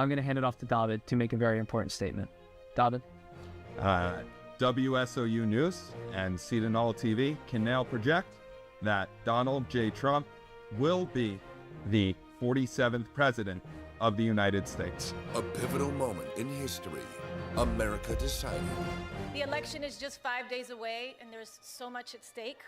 I'm going to hand it off to David to make a very important statement. David? WSOU News and Seton TV can now project that Donald J. Trump will be the 47th President of the United States. A pivotal moment in history. America decided. The election is just 5 days away, and there's so much at stake.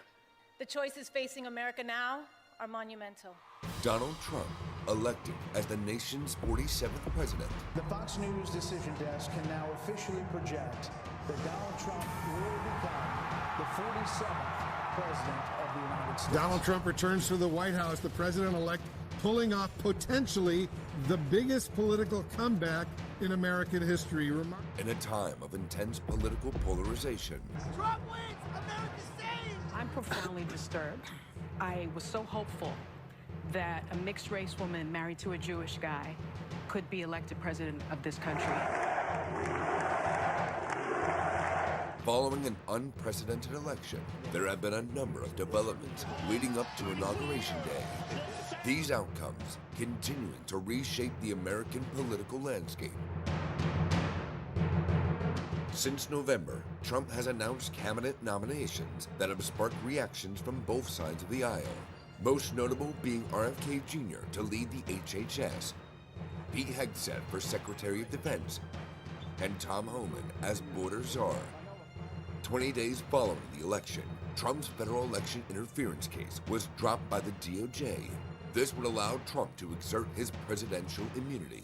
The choices facing America now are monumental. Donald Trump, elected as the nation's 47th president. The Fox News decision desk can now officially project that Donald Trump will become the 47th president of the United States. Donald Trump returns to the White House, the president-elect pulling off potentially the biggest political comeback in American history. In a time of intense political polarization. Trump wins! America saves! I'm profoundly disturbed. I was so hopeful that a mixed-race woman married to a Jewish guy could be elected president of this country. Following an unprecedented election, there have been a number of developments leading up to Inauguration Day. These outcomes continuing to reshape the American political landscape. Since November, Trump has announced cabinet nominations that have sparked reactions from both sides of the aisle. Most notable being RFK Jr. to lead the HHS, Pete Hegseth for Secretary of Defense, and Tom Homan as border czar. 20 days following the election, Trump's federal election interference case was dropped by the DOJ. This would allow Trump to exert his presidential immunity.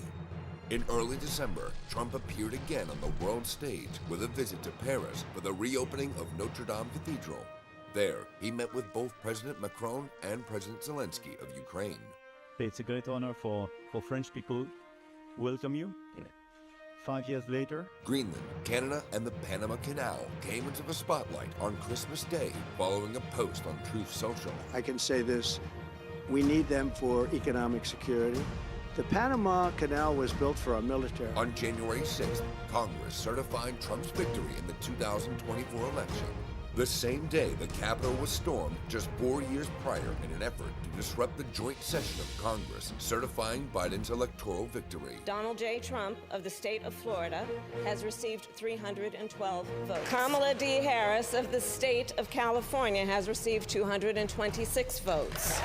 In early December, Trump appeared again on the world stage with a visit to Paris for the reopening of Notre Dame Cathedral. There, he met with both President Macron and President Zelensky of Ukraine. It's a great honor for French people to welcome you. 5 years later, Greenland, Canada, and the Panama Canal came into the spotlight on Christmas Day following a post on Truth Social. I can say this, we need them for economic security. The Panama Canal was built for our military. On January 6th, Congress certified Trump's victory in the 2024 election. The same day, the Capitol was stormed just 4 years prior in an effort to disrupt the joint session of Congress, certifying Biden's electoral victory. Donald J. Trump of the state of Florida has received 312 votes. Kamala D. Harris of the state of California has received 226 votes.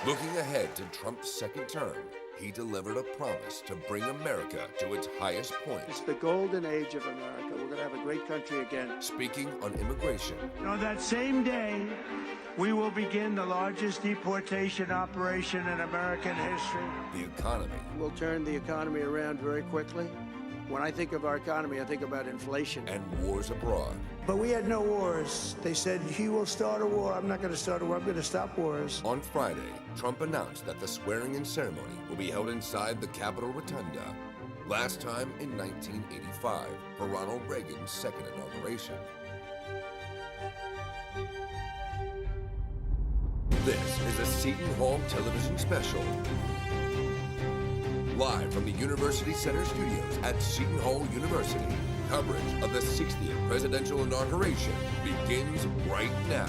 Looking ahead to Trump's second term, he delivered a promise to bring America to its highest point. It's the golden age of America. We're going to have a great country again. Speaking on immigration. On that same day, we will begin the largest deportation operation in American history. The economy. We'll turn the economy around very quickly. When I think of our economy, I think about inflation. And wars abroad. But we had no wars. They said, he will start a war. I'm not going to start a war. I'm going to stop wars. On Friday, Trump announced that the swearing-in ceremony will be held inside the Capitol Rotunda. Last time in 1985, for Ronald Reagan's second inauguration. This is a Seton Hall television special. Live from the University Center studios at Seton Hall University, coverage of the 60th presidential inauguration begins right now.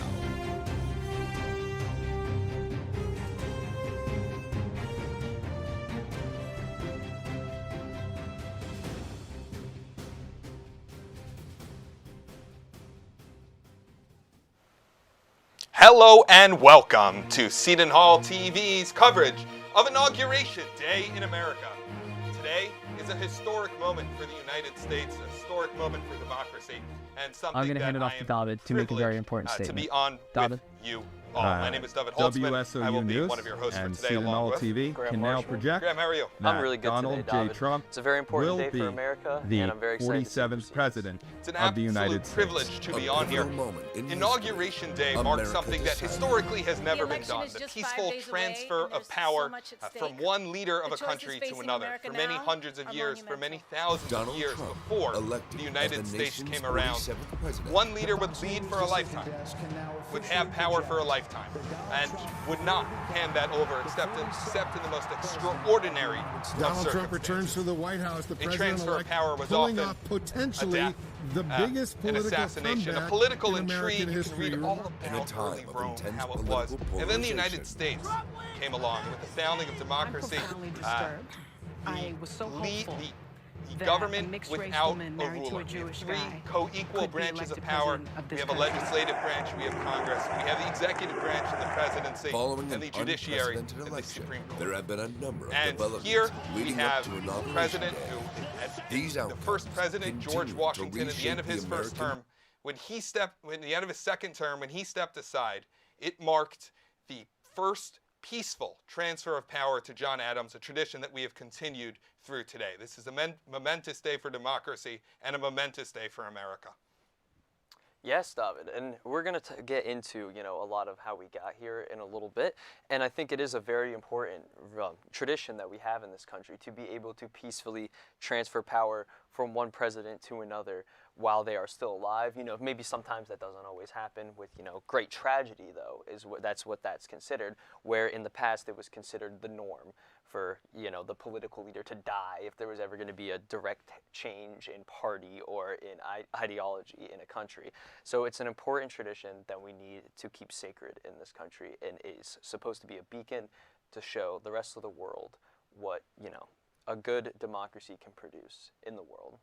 Hello and welcome to Seton Hall TV's coverage of Inauguration Day in America. Today is a historic moment for the United States, a historic moment for democracy, and something I'm going to hand it off to David to make a very important statement. To be on David? with you all. My name is David Holtzman. WSOU I will be News one of your hosts for and today, Seton along Hall with TV Graham can now Marshall. project Graham, how are you? that I'm really good Donald today, J. David. Trump It's a very important will day be for America, the and I'm very excited to 47th president It's an of the United absolute States. privilege to be on here. Inauguration Day marks something that historically has never been done, the peaceful transfer of power from one leader of a country to another. For many hundreds of years, for many thousands of years before the United States came around, one leader would lead for a lifetime, would have power for a lifetime. lifetime, and would not hand that over except in the most extraordinary of Donald Trump returns to the White House. The transfer of power was pulling often off potentially the biggest an political assassination, a comeback political in intrigue. American You history. can read all about early Rome, how it was, and then the United States came along with the founding of democracy. I'm profoundly disturbed. I was so hopeful The government without a ruler. We have three co-equal branches of power. We have a legislative branch, we have Congress, we have the executive branch and the presidency, and the judiciary and the Supreme Court. There have been a number of and developments here we leading have up to a president who, the first president, George Washington, at the end of his first term, when the end of his second term, when he stepped aside, it marked the first peaceful transfer of power to John Adams, a tradition that we have continued through today. This is a momentous day for democracy and a momentous day for America. Yes, David, and we're going to get into, a lot of how we got here in a little bit, and I think it is a very important tradition that we have in this country to be able to peacefully transfer power from one president to another while they are still alive. Maybe sometimes that doesn't always happen with, great tragedy, though, that's what that's considered, where in the past it was considered the norm for, the political leader to die if there was ever going to be a direct change in party or in ideology in a country. So it's an important tradition that we need to keep sacred in this country, and is supposed to be a beacon to show the rest of the world what, a good democracy can produce in the world.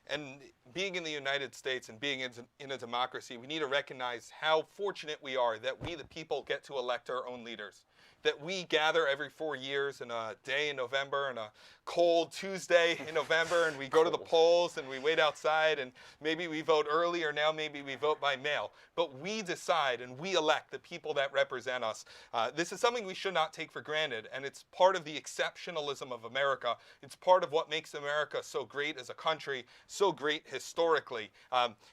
And being in the United States and being in a democracy, we need to recognize how fortunate we are that we, the people, get to elect our own leaders. That we gather every 4 years in a day in November, and a cold Tuesday in November, and we go to the polls and we wait outside, and maybe we vote early, or now maybe we vote by mail. But we decide and we elect the people that represent us. This is something we should not take for granted, and it's part of the exceptionalism of America. It's part of what makes America so great as a country, so great historically,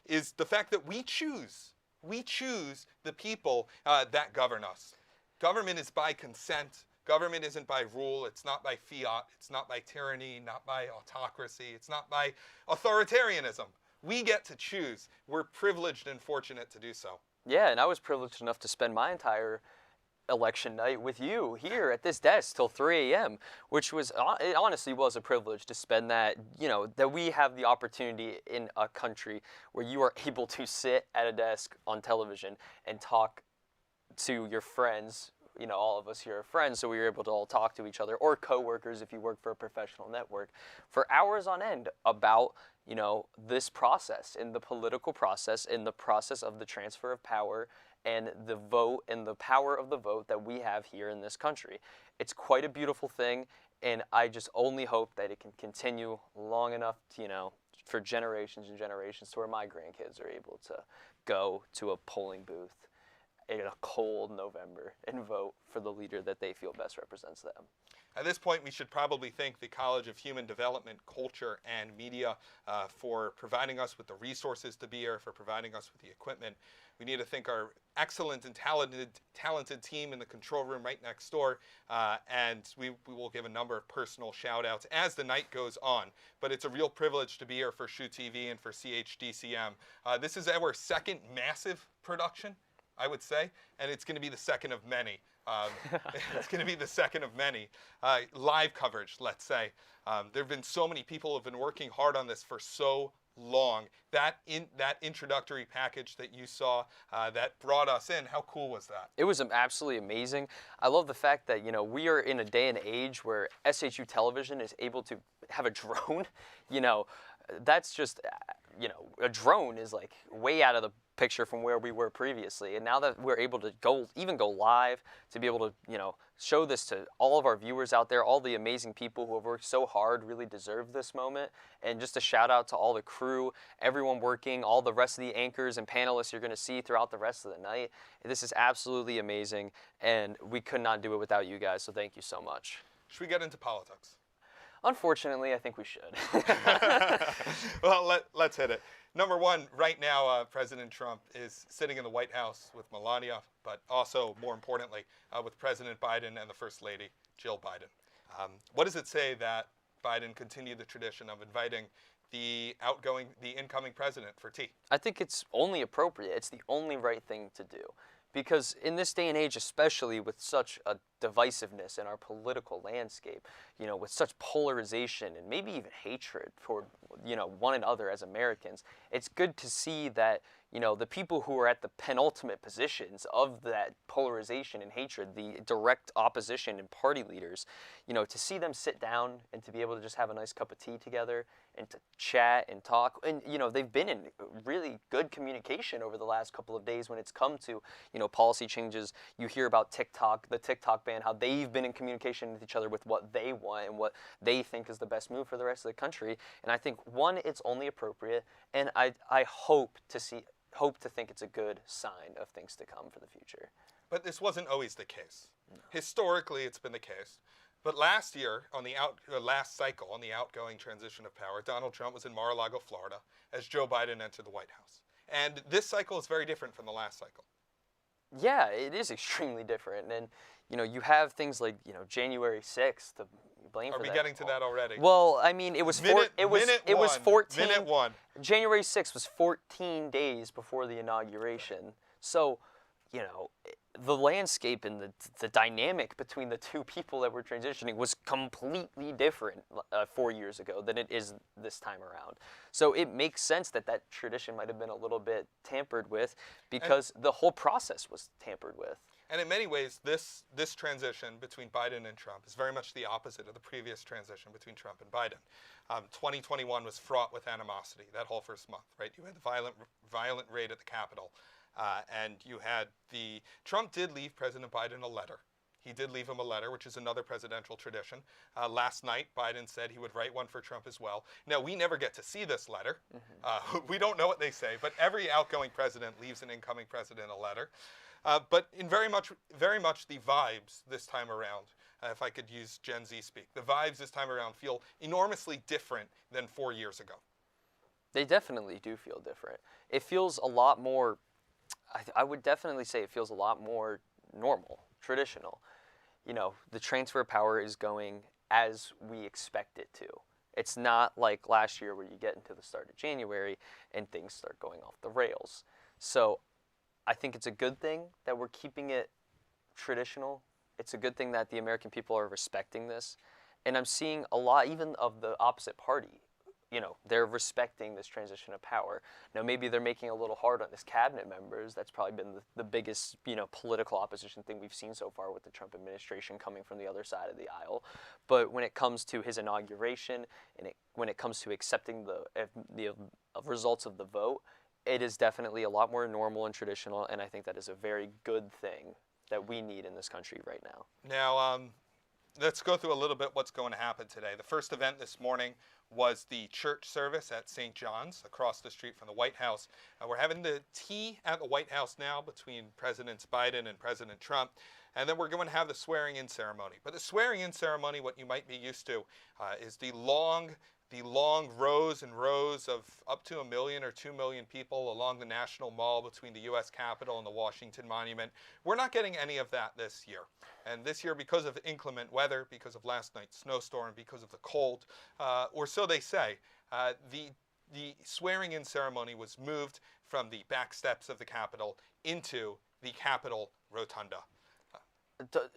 is the fact that we choose the people that govern us. Government is by consent. Government isn't by rule. It's not by fiat. It's not by tyranny, not by autocracy. It's not by authoritarianism. We get to choose. We're privileged and fortunate to do so. Yeah, and I was privileged enough to spend my entire election night with you here at this desk till 3 a.m., which was, it honestly was a privilege to spend that, that we have the opportunity in a country where you are able to sit at a desk on television and talk to your friends. All of us here are friends, so we were able to all talk to each other, or coworkers if you work for a professional network, for hours on end about, this process, in the political process, in the process of the transfer of power and the vote and the power of the vote that we have here in this country. It's quite a beautiful thing, and I just only hope that it can continue long enough to, for generations and generations, to where my grandkids are able to go to a polling booth in a cold November and vote for the leader that they feel best represents them. At this point, we should probably thank the College of Human Development, Culture, and Media for providing us with the resources to be here, for providing us with the equipment. We need to thank our excellent and talented team in the control room right next door, and we will give a number of personal shout-outs as the night goes on. But it's a real privilege to be here for SHU TV and for CHDCM. This is our second massive production, I would say, and it's going to be the second of many. It's going to be the second of many. Live coverage, let's say. There have been so many people who have been working hard on this for so long. That introductory package that you saw that brought us in, how cool was that? It was absolutely amazing. I love the fact that, we are in a day and age where SHU television is able to have a drone. That's just, a drone is like way out of the picture from where we were previously. And now that we're able to go live, to be able to, show this to all of our viewers out there, all the amazing people who have worked so hard really deserve this moment. And just a shout out to all the crew, everyone working, all the rest of the anchors and panelists you're going to see throughout the rest of the night. This is absolutely amazing, and we could not do it without you guys, so thank you so much. Should we get into politics? Unfortunately, I think we should. Well, let's hit it. Number one, right now, President Trump is sitting in the White House with Melania, but also, more importantly, with President Biden and the First Lady, Jill Biden. What does it say that Biden continued the tradition of inviting the incoming president for tea? I think it's only appropriate. It's the only right thing to do. Because in this day and age, especially with such a divisiveness in our political landscape, you know, with such polarization and maybe even hatred for, you know, one another as Americans, it's good to see that, you know, the people who are at the penultimate positions of that polarization and hatred, the direct opposition and party leaders, you know, to see them sit down and to be able to just have a nice cup of tea together and to chat and talk. And, you know, they've been in really good communication over the last couple of days when it's come to, you know, policy changes. You hear about TikTok, the TikTok ban, how they've been in communication with each other with what they want and what they think is the best move for the rest of the country. And I think, one, it's only appropriate, and I hope to think it's a good sign of things to come for the future. But this wasn't always the case. No. Historically, it's been the case. But last year, on the last cycle, on the outgoing transition of power, Donald Trump was in Mar-a-Lago, Florida, as Joe Biden entered the White House. And this cycle is very different from the last cycle. Yeah, it is extremely different. And, you know, you have things like, you know, January 6th to blame for that. Are we getting to that already? Well, I mean, it was 14. Minute one. January 6th was 14 days before the inauguration. So, you know, the landscape and the dynamic between the two people that were transitioning was completely different 4 years ago than it is this time around. So it makes sense that that tradition might have been a little bit tampered with because the whole process was tampered with. And in many ways, this transition between Biden and Trump is very much the opposite of the previous transition between Trump and Biden. 2021 was fraught with animosity, that whole first month, right? You had the violent raid at the Capitol. And you had Trump did leave President Biden a letter. He did leave him a letter, which is another presidential tradition. Last night, Biden said he would write one for Trump as well. Now, we never get to see this letter. We don't know what they say, but every outgoing president leaves an incoming president a letter. But in very much the vibes this time around, if I could use Gen Z speak, the vibes this time around feel enormously different than 4 years ago. They definitely do feel different. It feels a lot more, I would definitely say it feels a lot more normal, traditional. You know, the transfer of power is going as we expect it to. It's not like last year where you get into the start of January and things start going off the rails. So I think it's a good thing that we're keeping it traditional. It's a good thing that the American people are respecting this. And I'm seeing a lot even of the opposite party. You know, they're respecting this transition of power. Now, maybe they're making it a little hard on his cabinet members. That's probably been the biggest, you know, political opposition thing we've seen so far with the Trump administration coming from the other side of the aisle. But when it comes to his inauguration and when it comes to accepting the results of the vote, it is definitely a lot more normal and traditional, and I think that is a very good thing that we need in this country right now. Now, let's go through a little bit what's going to happen today. The first event this morning was the church service at St. John's across the street from the White House. We're having the tea at the White House now between Presidents Biden and President Trump. And then we're going to have the swearing-in ceremony. But the swearing-in ceremony, what you might be used to, is the long rows and rows of up to 1 million or 2 million people along the National Mall between the U.S. Capitol and the Washington Monument. We're not getting any of that this year. And this year, because of inclement weather, because of last night's snowstorm, because of the cold, or so they say, the swearing-in ceremony was moved from the back steps of the Capitol into the Capitol Rotunda.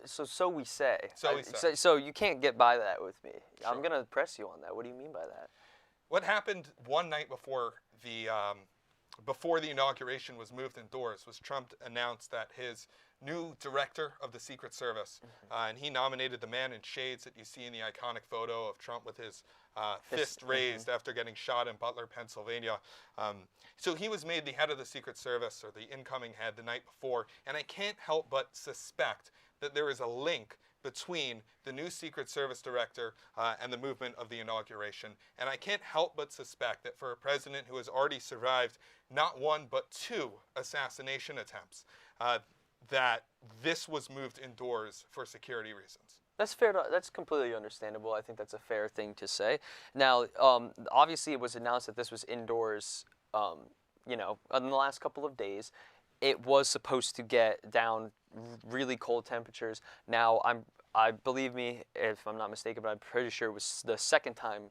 So we say. So we say. So you can't get by that with me. Sure. I'm going to press you on that. What do you mean by that? What happened one night before the inauguration was moved indoors was Trump announced that his new director of the Secret Service, and he nominated the man in shades that you see in the iconic photo of Trump with his fist raised after getting shot in Butler, Pennsylvania. So he was made the head of the Secret Service, or the incoming head, the night before, and I can't help but suspect that there is a link between the new Secret Service director and the movement of the inauguration. And I can't help but suspect that for a president who has already survived not one but 2 assassination attempts, that this was moved indoors for security reasons. That's fair. That's completely understandable. I think that's a fair thing to say. Now, obviously, it was announced that this was indoors, you know, in the last couple of days. It was supposed to get down really cold temperatures. Now, I believe me, if I'm not mistaken, but I'm pretty sure it was the second time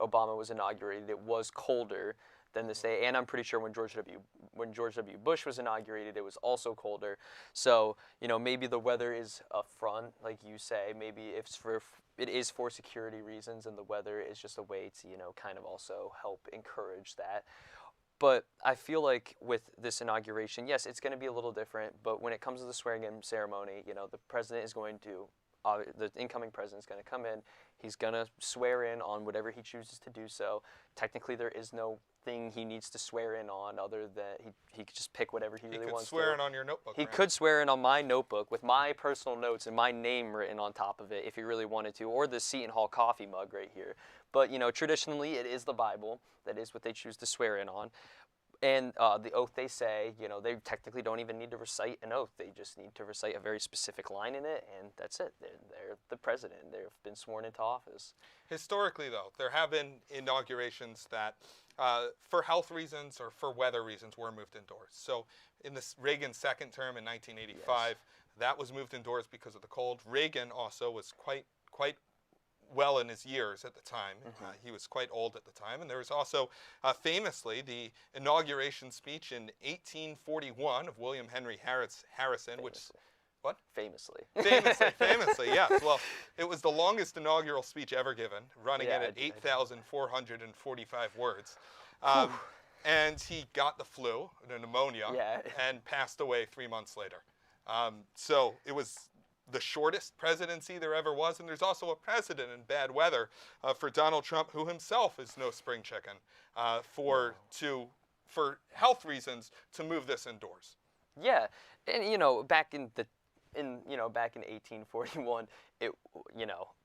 Obama was inaugurated. It was colder than this day. And I'm pretty sure when George W. Bush was inaugurated, it was also colder. So, you know, maybe the weather is a front, like you say. Maybe it is for security reasons, and the weather is just a way to, you know, kind of also help encourage that. But I feel like with this inauguration, yes, it's going to be a little different. But when it comes to the swearing-in ceremony, you know, the president is going to, the incoming president is going to come in. He's going to swear in on whatever he chooses to do so. Technically, there is no thing he needs to swear in on other than he could just pick whatever he really wants to. He could swear in on your notebook. He could swear in on my notebook with my personal notes and my name written on top of it if he really wanted to, or the Seton Hall coffee mug right here. But, you know, traditionally, it is the Bible. That is what they choose to swear in on. And the oath they say, you know, they technically don't even need to recite an oath. They just need to recite a very specific line in it, and that's it. They're the president. They've been sworn into office. Historically, though, there have been inaugurations that, for health reasons or for weather reasons, were moved indoors. So in this Reagan's second term in 1985, yes, that was moved indoors because of the cold. Reagan also was quite well in his years at the time. Mm-hmm. He was quite old at the time. And there was also, famously, the inauguration speech in 1841 of William Henry Harrison, famously. which, what? Famously, yes. Well, it was the longest inaugural speech ever given, running it at 8,445 words. And he got the flu, pneumonia, and passed away 3 months later. So it was the shortest presidency there ever was, and there's also a precedent in bad weather for Donald Trump, who himself is no spring chicken, for health reasons to move this indoors. Yeah, and you know, back in 1841,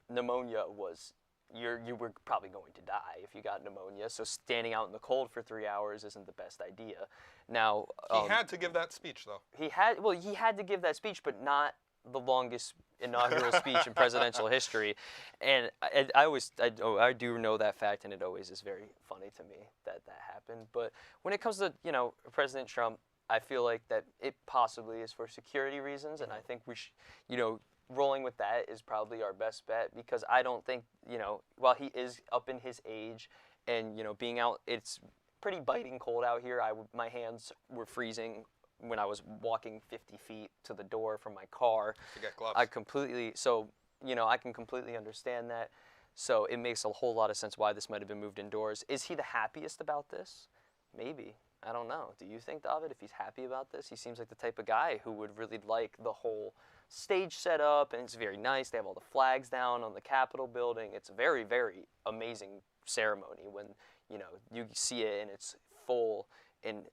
pneumonia was you were probably going to die if you got pneumonia. So standing out in the cold for 3 hours isn't the best idea. Now he had to give that speech, though. He had to give that speech, but not the longest inaugural speech in presidential history. And I do know that fact, and it always is very funny to me that happened. But when it comes to, you know, President Trump, I feel like that it possibly is for security reasons, and I think we should, you know, rolling with that is probably our best bet, because I don't think, you know, while he is up in his age and, you know, being out, it's pretty biting cold out here. My hands were freezing when I was walking 50 feet to the door from my car. To get gloves. I can completely understand that. So it makes a whole lot of sense why this might have been moved indoors. Is he the happiest about this? Maybe. I don't know. Do you think, David, if he's happy about this? He seems like the type of guy who would really like the whole stage set up, and it's very nice. They have all the flags down on the Capitol building. It's a very, very amazing ceremony when, you know, you see it and it's full in,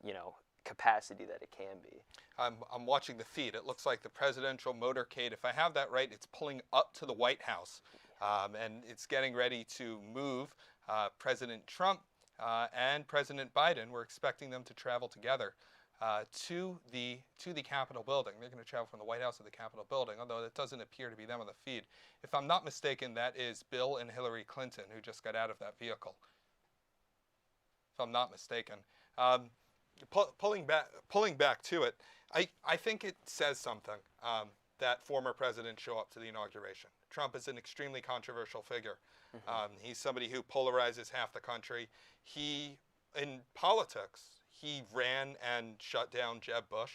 you know, capacity that it can be. I'm watching the feed. It looks like the presidential motorcade, if I have that right, it's pulling up to the White House, and it's getting ready to move President Trump and President Biden. We're expecting them to travel together to the Capitol building. They're going to travel from the White House to the Capitol building, although it doesn't appear to be them on the feed. If I'm not mistaken, that is Bill and Hillary Clinton, who just got out of that vehicle, if I'm not mistaken. Pulling back to it, I think it says something that former presidents show up to the inauguration. Trump is an extremely controversial figure. Mm-hmm. He's somebody who polarizes half the country. In politics, he ran and shut down Jeb Bush.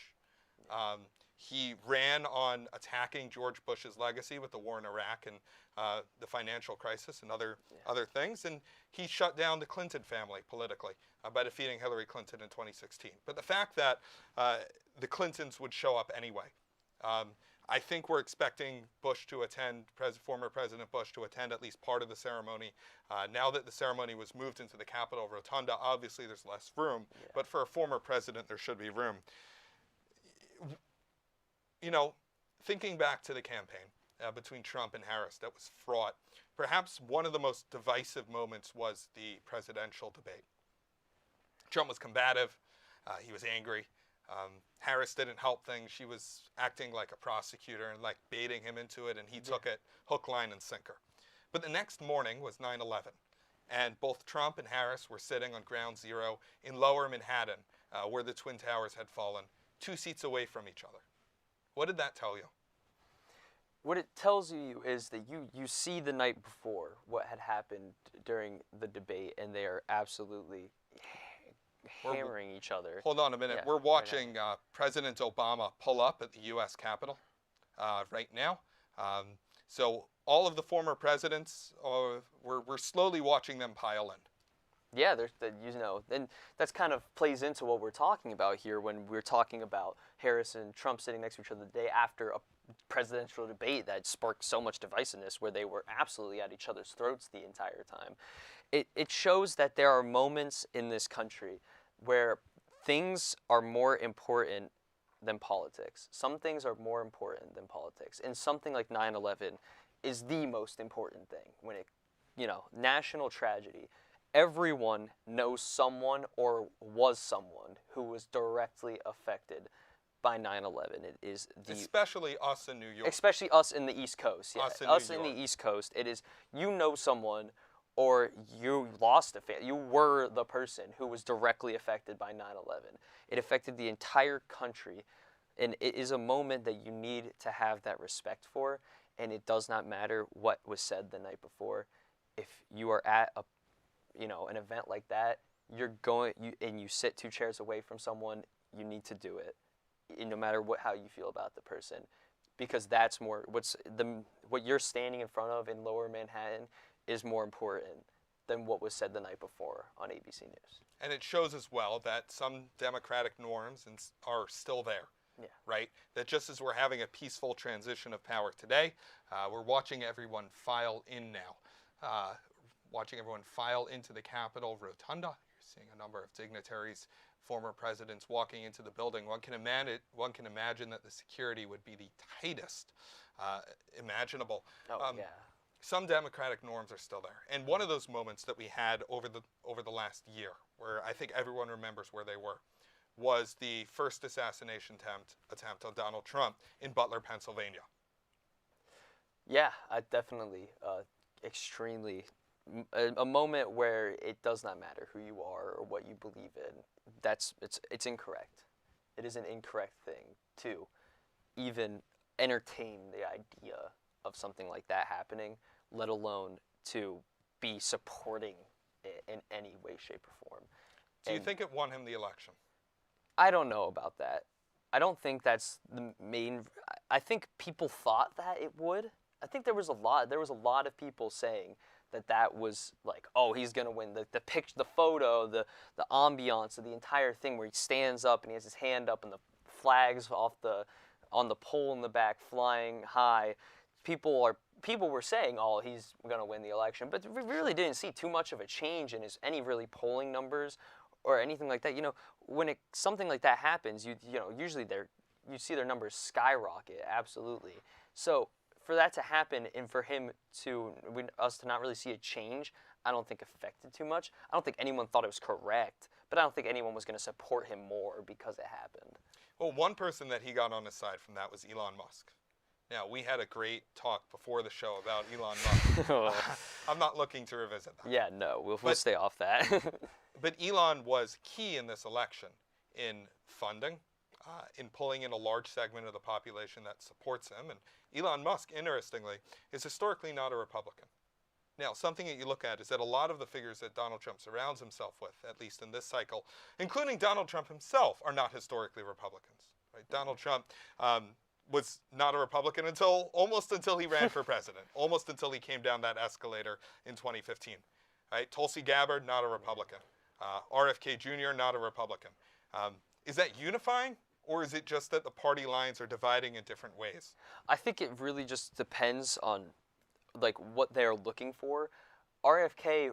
He ran on attacking George Bush's legacy with the war in Iraq and the financial crisis and other things. And he shut down the Clinton family politically by defeating Hillary Clinton in 2016. But the fact that the Clintons would show up anyway, I think we're expecting Bush to attend, former President Bush to attend at least part of the ceremony. Now that the ceremony was moved into the Capitol Rotunda, obviously there's less room, but for a former president, there should be room. You know, thinking back to the campaign between Trump and Harris that was fraught, perhaps one of the most divisive moments was the presidential debate. Trump was combative. He was angry. Harris didn't help things. She was acting like a prosecutor and like baiting him into it, and he took it hook, line, and sinker. But the next morning was 9/11, and both Trump and Harris were sitting on ground zero in lower Manhattan, where the Twin Towers had fallen, 2 seats away from each other. What did that tell you? What it tells you is that you see the night before what had happened during the debate, and they are absolutely hammering each other. Hold on a minute. Yeah, We're watching President Obama pull up at the U.S. Capitol right now. So all of the former presidents, we're slowly watching them pile in. Yeah, and that's kind of plays into what we're talking about here when we're talking about Harris and Trump sitting next to each other the day after a presidential debate that sparked so much divisiveness where they were absolutely at each other's throats the entire time. It shows that there are moments in this country where things are more important than politics. Some things are more important than politics. And something like 9/11 is the most important thing when national tragedy. Everyone knows someone or was someone who was directly affected by 9/11. It is especially us in New York. Especially us in the East Coast. Yeah. Us in the East Coast. It is someone or you lost a family. You were the person who was directly affected by 9/11. It affected the entire country, and it is a moment that you need to have that respect for. And it does not matter what was said the night before. If you are at an event like that, and you sit 2 chairs away from someone, you need to do it, no matter how you feel about the person, because that's more what you're standing in front of in Lower Manhattan is more important than what was said the night before on ABC News. And it shows as well that some democratic norms are still there. Yeah. Right? That just as we're having a peaceful transition of power today, we're watching everyone file in now. Watching everyone file into the Capitol Rotunda. You're seeing a number of dignitaries, former presidents walking into the building. One can imagine that the security would be the tightest imaginable. Some democratic norms are still there. And one of those moments that we had over the last year, where I think everyone remembers where they were, was the first assassination attempt on Donald Trump in Butler, Pennsylvania. Yeah, I definitely extremely a moment where it does not matter who you are or what you believe in. It's incorrect. It is an incorrect thing to even entertain the idea of something like that happening, let alone to be supporting it in any way, shape, or form. Do you think it won him the election? I don't know about that. I don't think that's the main. I think people thought that it would. I think there was a lot of people saying that was like, oh, he's gonna win. The picture, the photo, the ambiance of the entire thing, where he stands up and he has his hand up and the flags on the pole in the back flying high. People were saying, oh, he's gonna win the election, but we really didn't see too much of a change in any really polling numbers or anything like that. When something like that happens, usually you see their numbers skyrocket, absolutely. So for that to happen and for us to not really see a change, I don't think affected too much. I don't think anyone thought it was correct, but I don't think anyone was going to support him more because it happened. Well, one person that he got on his side from that was Elon Musk. Now, we had a great talk before the show about Elon Musk. I'm not looking to revisit that. Yeah, no, we'll stay off that. But Elon was key in this election in funding, in pulling in a large segment of the population that supports him. And Elon Musk, interestingly, is historically not a Republican. Now, something that you look at is that a lot of the figures that Donald Trump surrounds himself with, at least in this cycle, including Donald Trump himself, are not historically Republicans. Right? Donald Trump was not a Republican almost until he ran for president, almost until he came down that escalator in 2015. Right? Tulsi Gabbard, not a Republican. RFK Jr., not a Republican. Is that unifying, or is it just that the party lines are dividing in different ways? I think it really just depends on what they're looking for. RFK,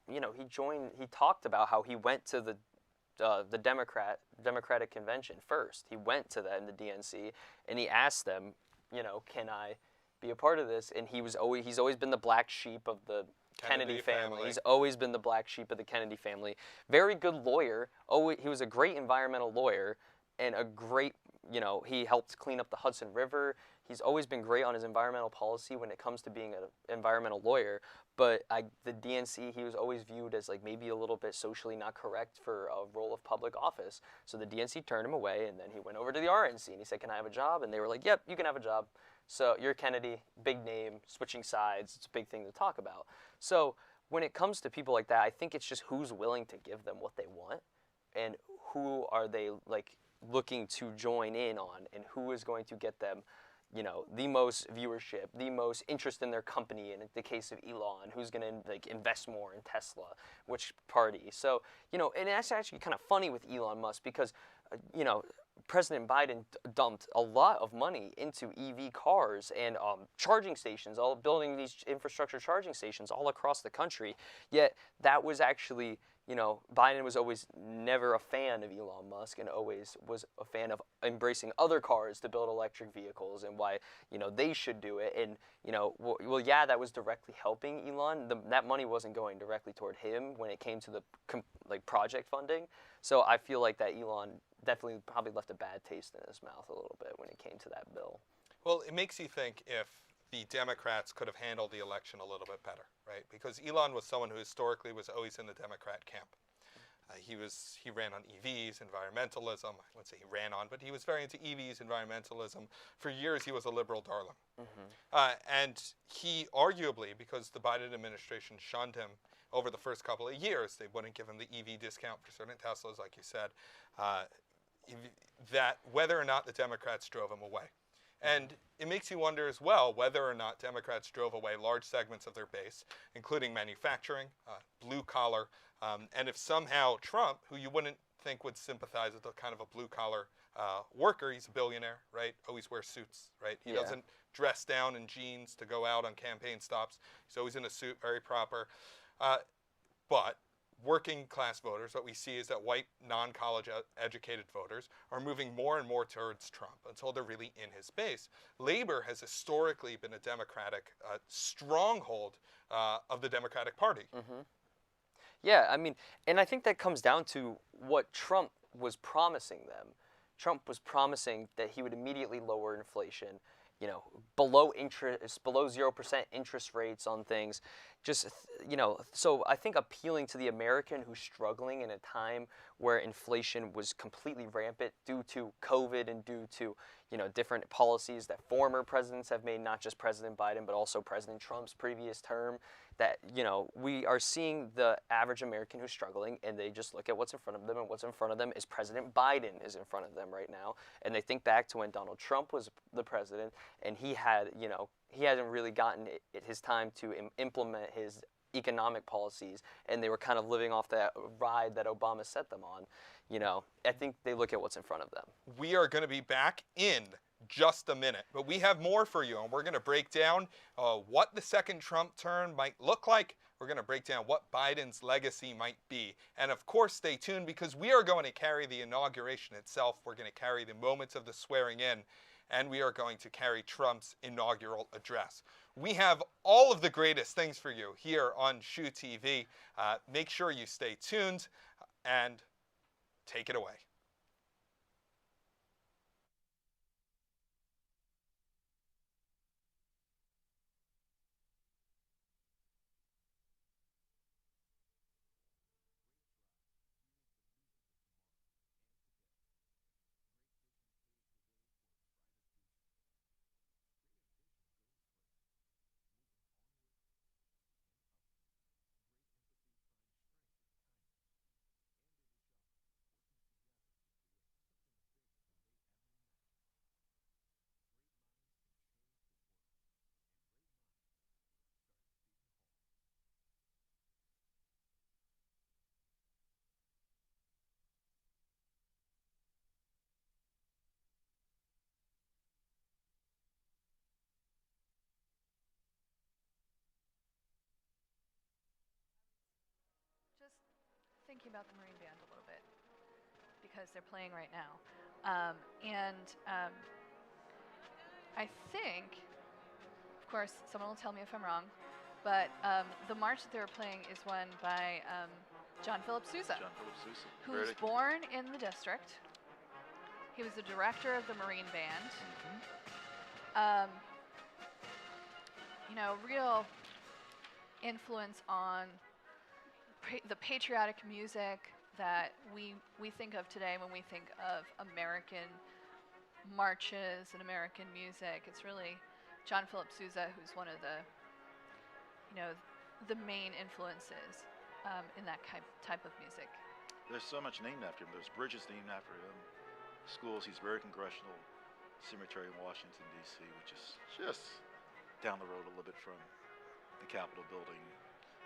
he talked about how he went to the Democratic convention first. He went to them, the DNC, and he asked them, can I be a part of this? And he's always been the black sheep of the Kennedy family. He's always been the black sheep of the Kennedy family. Very good lawyer. He was a great environmental lawyer and a great, he helped clean up the Hudson River. He's always been great on his environmental policy when it comes to being an environmental lawyer. But the DNC, he was always viewed as maybe a little bit socially not correct for a role of public office. So the DNC turned him away, and then he went over to the RNC and he said, can I have a job? And they were like, yep, you can have a job. So you're Kennedy, big name, switching sides. It's a big thing to talk about. So when it comes to people like that, I think it's just who's willing to give them what they want. and who are they like looking to join in on, and who is going to get them, you know, the most viewership, the most interest in their company. And in the case of Elon, who's going to like invest more in Tesla, which party. So, you know, and that's actually kind of funny with Elon Musk because, you know, President Biden dumped a lot of money into EV cars and charging stations, all building these infrastructure charging stations all across the country. Yet that was actually, you know, Biden was always never a fan of Elon Musk and always was a fan of embracing other cars to build electric vehicles and why, you know, they should do it. And, you know, well yeah, that was directly helping Elon. That money wasn't going directly toward him when it came to the like project funding. So I feel like that Elon definitely probably left a bad taste in his mouth a little bit when it came to that bill. Well, it makes you think if the Democrats could have handled the election a little bit better, right? Because Elon was someone who historically was always in the Democrat camp. He ran on EVs, environmentalism. I wouldn't say he ran on, but he was very into EVs, environmentalism. For years, he was a liberal darling. And he arguably, because the Biden administration shunned him over the first couple of years, they wouldn't give him the EV discount for certain Teslas, like you said, that whether or not the Democrats drove him away. And it makes you wonder as well whether or not Democrats drove away large segments of their base, including manufacturing, blue collar, and if somehow Trump, who you wouldn't think would sympathize with a kind of a blue collar worker, he's a billionaire, right? Always wears suits, right? He doesn't dress down in jeans to go out on campaign stops. He's always in a suit, very proper. But working class voters, what we see is that white, non-college educated voters are moving more and more towards Trump until they're really in his base. Labor has historically been a Democratic stronghold of the Democratic Party. Yeah, I mean, and I think that comes down to what Trump was promising them. Trump was promising that he would immediately lower inflation, you know, below 0% interest rates on things. Just, you know, so I think appealing to the American who's struggling in a time where inflation was completely rampant due to COVID and due to, you know, different policies that former presidents have made, not just President Biden, but also President Trump's previous term, that, you know, we are seeing the average American who's struggling and they just look at what's in front of them, and what's in front of them is President Biden is in front of them right now. And they think back to when Donald Trump was the president and he had, you know, he hasn't really gotten his time to implement his economic policies, and they were kind of living off that ride that Obama set them on. You know, I think they look at what's in front of them. We are going to be back in just a minute, but we have more for you, and we're going to break down what the second Trump term might look like. We're going to break down what Biden's legacy might be. And of course, stay tuned, because we are going to carry the inauguration itself. We're going to carry the moments of the swearing in, and we are going to carry Trump's inaugural address. We have all of the greatest things for you here on SHU TV. Make sure you stay tuned and take it away. Thinking about the Marine Band a little bit because they're playing right now. I think, of course, someone will tell me if I'm wrong, but the march that they were playing is one by John Philip Sousa, who was born in the district. He was the director of the Marine Band. You know, real influence on the patriotic music that we think of today when we think of American marches and American music. It's really John Philip Sousa who's one of the, you know, the main influences in that type of music. There's so much named after him. There's bridges named after him, schools. He's buried Congressional Cemetery in Washington, D.C., which is just down the road a little bit from the Capitol building.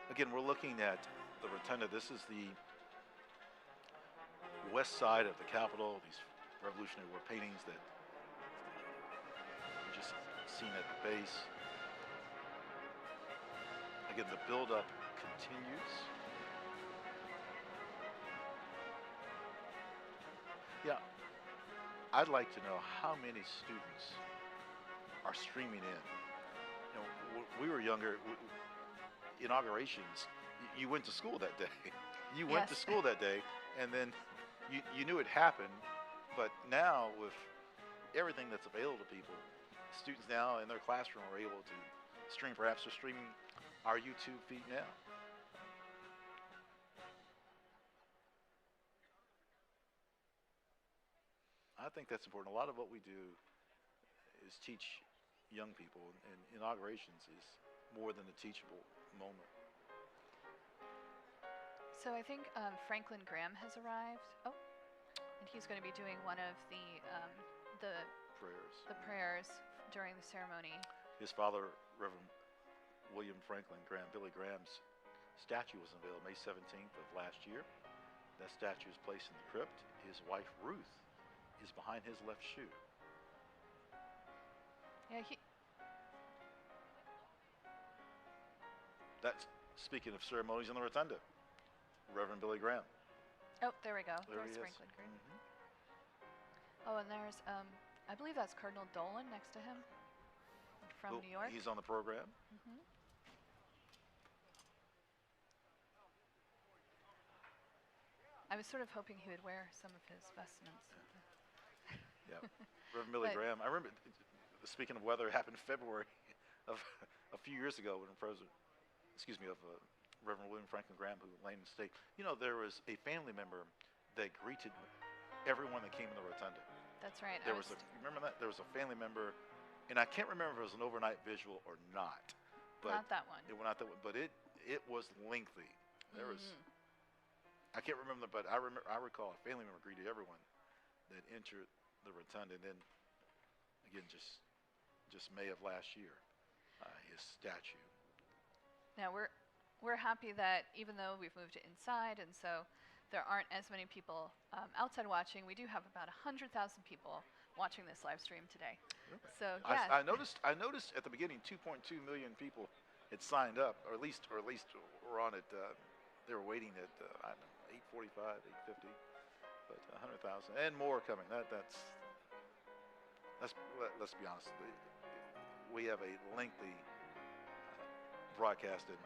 Again, we're looking at the rotunda. This is the west side of the Capitol, these Revolutionary War paintings that we just seen at the base. Again, the build-up continues. Yeah, I'd like to know how many students are streaming in. You know, we were younger, inaugurations, you went to school that day. You went to school that day, and then you knew it happened, but now with everything that's available to people, students now in their classroom are able to stream. Perhaps they're streaming our YouTube feed now. I think that's important. A lot of what we do is teach young people, and inaugurations is more than a teachable moment. So I think Franklin Graham has arrived. Oh, and he's going to be doing one of the prayers during the ceremony. His father, Reverend William Franklin Graham, Billy Graham's statue was unveiled May 17th of last year. That statue is placed in the crypt. His wife, Ruth, is behind his left shoe. Yeah, That's speaking of ceremonies in the rotunda. Reverend Billy Graham. Oh, there we go. There there's he is. Franklin Graham. Oh, and there's I believe that's Cardinal Dolan next to him from New York. He's on the program. I was sort of hoping he would wear some of his vestments. Yeah, Reverend Billy Graham. I remember, speaking of weather, it happened in February of a few years ago when Reverend William Franklin Graham, who lay in the state. You know, there was a family member that greeted everyone that came in the rotunda. That's right. You remember that? There was a family member, and I can't remember if it was an overnight visual or not. But not that one. Not that one, but it was lengthy. There was, I can't remember, but I recall a family member greeted everyone that entered the rotunda, and then again, just May of last year, his statue. Now we're happy that even though we've moved it inside, and so there aren't as many people outside watching, we do have about 100,000 people watching this live stream today. Really? So yeah, I noticed at the beginning 2.2 million people had signed up, or at least were on it. They were waiting at I don't know, 8:45, 8:50, but 100,000 and more coming. Let's be honest. We have a lengthy broadcast, and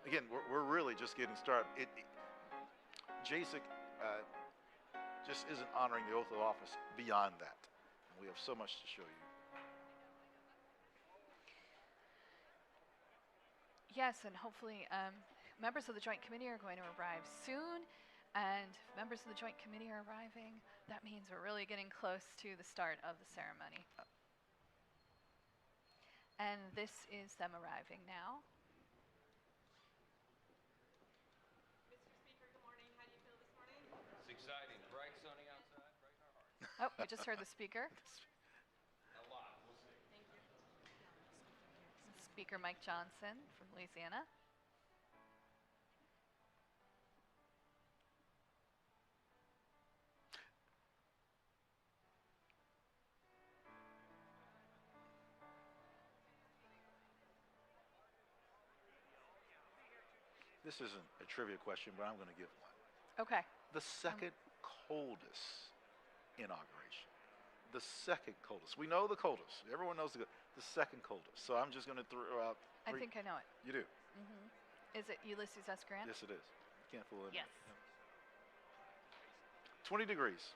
again, we're really just getting started. JASIC just isn't honoring the oath of office beyond that. And we have so much to show you. Yes, and hopefully members of the Joint Committee are going to arrive soon, and members of the Joint Committee are arriving. That means we're really getting close to the start of the ceremony. And this is them arriving now. Mr. Speaker, good morning. How do you feel this morning? It's exciting. Bright, sunny outside, bright in our hearts. Oh, we just heard the speaker. A lot. We'll see. Thank you. Speaker Mike Johnson from Louisiana. This isn't a trivia question, but I'm going to give one. Okay. The second coldest inauguration. The second coldest. We know the coldest. Everyone knows the second coldest. So I'm just going to throw out I think I know it. You do? Is it Ulysses S. Grant? Yes, it is. Can't fool it. Yes. 20 degrees.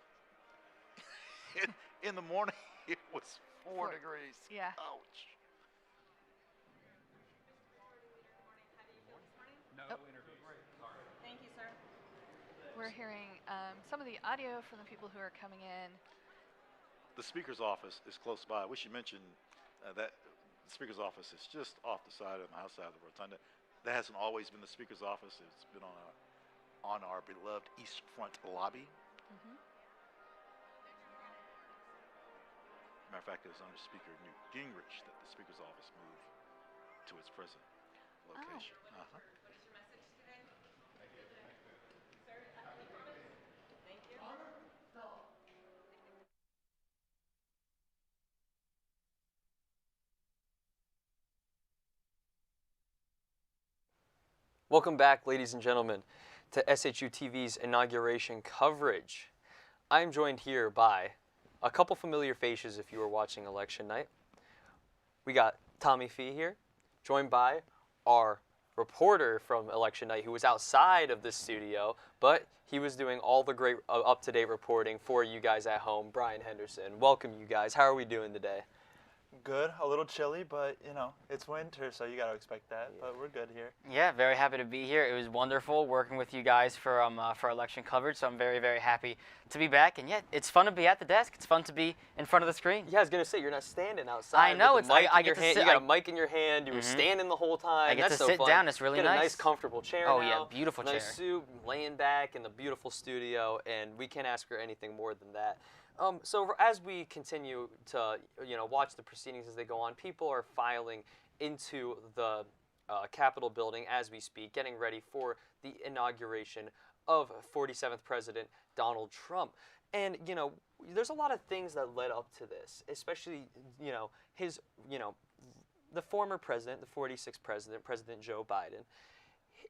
in the morning, it was 4 degrees. Yeah. Ouch. No interviews. Thank you, sir. We're hearing some of the audio from the people who are coming in. The Speaker's office is close by. We should mention that the Speaker's office is just off the side of the house side of the rotunda. That hasn't always been the Speaker's office. It's been on on our beloved East Front lobby. Matter of fact, it was under Speaker Newt Gingrich that the Speaker's office moved to its present location. Welcome back, ladies and gentlemen, to SHU TV's inauguration coverage. I'm joined here by a couple familiar faces if you were watching election night. We got Tommy Fee here, joined by our reporter from election night who was outside of the studio, but he was doing all the great up-to-date reporting for you guys at home, Brian Henderson. Welcome, you guys. How are we doing today? Good, a little chilly, but you know, it's winter, so you got to expect that, but we're good here. Yeah, very happy to be here. It was wonderful working with you guys for election coverage, so I'm very, very happy to be back. And yeah, it's fun to be at the desk. It's fun to be in front of the screen. Yeah, I was going to say, you're not standing outside. I know. It's I get to sit. You got a mic in your hand. You were standing the whole time. I get That's to sit down. It's really nice. nice. A nice, comfortable chair Oh, now. yeah, beautiful chair. Nice suit, laying back in the beautiful studio, and we can't ask for anything more than that. So as we continue to watch the proceedings as they go on, people are filing into the Capitol building as we speak, getting ready for the inauguration of 47th President Donald Trump. And there's a lot of things that led up to this, especially his the former president, the 46th president, President Joe Biden,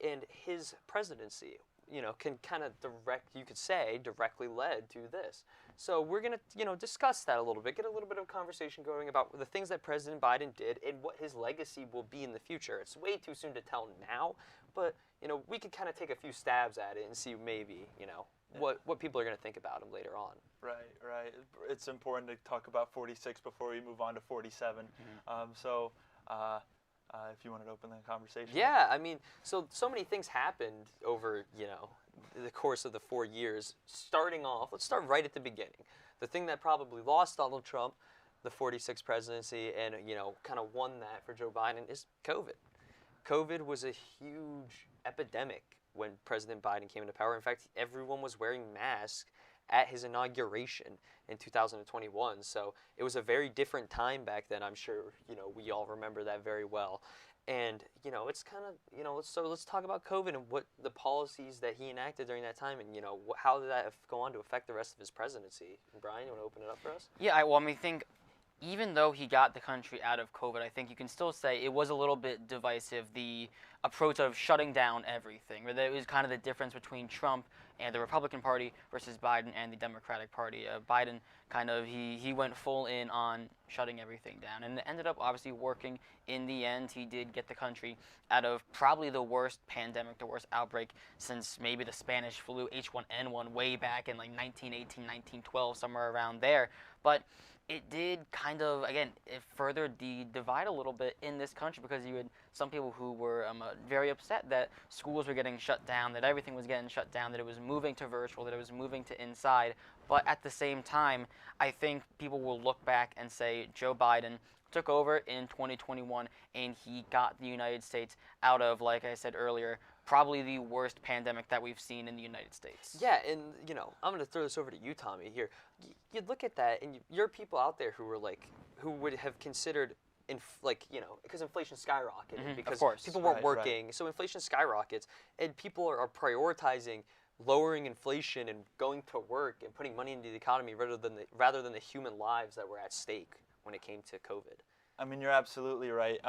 and his presidency. Can kind of directly led to this. So we're going to, discuss that a little bit, get a little bit of conversation going about the things that President Biden did and what his legacy will be in the future. It's way too soon to tell now, but, we could kind of take a few stabs at it and see maybe, what people are going to think about him later on. Right. It's important to talk about 46 before we move on to 47. If you wanted to open the conversation. Yeah, I mean, so many things happened over, the course of the 4 years. Starting off, let's start right at the beginning. The thing that probably lost Donald Trump, the 46th presidency, and, kind of won that for Joe Biden is COVID. COVID was a huge epidemic when President Biden came into power. In fact, everyone was wearing masks at his inauguration in 2021. So it was a very different time back then. I'm sure, we all remember that very well. And, it's kind of, let's talk about COVID and what the policies that he enacted during that time and, how did that go on to affect the rest of his presidency. Brian, you want to open it up for us? Yeah, I think even though he got the country out of COVID, I think you can still say it was a little bit divisive, the approach of shutting down everything. It was kind of the difference between Trump and the Republican Party versus Biden and the Democratic Party. Biden he went full in on shutting everything down, and it ended up obviously working in the end. He did get the country out of probably the worst pandemic, the worst outbreak since maybe the Spanish flu, H1N1, way back in like 1918, 1912, somewhere around there. But it did kind of, again, it furthered the divide a little bit in this country because you had some people who were very upset that schools were getting shut down, that everything was getting shut down, that it was moving to virtual, that it was moving to inside. But at the same time, I think people will look back and say Joe Biden took over in 2021 and he got the United States out of, like I said earlier, probably the worst pandemic that we've seen in the United States. Yeah, and, I'm going to throw this over to you, Tommy, here. You'd look at that, and you're people out there who would have considered, because inflation skyrocketed, because people weren't working, so inflation skyrockets, and people are prioritizing lowering inflation and going to work and putting money into the economy rather than the human lives that were at stake when it came to COVID. I mean, you're absolutely right.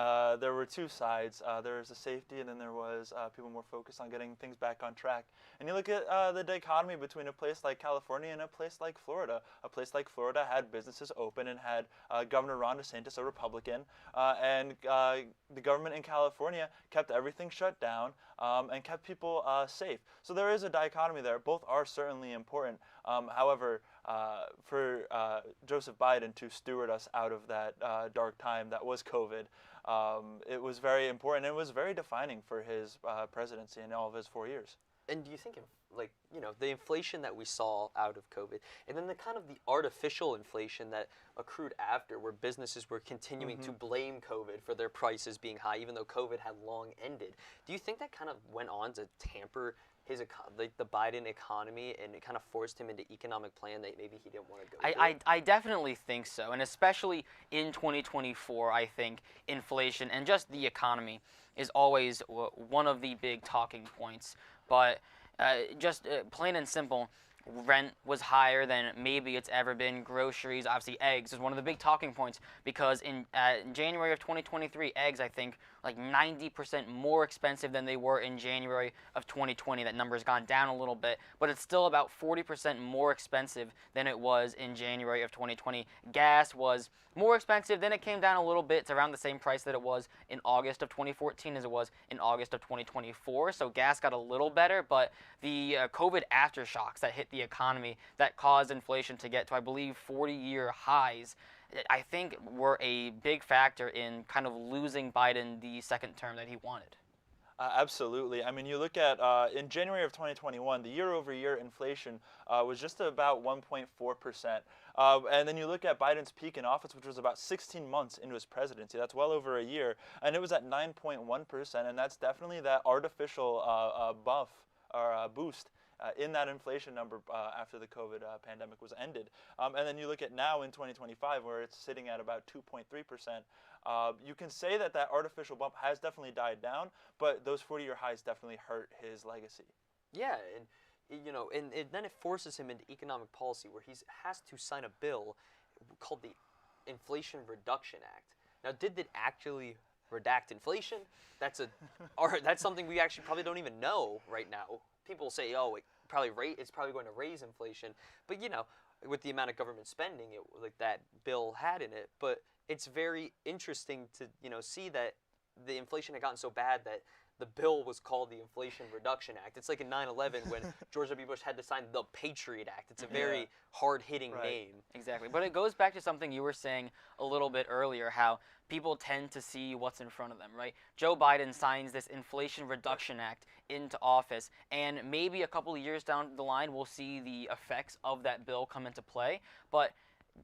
There were two sides. There was the safety, and then there was people more focused on getting things back on track. And you look at the dichotomy between a place like California and a place like Florida. A place like Florida had businesses open and had Governor Ron DeSantis, a Republican, and the government in California kept everything shut down and kept people safe. So there is a dichotomy there. Both are certainly important. However, for Joseph Biden to steward us out of that dark time that was COVID, it was very important. It was very defining for his presidency in all of his 4 years. And do you think, like, you know, the inflation that we saw out of COVID, and then the kind of the artificial inflation that accrued after, where businesses were continuing to blame COVID for their prices being high, even though COVID had long ended. Do you think that kind of went on to tamper his the Biden economy, and it kind of forced him into economic plan that maybe he didn't want to go through? I definitely think so, and especially in 2024, I think inflation and just the economy is always one of the big talking points. But just plain and simple, rent was higher than maybe it's ever been. Groceries, obviously eggs is one of the big talking points, because in January of 2023, eggs, I think, like 90% more expensive than they were in January of 2020. That number has gone down a little bit, but it's still about 40% more expensive than it was in January of 2020. Gas was more expensive, then it came down a little bit. It's around the same price that it was in August of 2014 as it was in August of 2024. So gas got a little better, but the COVID aftershocks that hit the economy that caused inflation to get to, I believe, 40-year highs, I think were a big factor in kind of losing Biden the second term that he wanted. Absolutely. I mean, you look at in January of 2021, the year-over-year inflation was just about 1.4%. And then you look at Biden's peak in office, which was about 16 months into his presidency. That's well over a year. And it was at 9.1%. And that's definitely that artificial buff or boost in that inflation number after the COVID pandemic was ended. And then you look at now in 2025, where it's sitting at about 2.3%. You can say that that artificial bump has definitely died down, but those 40-year highs definitely hurt his legacy. Yeah, and you know, and then it forces him into economic policy, where he has to sign a bill called the Inflation Reduction Act. Now, did it actually redact inflation? That's something we actually probably don't even know right now. People say, oh, it's probably going to raise inflation, but you know, with the amount of government spending like that bill had in it. But it's very interesting to, you know, see that the inflation had gotten so bad that the bill was called the Inflation Reduction Act. It's like in 9/11 when George W. Bush had to sign the Patriot Act. It's a very hard-hitting name. Exactly. But it goes back to something you were saying a little bit earlier, how people tend to see what's in front of them, right? Joe Biden signs this Inflation Reduction Act into office, and maybe a couple of years down the line, we'll see the effects of that bill come into play. But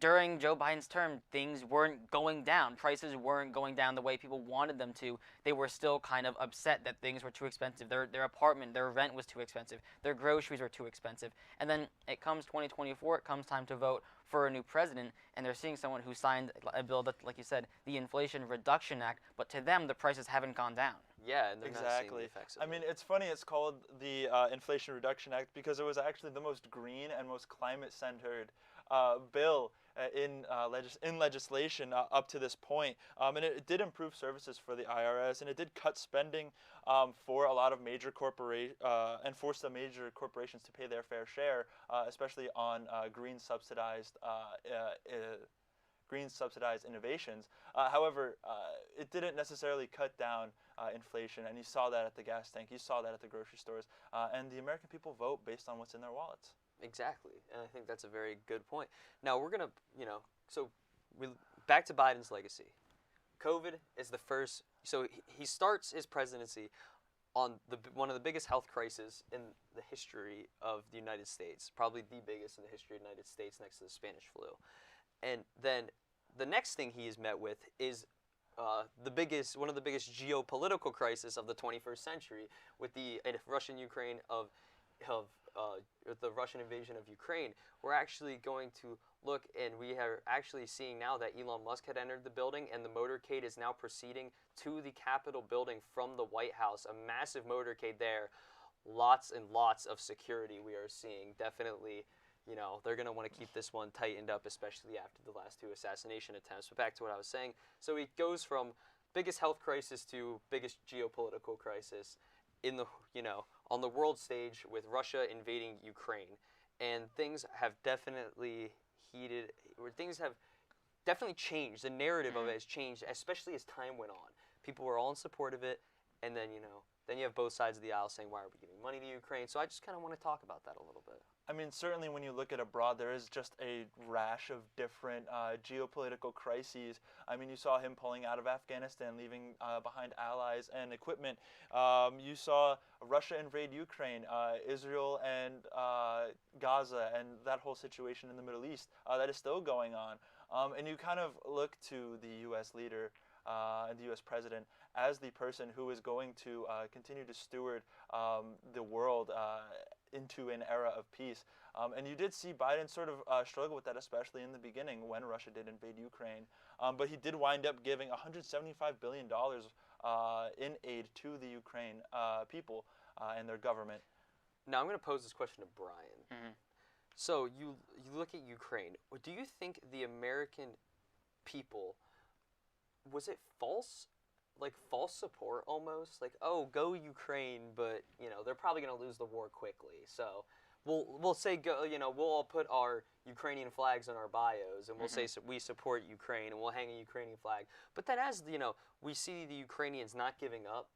during Joe Biden's term, things weren't going down. Prices weren't going down the way people wanted them to. They were still kind of upset that things were too expensive. Their apartment, their rent was too expensive. Their groceries were too expensive. And then it comes 2024, it comes time to vote for a new president, and they're seeing someone who signed a bill that, like you said, the Inflation Reduction Act, but to them, the prices haven't gone down. Yeah, and they're not seeing the effects of it. I mean, it's funny it's called the Inflation Reduction Act because it was actually the most green and most climate-centered bill in legislation up to this point. And it did improve services for the IRS, and it did cut spending for a lot of major corporations and force the major corporations to pay their fair share, especially on green subsidized innovations. However, it didn't necessarily cut down inflation, and you saw that at the gas tank, you saw that at the grocery stores, and the American people vote based on what's in their wallets. Exactly, and I think that's a very good point. Now we're gonna, back to Biden's legacy. COVID is the first. So he starts his presidency on one of the biggest health crises in the history of the United States, probably the biggest in the history of the United States, next to the Spanish flu. And then the next thing he is met with is one of the biggest geopolitical crises of the 21st century, with the Russian the Russian invasion of Ukraine. We're actually going to look, and we are actually seeing now that Elon Musk had entered the building, and the motorcade is now proceeding to the Capitol building from the White House. A massive motorcade there. Lots and lots of security we are seeing. Definitely, you know, they're going to want to keep this one tightened up, especially after the last two assassination attempts. But back to what I was saying. So it goes from biggest health crisis to biggest geopolitical crisis in the, on the world stage with Russia invading Ukraine. And things have definitely changed. The narrative of it has changed, especially as time went on. People were all in support of it, and then then you have both sides of the aisle saying, why are we giving money to Ukraine? So I just kind of want to talk about that a little bit. I mean, certainly when you look at abroad, there is just a rash of different geopolitical crises. I mean, you saw him pulling out of Afghanistan, leaving behind allies and equipment. You saw Russia invade Ukraine, Israel and Gaza, and that whole situation in the Middle East that is still going on. And you kind of look to the U.S. leader and the U.S. president as the person who is going to continue to steward the world into an era of peace. And you did see Biden sort of struggle with that, especially in the beginning when Russia did invade Ukraine. But he did wind up giving $175 billion in aid to the Ukraine people and their government. Now I'm going to pose this question to Brian. Mm-hmm. So you look at Ukraine. Do you think the American people, was it false support almost? Like, oh, go Ukraine, but they're probably going to lose the war quickly. So we'll say go. We'll all put our Ukrainian flags on our bios, and we'll say we support Ukraine, and we'll hang a Ukrainian flag. But then as we see the Ukrainians not giving up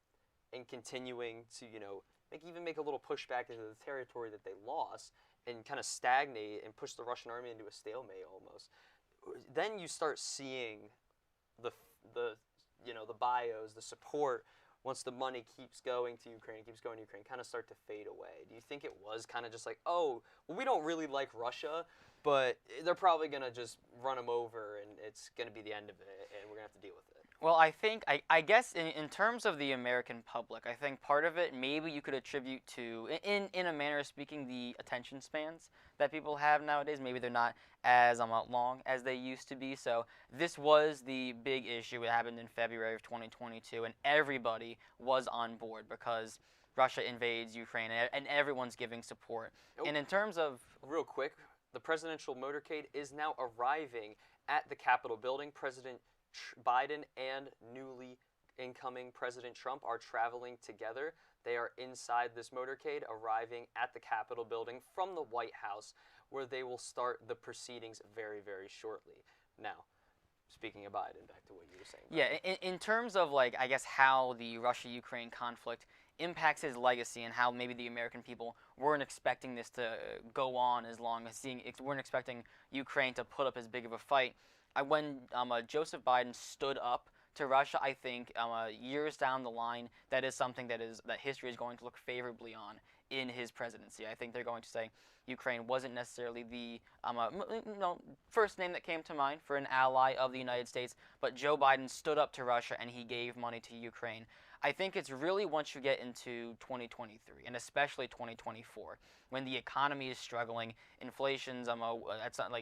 and continuing to make a little pushback into the territory that they lost, and kind of stagnate and push the Russian army into a stalemate almost. Then you start seeing the bios, the support, once the money keeps going to Ukraine, kind of start to fade away. Do you think it was kind of just like, oh, well, we don't really like Russia, but they're probably going to just run them over, and it's going to be the end of it, and we're going to have to deal with it? Well, I guess in terms of the American public, I think part of it maybe you could attribute to, in a manner of speaking, the attention spans that people have nowadays. Maybe they're not as long as they used to be. So this was the big issue. It happened in February of 2022, and everybody was on board because Russia invades Ukraine, and everyone's giving support. And in terms of... Real quick, the presidential motorcade is now arriving at the Capitol building. President Biden and newly incoming President Trump are traveling together. They are inside this motorcade, arriving at the Capitol building from the White House, where they will start the proceedings very, very shortly. Now, speaking of Biden, back to what you were saying. Yeah, in terms of, I guess, how the Russia-Ukraine conflict impacts his legacy and how maybe the American people weren't expecting this to go on as long as weren't expecting Ukraine to put up as big of a fight. When Joseph Biden stood up to Russia, I think years down the line, that is something that history is going to look favorably on in his presidency. I think they're going to say Ukraine wasn't necessarily the first name that came to mind for an ally of the United States, but Joe Biden stood up to Russia and he gave money to Ukraine. I think it's really once you get into 2023 and especially 2024, when the economy is struggling, inflation's that's not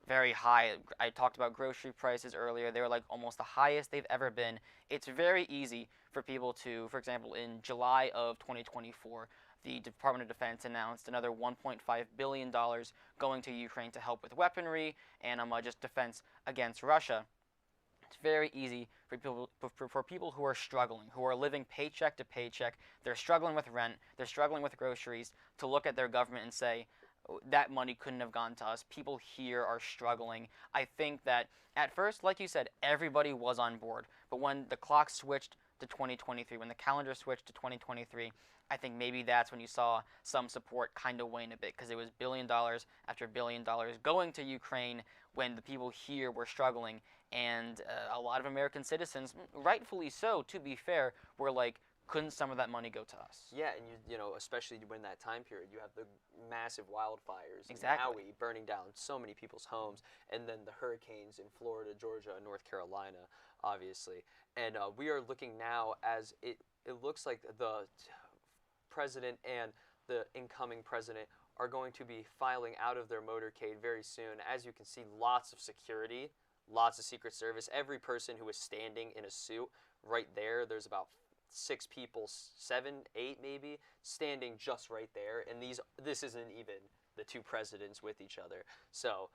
very high. I talked about grocery prices earlier. They were almost the highest they've ever been. It's very easy for people to, for example, in July of 2024, the Department of Defense announced another $1.5 billion going to Ukraine to help with weaponry and just defense against Russia. It's very easy for people who are struggling, who are living paycheck to paycheck. They're struggling with rent. They're struggling with groceries, to look at their government and say, that money couldn't have gone to us. People here are struggling. I think that at first, like you said, everybody was on board. But when the clock switched to 2023, when the calendar switched to 2023, I think maybe that's when you saw some support kind of wane a bit, because it was $1 billion after $1 billion going to Ukraine when the people here were struggling. And a lot of American citizens, rightfully so, to be fair, were like, couldn't some of that money go to us? Yeah, and especially when that time period, you have the massive wildfires in Exactly. Maui burning down so many people's homes, and then the hurricanes in Florida, Georgia, and North Carolina, obviously. And we are looking now as it looks like the president and the incoming president are going to be filing out of their motorcade very soon. As you can see, lots of security, lots of Secret Service. Every person who is standing in a suit right there, there's about 6 people, 7, 8 maybe, standing just right there, and this isn't even the two presidents with each other. So,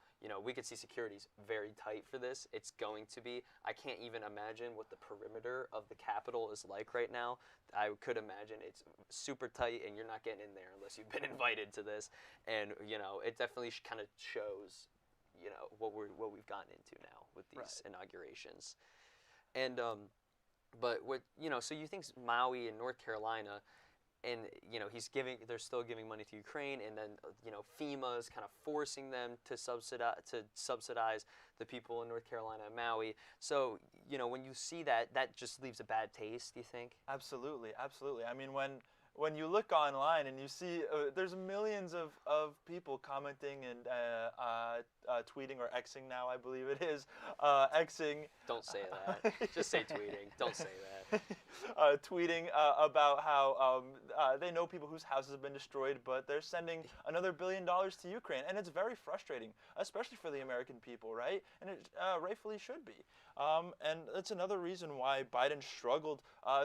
we could see security's very tight for this. It's going to be. I can't even imagine what the perimeter of the Capitol is like right now. I could imagine it's super tight, and you're not getting in there unless you've been invited to this. And, it definitely kind of shows, what we've gotten into now with these inaugurations. And, But what, so you think Maui and North Carolina, and they're still giving money to Ukraine, and then FEMA is kind of forcing them to subsidize the people in North Carolina and Maui. So when you see that, that just leaves a bad taste. Do you think? Absolutely, absolutely. I mean, when you look online and you see there's millions of people commenting and tweeting or Xing now, I believe it is, Xing. Don't say that. Just say tweeting. Don't say that. Tweeting about how they know people whose houses have been destroyed, but they're sending another $1 billion to Ukraine. And it's very frustrating, especially for the American people, right? And it rightfully should be. And it's another reason why Biden struggled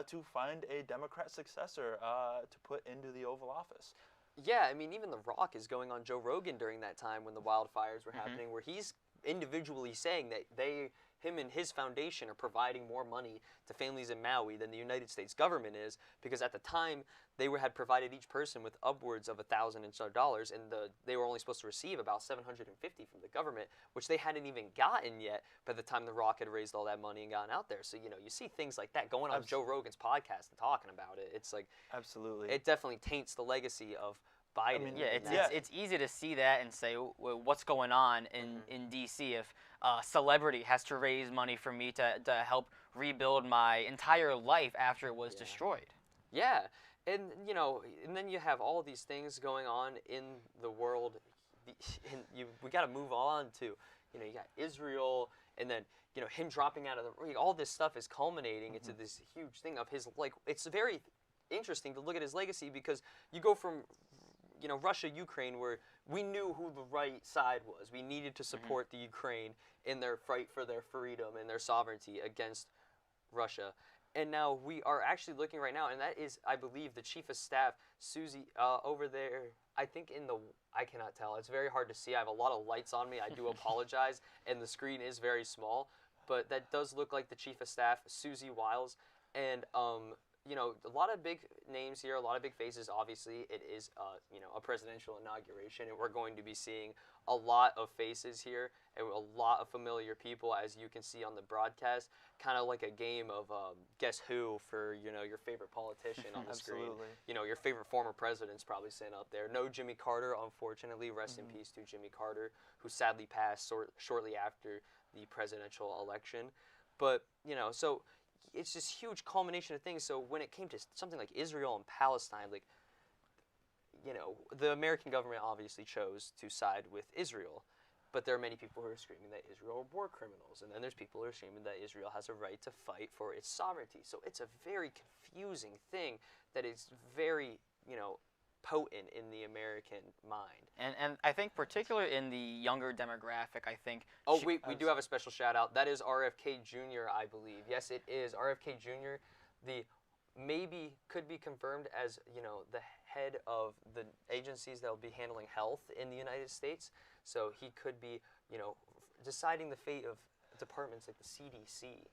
to find a Democrat successor to put into the Oval Office. Yeah, I mean, even The Rock is going on Joe Rogan during that time when the wildfires were happening, where he's individually saying that him and his foundation are providing more money to families in Maui than the United States government is, because at the time they had provided each person with upwards of $1,000 and so dollars, and they were only supposed to receive about $750 from the government, which they hadn't even gotten yet by the time The Rock had raised all that money and gotten out there. So you see things like that going on Joe Rogan's podcast and talking about it. It's like absolutely, it definitely taints the legacy of Biden. I mean, it's easy to see that and say, well, what's going on in D.C. if a celebrity has to raise money for me to help rebuild my entire life after it was destroyed. Yeah, and and then you have all these things going on in the world. We got to move on to, you got Israel, and then him dropping out of the. All this stuff is culminating into this huge thing of his It's very interesting to look at his legacy, because you go from Russia, Ukraine, where we knew who the right side was. We needed to support the Ukraine in their fight for their freedom and their sovereignty against Russia. And now we are actually looking right now, and that is, I believe, the Chief of Staff, Susie, over there. I think I cannot tell. It's very hard to see. I have a lot of lights on me. I do apologize, and the screen is very small. But that does look like the Chief of Staff, Susie Wiles. And a lot of big names here, a lot of big faces. Obviously, it is, a presidential inauguration, and we're going to be seeing a lot of faces here and a lot of familiar people, as you can see on the broadcast. Kind of like a game of Guess Who for, your favorite politician on the screen. Your favorite former president's probably sitting up there. No Jimmy Carter, unfortunately. Rest in peace to Jimmy Carter, who sadly passed shortly after the presidential election. But, so it's this huge culmination of things. So when it came to something like Israel and Palestine, the American government obviously chose to side with Israel, but there are many people who are screaming that Israel are war criminals, and then there's people who are screaming that Israel has a right to fight for its sovereignty. So it's a very confusing thing that is very, potent in the American mind. And I think particularly in the younger demographic, I think... Oh, we do have a special shout out. That is RFK Jr., I believe. Yes, it is. RFK Jr., maybe could be confirmed as, the head of the agencies that will be handling health in the United States. So he could be, deciding the fate of departments like the CDC.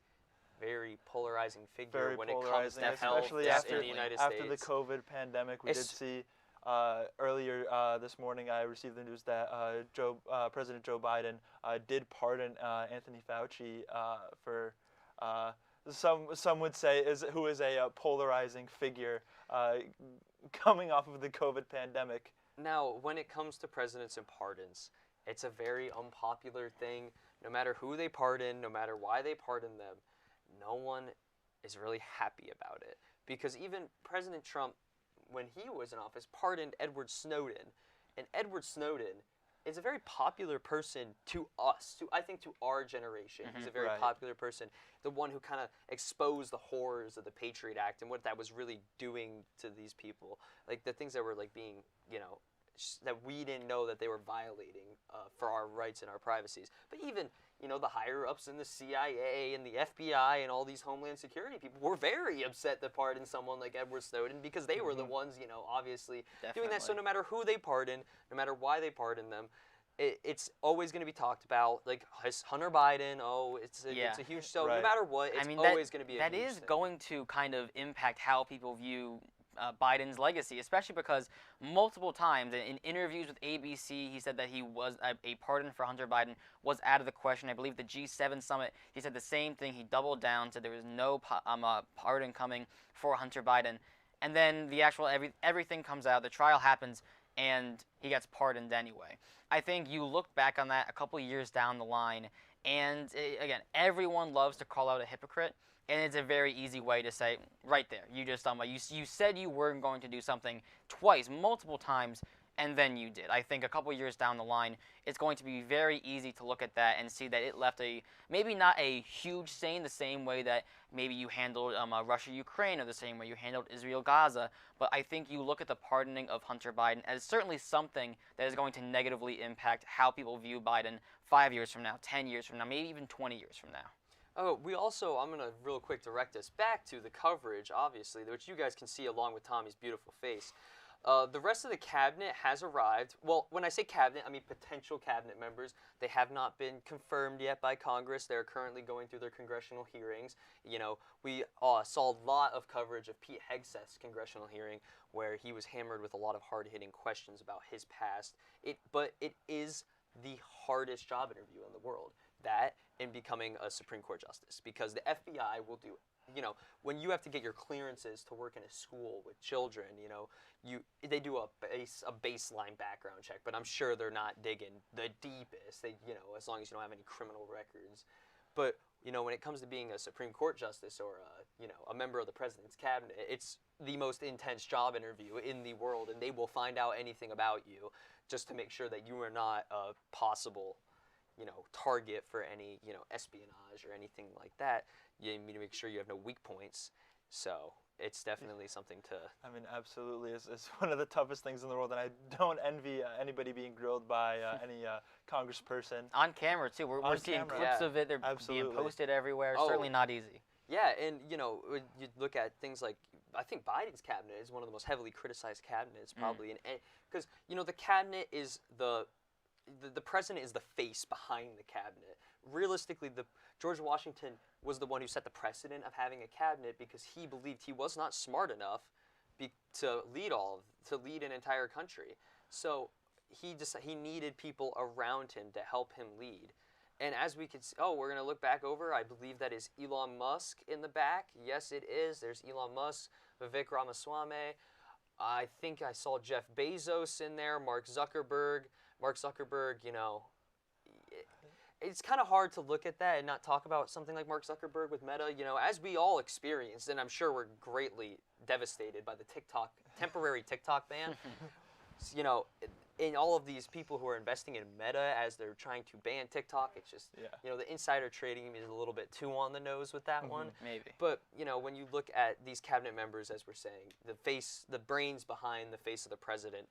Very polarizing figure when it comes to health in the United States. After the COVID pandemic, we did see earlier this morning, I received the news that President Joe Biden did pardon Anthony Fauci for some would say who is a polarizing figure coming off of the COVID pandemic. Now, when it comes to presidents and pardons, it's a very unpopular thing. No matter who they pardon, no matter why they pardon them, no one is really happy about it. Because even President Trump, when he was in office, pardoned Edward Snowden. And Edward Snowden is a very popular person to us, I think to our generation. He's a very popular person. The one who kind of exposed the horrors of the Patriot Act and what that was really doing to these people. Like the things that were being, that we didn't know that they were violating for our rights and our privacies. But even, the higher-ups in the CIA and the FBI and all these Homeland Security people were very upset to pardon someone like Edward Snowden, because they were the ones, obviously doing that. So no matter who they pardon, no matter why they pardon them, it's always going to be talked about. Like Hunter Biden, it's a huge. So no matter what, it's always going to be a huge thing. That is going to kind of impact how people view Biden's legacy, especially because multiple times in interviews with ABC, he said that a pardon for Hunter Biden was out of the question. I believe the G7 summit, he said the same thing. He doubled down, said there was no pardon coming for Hunter Biden. And then the actual everything comes out, the trial happens, and he gets pardoned anyway. I think you look back on that a couple years down the line, and again, everyone loves to call out a hypocrite, and it's a very easy way to say, right there, you just you said you weren't going to do something twice, multiple times, and then you did. I think a couple years down the line, it's going to be very easy to look at that and see that it left maybe not a huge stain the same way that maybe you handled Russia-Ukraine or the same way you handled Israel-Gaza, but I think you look at the pardoning of Hunter Biden as certainly something that is going to negatively impact how people view Biden 5 years from now, 10 years from now, maybe even 20 years from now. Oh, I'm going to real quick direct us back to the coverage, obviously, which you guys can see along with Tommy's beautiful face. The rest of the cabinet has arrived. Well, when I say cabinet, I mean potential cabinet members. They have not been confirmed yet by Congress. They're currently going through their congressional hearings. You know, we saw a lot of coverage of Pete Hegseth's congressional hearing where he was hammered with a lot of hard-hitting questions about his past. But it is the hardest job interview in the world, that and becoming a Supreme Court justice, because the FBI will do, you know, when you have to get your clearances to work in a school with children, you know, they do a baseline background check, but I'm sure they're not digging the deepest. They, you know, as long as you don't have any criminal records. But, you know, when it comes to being a Supreme Court justice or a member of the president's cabinet, it's the most intense job interview in the world, and they will find out anything about you just to make sure that you are not a possible, you know, target for any, you know, espionage or anything like that. You need to make sure you have no weak points. So it's definitely something to... I mean, absolutely. It's one of the toughest things in the world, and I don't envy anybody being grilled by any congressperson. On camera, too. We're seeing clips of it. They're being posted everywhere. Certainly not easy. Yeah, and, you know, you look at things like, I think Biden's cabinet is one of the most heavily criticized cabinets, probably. Because, you know, the cabinet is the president is the face behind the cabinet. Realistically, George Washington was the one who set the precedent of having a cabinet because he believed he was not smart enough to lead an entire country. So he needed people around him to help him lead. And as we can see, we're going to look back over, I believe that is Elon Musk in the back. Yes, it is. There's Elon Musk, Vivek Ramaswamy. I think I saw Jeff Bezos in there, Mark Zuckerberg. Mark Zuckerberg, you know, it's kind of hard to look at that and not talk about something like Mark Zuckerberg with Meta, you know, as we all experienced, and I'm sure we're greatly devastated by the temporary TikTok ban. You know, in all of these people who are investing in Meta as they're trying to ban TikTok, it's just, you know, the insider trading is a little bit too on the nose with that one. Maybe. But, you know, when you look at these cabinet members, as we're saying, the brains behind the face of the president,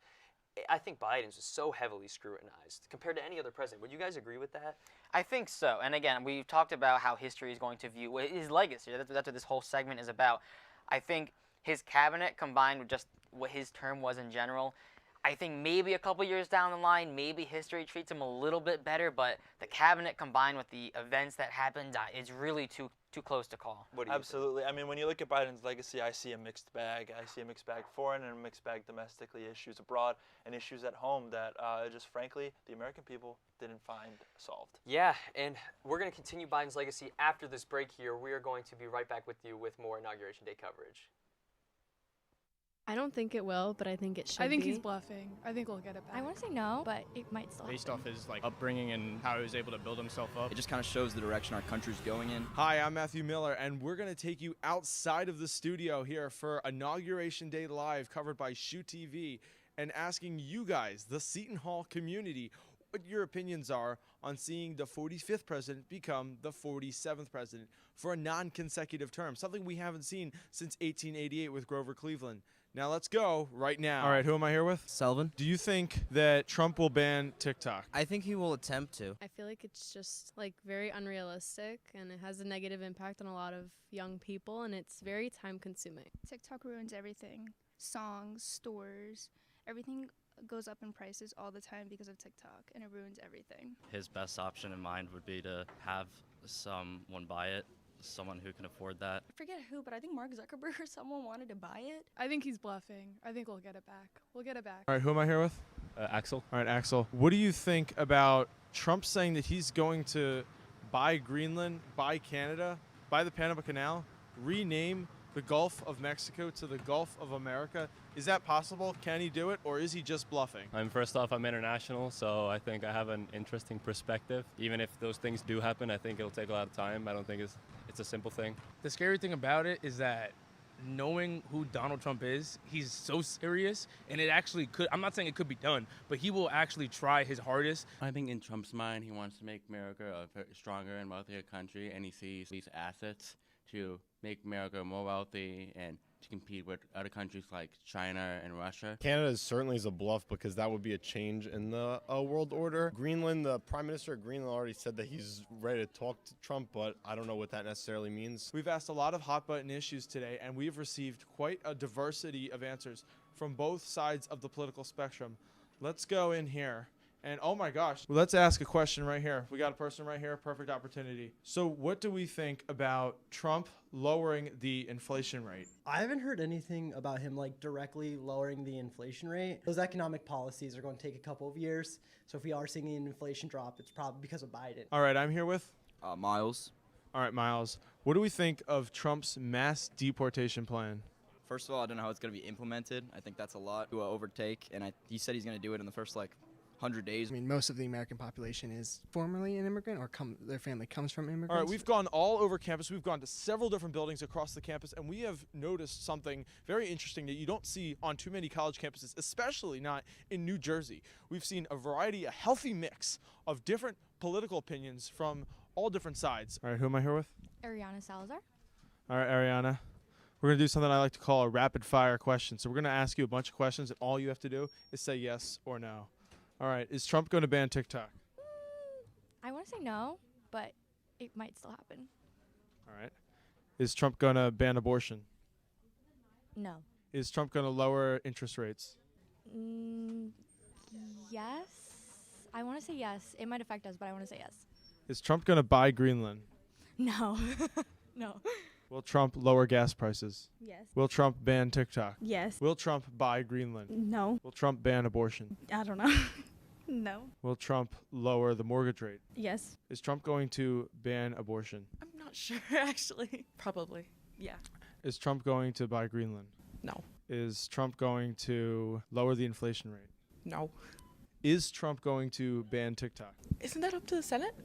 I think Biden's was so heavily scrutinized compared to any other president. Would you guys agree with that? I think so. And again, we've talked about how history is going to view his legacy. That's what this whole segment is about. I think his cabinet combined with just what his term was in general, I think maybe a couple years down the line, maybe history treats him a little bit better, but the cabinet combined with the events that happened, it's really too close to call. What do you Absolutely. I mean, when you look at Biden's legacy, I see a mixed bag. I see a mixed bag foreign and a mixed bag domestically, issues abroad and issues at home that just frankly, the American people didn't find solved. Yeah, and we're going to continue Biden's legacy after this break here. We are going to be right back with you with more Inauguration Day coverage. I don't think it will, but I think it should be. I think he's bluffing. I think we'll get it back. I want to say no, but it might still Based off his upbringing and how he was able to build himself up. It just kind of shows the direction our country's going in. Hi, I'm Matthew Miller, and we're going to take you outside of the studio here for Inauguration Day Live, covered by SHU TV, and asking you guys, the Seton Hall community, what your opinions are on seeing the 45th president become the 47th president for a non-consecutive term, something we haven't seen since 1888 with Grover Cleveland. Now let's go right now. All right, who am I here with? Selvin. Do you think that Trump will ban TikTok? I think he will attempt to. I feel like it's just very unrealistic, and it has a negative impact on a lot of young people, and it's very time consuming. TikTok ruins everything. Songs, stores, everything goes up in prices all the time because of TikTok, and it ruins everything. His best option in mind would be to have someone buy it someone who can afford that. I forget who, but I think Mark Zuckerberg or someone wanted to buy it. I think he's bluffing. I think we'll get it back. We'll get it back. All right, who am I here with? Axel. All right, Axel. What do you think about Trump saying that he's going to buy Greenland, buy Canada, buy the Panama Canal, rename the Gulf of Mexico to the Gulf of America? Is that possible? Can he do it, or is he just bluffing? First off, I'm international, so I think I have an interesting perspective. Even if those things do happen, I think it'll take a lot of time. I don't think it's a simple thing. The scary thing about it is that knowing who Donald Trump is, he's so serious, and it actually could, I'm not saying it could be done, but he will actually try his hardest. I think in Trump's mind, he wants to make America a stronger and wealthier country, and he sees these assets to make America more wealthy and to compete with other countries like China and Russia. Canada certainly is a bluff because that would be a change in the world order. Greenland, the Prime Minister of Greenland already said that he's ready to talk to Trump, but I don't know what that necessarily means. We've asked a lot of hot button issues today, and we've received quite a diversity of answers from both sides of the political spectrum. Let's go in here. And oh my gosh, let's ask a question right here. We got a person right here, perfect opportunity. So what do we think about Trump lowering the inflation rate? I haven't heard anything about him like directly lowering the inflation rate. Those economic policies are going to take a couple of years. So if we are seeing an inflation drop, it's probably because of Biden. All right, I'm here with Miles. All right, Miles. What do we think of Trump's mass deportation plan? First of all, I don't know how it's going to be implemented. I think that's a lot to overtake, and he said he's going to do it in the first 100 days. I mean, most of the American population is formerly an immigrant or their family comes from immigrants. All right, we've gone all over campus. We've gone to several different buildings across the campus, and we have noticed something very interesting that you don't see on too many college campuses, especially not in New Jersey. We've seen a variety, a healthy mix of different political opinions from all different sides. All right, who am I here with? Ariana Salazar. All right, Ariana. We're going to do something I like to call a rapid fire question. So we're going to ask you a bunch of questions, and all you have to do is say yes or no. All right, is Trump going to ban TikTok? I want to say no, but it might still happen. All right. Is Trump going to ban abortion? No. Is Trump going to lower interest rates? Yes. I want to say yes. It might affect us, but I want to say yes. Is Trump going to buy Greenland? No. No. Will Trump lower gas prices? Yes. Will Trump ban TikTok? Yes. Will Trump buy Greenland? No. Will Trump ban abortion? I don't know. No. Will Trump lower the mortgage rate? Yes. Is Trump going to ban abortion? I'm not sure, actually. Probably. Yeah. Is Trump going to buy Greenland? No. Is Trump going to lower the inflation rate? No. Is Trump going to ban TikTok? Isn't that up to the Senate?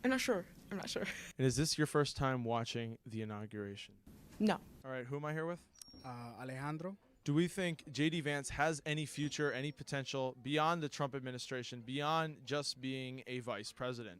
I'm not sure. I'm not sure. And is this your first time watching the inauguration? No. All right, who am I here with? Alejandro. Do we think J.D. Vance has any future, any potential beyond the Trump administration, beyond just being a vice president?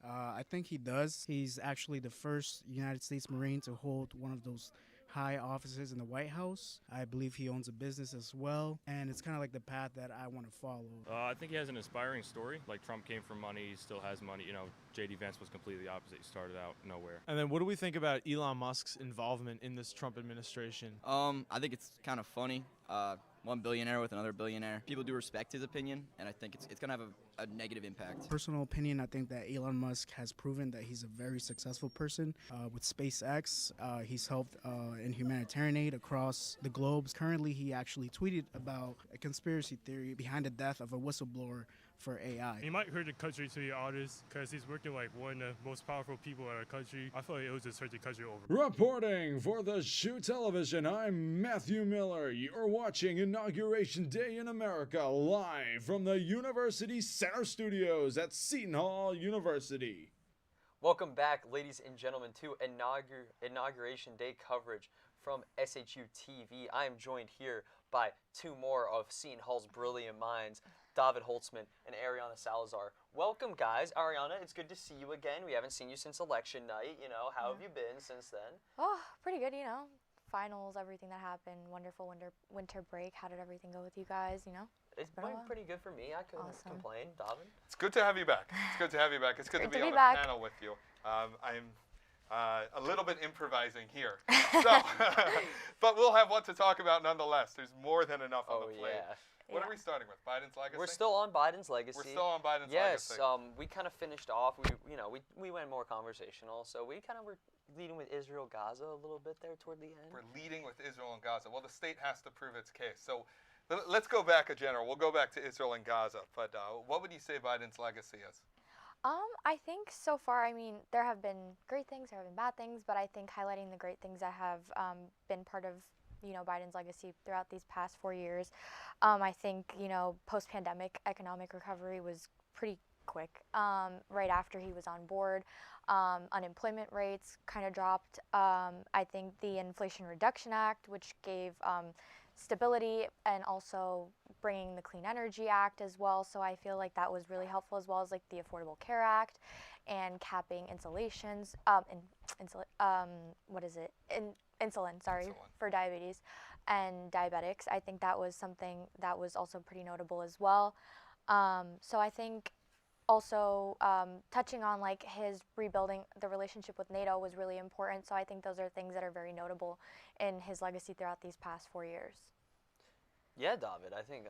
I think he does. He's actually the first United States Marine to hold one of those high offices in the White House. I believe he owns a business as well, and it's kind of like the path that I want to follow. I think he has an inspiring story. Like, Trump came from money, he still has money. You know, J.D. Vance was completely the opposite. He started out nowhere. And then what do we think about Elon Musk's involvement in this Trump administration? I think it's kind of funny. One billionaire with another billionaire. People do respect his opinion, and I think it's going to have a negative impact. Personal opinion, I think that Elon Musk has proven that he's a very successful person. With SpaceX, he's helped in humanitarian aid across the globe. Currently, he actually tweeted about a conspiracy theory behind the death of a whistleblower for AI. He might hurt the country, to be honest, because he's working like one of the most powerful people in our country. I feel like it would just hurt the country over. Reporting for the SHU Television, I'm Matthew Miller. You're watching Inauguration Day in America live from the University Center Studios at Seton Hall University. Welcome back, ladies and gentlemen, to Inauguration Day coverage from SHU TV. I am joined here by two more of Seton Hall's brilliant minds, David Holtzman and Ariana Salazar. Welcome, guys. Ariana, it's good to see you again. We haven't seen you since election night. You know, how have you been since then? Oh, pretty good, you know. Finals, everything that happened, wonderful winter break. How did everything go with you guys, you know? It's been pretty good for me. I couldn't complain. David? It's good to have you back. It's good to have you back. It's good to be on back. a panel with you. I'm a little bit improvising here. So, but we'll have what to talk about nonetheless. There's more than enough on the plate. Yeah. What are we starting with? Biden's legacy? We're still on Biden's legacy. We're still on Biden's legacy. Yes, we kind of finished off. We went more conversational, so we kind of were leading with Israel, Gaza a little bit there toward the end? We're leading with Israel and Gaza. Well, the state has to prove its case. So let's go back a general. We'll go back to Israel and Gaza. But what would you say Biden's legacy is? I think so far, I mean, there have been great things, there have been bad things, but I think highlighting the great things that have been part of, Biden's legacy throughout these past 4 years. I think, post-pandemic economic recovery was pretty quick. Right after he was on board, unemployment rates kind of dropped. I think the Inflation Reduction Act, which gave stability, and also bringing the Clean Energy Act as well. So I feel like that was really helpful, as well as like the Affordable Care Act and capping insulations, insulin, for diabetes and diabetics. I think that was something that was also pretty notable as well. So I think also touching on like his rebuilding the relationship with NATO was really important. So I think those are things that are very notable in his legacy throughout these past 4 years. Yeah, David, I think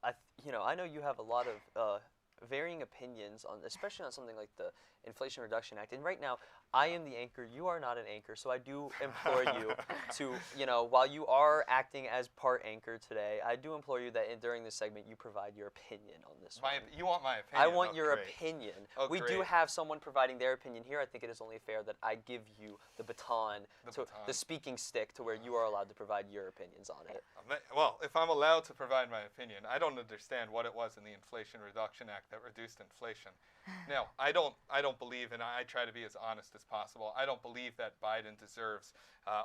I know you have a lot of varying opinions on, especially on something like the Inflation Reduction Act. And right now, I am the anchor. You are not an anchor, so I do implore you to, while you are acting as part anchor today, I do implore you that during this segment you provide your opinion on this one. You want my opinion? I want your opinion. Oh, we do have someone providing their opinion here. I think it is only fair that I give you the baton, the speaking stick, to where you are allowed to provide your opinions on it. Well, if I'm allowed to provide my opinion, I don't understand what it was in the Inflation Reduction Act that reduced inflation. Now, I don't believe, and I try to be as honest as possible, I don't believe that Biden deserves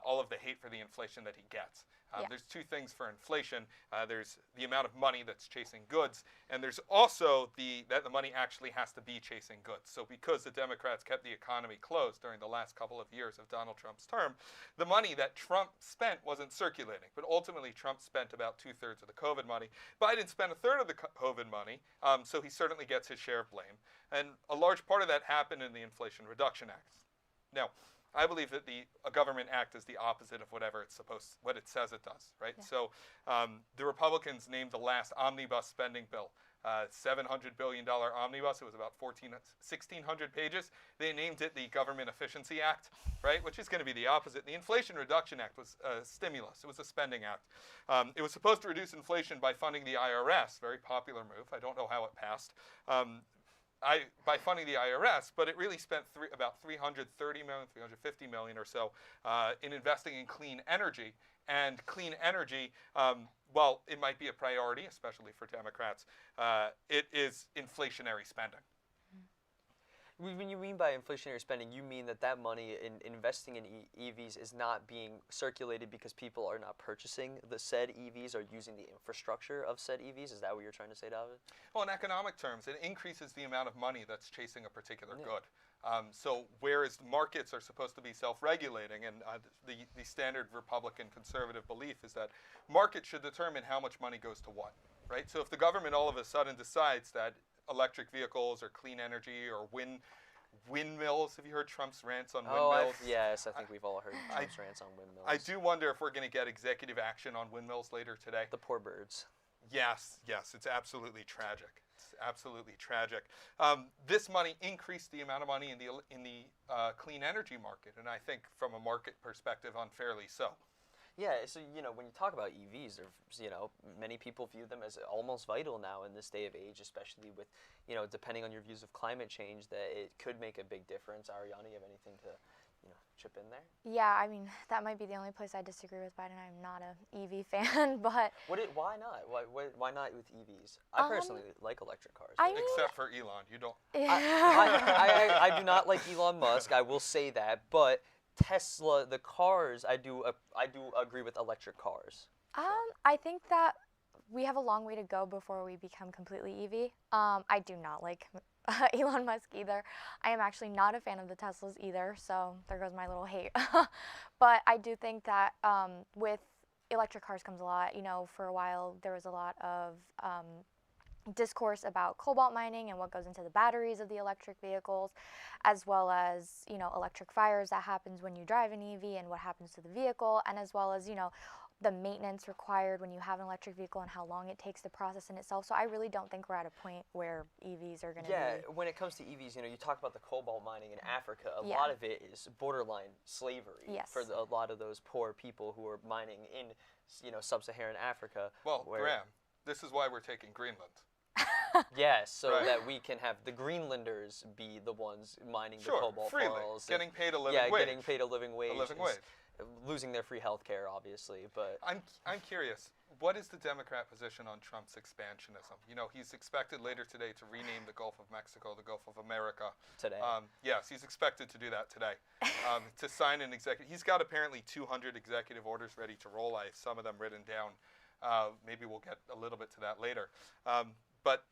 all of the hate for the inflation that he gets. There's two things for inflation. There's the amount of money that's chasing goods, and there's also that the money actually has to be chasing goods. So because the Democrats kept the economy closed during the last couple of years of Donald Trump's term, the money that Trump spent wasn't circulating. But ultimately, Trump spent about 2/3 of the COVID money. Biden spent 1/3 of the COVID money, so he certainly gets his share of blame. And a large part of that happened in the Inflation Reduction Act. Now, I believe that a government act is the opposite of what it says it does, right? Yeah. So the Republicans named the last omnibus spending bill, $700 billion omnibus. It was about 1,600 pages. They named it the Government Efficiency Act, right? Which is going to be the opposite. The Inflation Reduction Act was a stimulus. It was a spending act. It was supposed to reduce inflation by funding the IRS, very popular move. I don't know how it passed. By funding the IRS, but it really spent about $330 million, $350 million or so in investing in clean energy. And clean energy, while it might be a priority, especially for Democrats, it is inflationary spending. When you mean by inflationary spending, you mean that money in investing in EVs is not being circulated because people are not purchasing the said EVs or using the infrastructure of said EVs? Is that what you're trying to say, David? Well, in economic terms, it increases the amount of money that's chasing a particular good. So whereas markets are supposed to be self-regulating, and the standard Republican conservative belief is that markets should determine how much money goes to what, right? So if the government all of a sudden decides that electric vehicles or clean energy or windmills. Have you heard Trump's rants on windmills? Yes, I think we've all heard Trump's rants on windmills. I do wonder if we're going to get executive action on windmills later today. The poor birds. Yes, it's absolutely tragic. It's absolutely tragic. This money increased the amount of money in the clean energy market, and I think from a market perspective, unfairly so. Yeah, so, when you talk about EVs, many people view them as almost vital now in this day of age, especially with, depending on your views of climate change, that it could make a big difference. Ariana, you have anything to, chip in there? Yeah, I mean, that might be the only place I disagree with Biden. I'm not an EV fan, but... Why not? Why not with EVs? I personally like electric cars. Except for Elon, you don't... I do not like Elon Musk, I will say that, but... Tesla, the cars, I do agree with electric cars. I think that we have a long way to go before we become completely EV. I do not like Elon Musk either. I am actually not a fan of the Teslas either, so there goes my little hate. But I do think that with electric cars comes a lot. For a while there was a lot of discourse about cobalt mining and what goes into the batteries of the electric vehicles, as well as electric fires that happens when you drive an EV and what happens to the vehicle, and as well as the maintenance required when you have an electric vehicle and how long it takes to process in itself. So I really don't think we're at a point where EVs are going to Yeah, be. when it comes to EVs, you talk about the cobalt mining in Africa. A Yeah. lot of it is borderline slavery Yes. for a lot of those poor people who are mining in, sub-Saharan Africa. Well, Graham, this is why we're taking Greenland. Yes, so Right. that we can have the Greenlanders be the ones mining Sure, the cobalt freely, files. getting paid a living yeah, wage. getting paid a living wage. A living wage. Losing their free health care, obviously, but... I'm curious, what is the Democrat position on Trump's expansionism? He's expected later today to rename the Gulf of Mexico the Gulf of America. Today. Yes, he's expected to do that today. To sign an executive... He's got apparently 200 executive orders ready to roll. I have some of them written down. Maybe we'll get a little bit to that later. But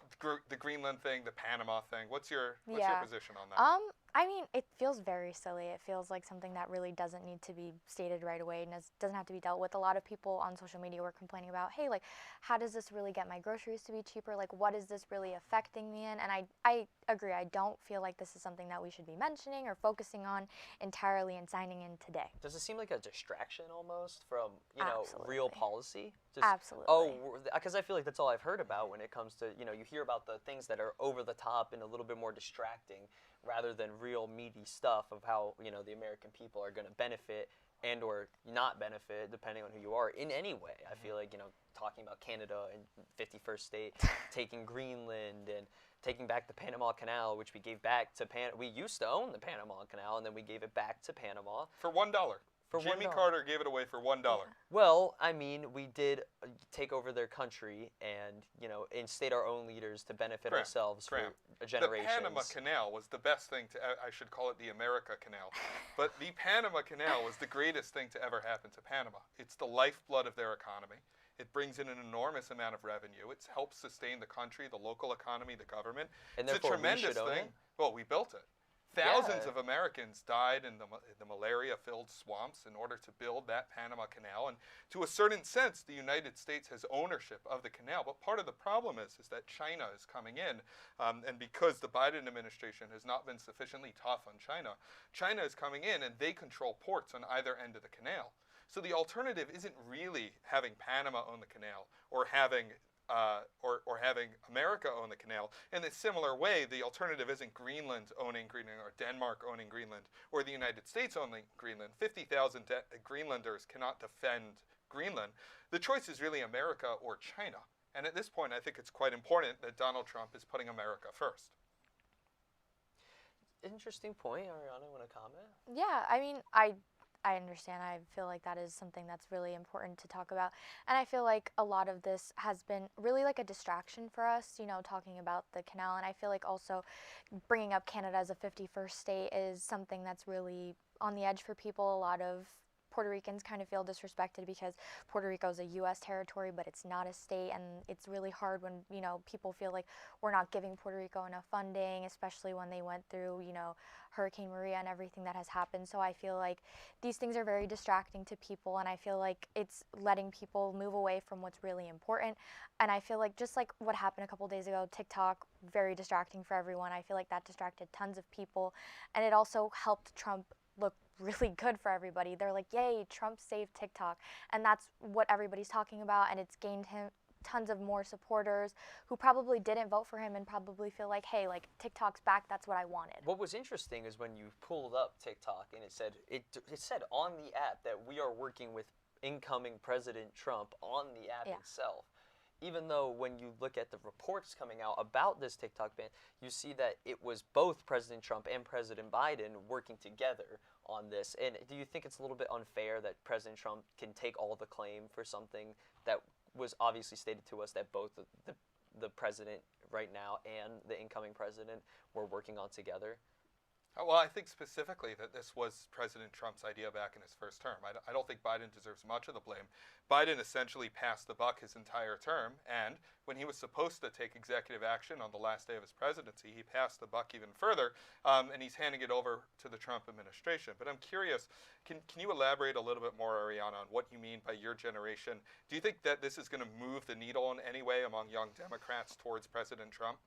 the Greenland thing, the Panama thing, what's your position on that? I mean, it feels very silly. It feels like something that really doesn't need to be stated right away and doesn't have to be dealt with. A lot of people on social media were complaining about, hey, like, how does this really get my groceries to be cheaper? Like, what is this really affecting me in? And I agree. I don't feel like this is something that we should be mentioning or focusing on entirely and signing in today. Does it seem like a distraction almost from, Absolutely. real policy? Absolutely. Oh, because I feel like that's all I've heard about when it comes to, you hear about the things that are over the top and a little bit more distracting rather than real meaty stuff of how, the American people are going to benefit and or not benefit depending on who you are in any way. I feel like, talking about Canada and 51st state, taking Greenland and taking back the Panama Canal, which we gave back to we used to own the Panama Canal and then we gave it back to Panama. For $1. Jimmy $1. Carter gave it away for $1. Well, I mean, we did take over their country and, and state our own leaders to benefit ourselves for generations. The Panama Canal was the best thing I should call it the America Canal. But the Panama Canal was the greatest thing to ever happen to Panama. It's the lifeblood of their economy. It brings in an enormous amount of revenue. It helps sustain the country, the local economy, the government. And it's a tremendous thing. Well, we built it. Thousands of Americans died in the malaria-filled swamps in order to build that Panama Canal. And to a certain sense, the United States has ownership of the canal. But part of the problem is that China is coming in. And because the Biden administration has not been sufficiently tough on China, China is coming in and they control ports on either end of the canal. So the alternative isn't really having Panama own the canal or having America own the canal. In a similar way, the alternative isn't Greenland owning Greenland or Denmark owning Greenland or the United States owning Greenland. 50,000 Greenlanders cannot defend Greenland. The choice is really America or China. And at this point, I think it's quite important that Donald Trump is putting America first. Interesting point. Ariana, want to comment? Yeah, I mean, I understand. I feel like that is something that's really important to talk about. And I feel like a lot of this has been really like a distraction for us, talking about the canal. And I feel like also bringing up Canada as a 51st state is something that's really on the edge for people. A lot of Puerto Ricans kind of feel disrespected because Puerto Rico is a U.S. territory, but it's not a state, and it's really hard when, people feel like we're not giving Puerto Rico enough funding, especially when they went through, Hurricane Maria and everything that has happened. So I feel like these things are very distracting to people, and I feel like it's letting people move away from what's really important. And I feel like just like what happened a couple days ago, TikTok, very distracting for everyone. I feel like that distracted tons of people, and it also helped Trump look really good for everybody. They're like, yay, Trump saved TikTok. And that's what everybody's talking about, and it's gained him tons of more supporters who probably didn't vote for him and probably feel like, hey, like, TikTok's back, that's what I wanted. What was interesting is when you pulled up TikTok and it said on the app that we are working with incoming President Trump on the app itself. Even though when you look at the reports coming out about this TikTok ban, you see that it was both President Trump and President Biden working together on this. And do you think it's a little bit unfair that President Trump can take all the claim for something that was obviously stated to us that both the president right now and the incoming president were working on together? Well, I think specifically that this was President Trump's idea back in his first term. I don't think Biden deserves much of the blame. Biden essentially passed the buck his entire term, and when he was supposed to take executive action on the last day of his presidency, he passed the buck even further, and he's handing it over to the Trump administration. But I'm curious, can you elaborate a little bit more, Ariana, on what you mean by your generation? Do you think that this is going to move the needle in any way among young Democrats towards President Trump?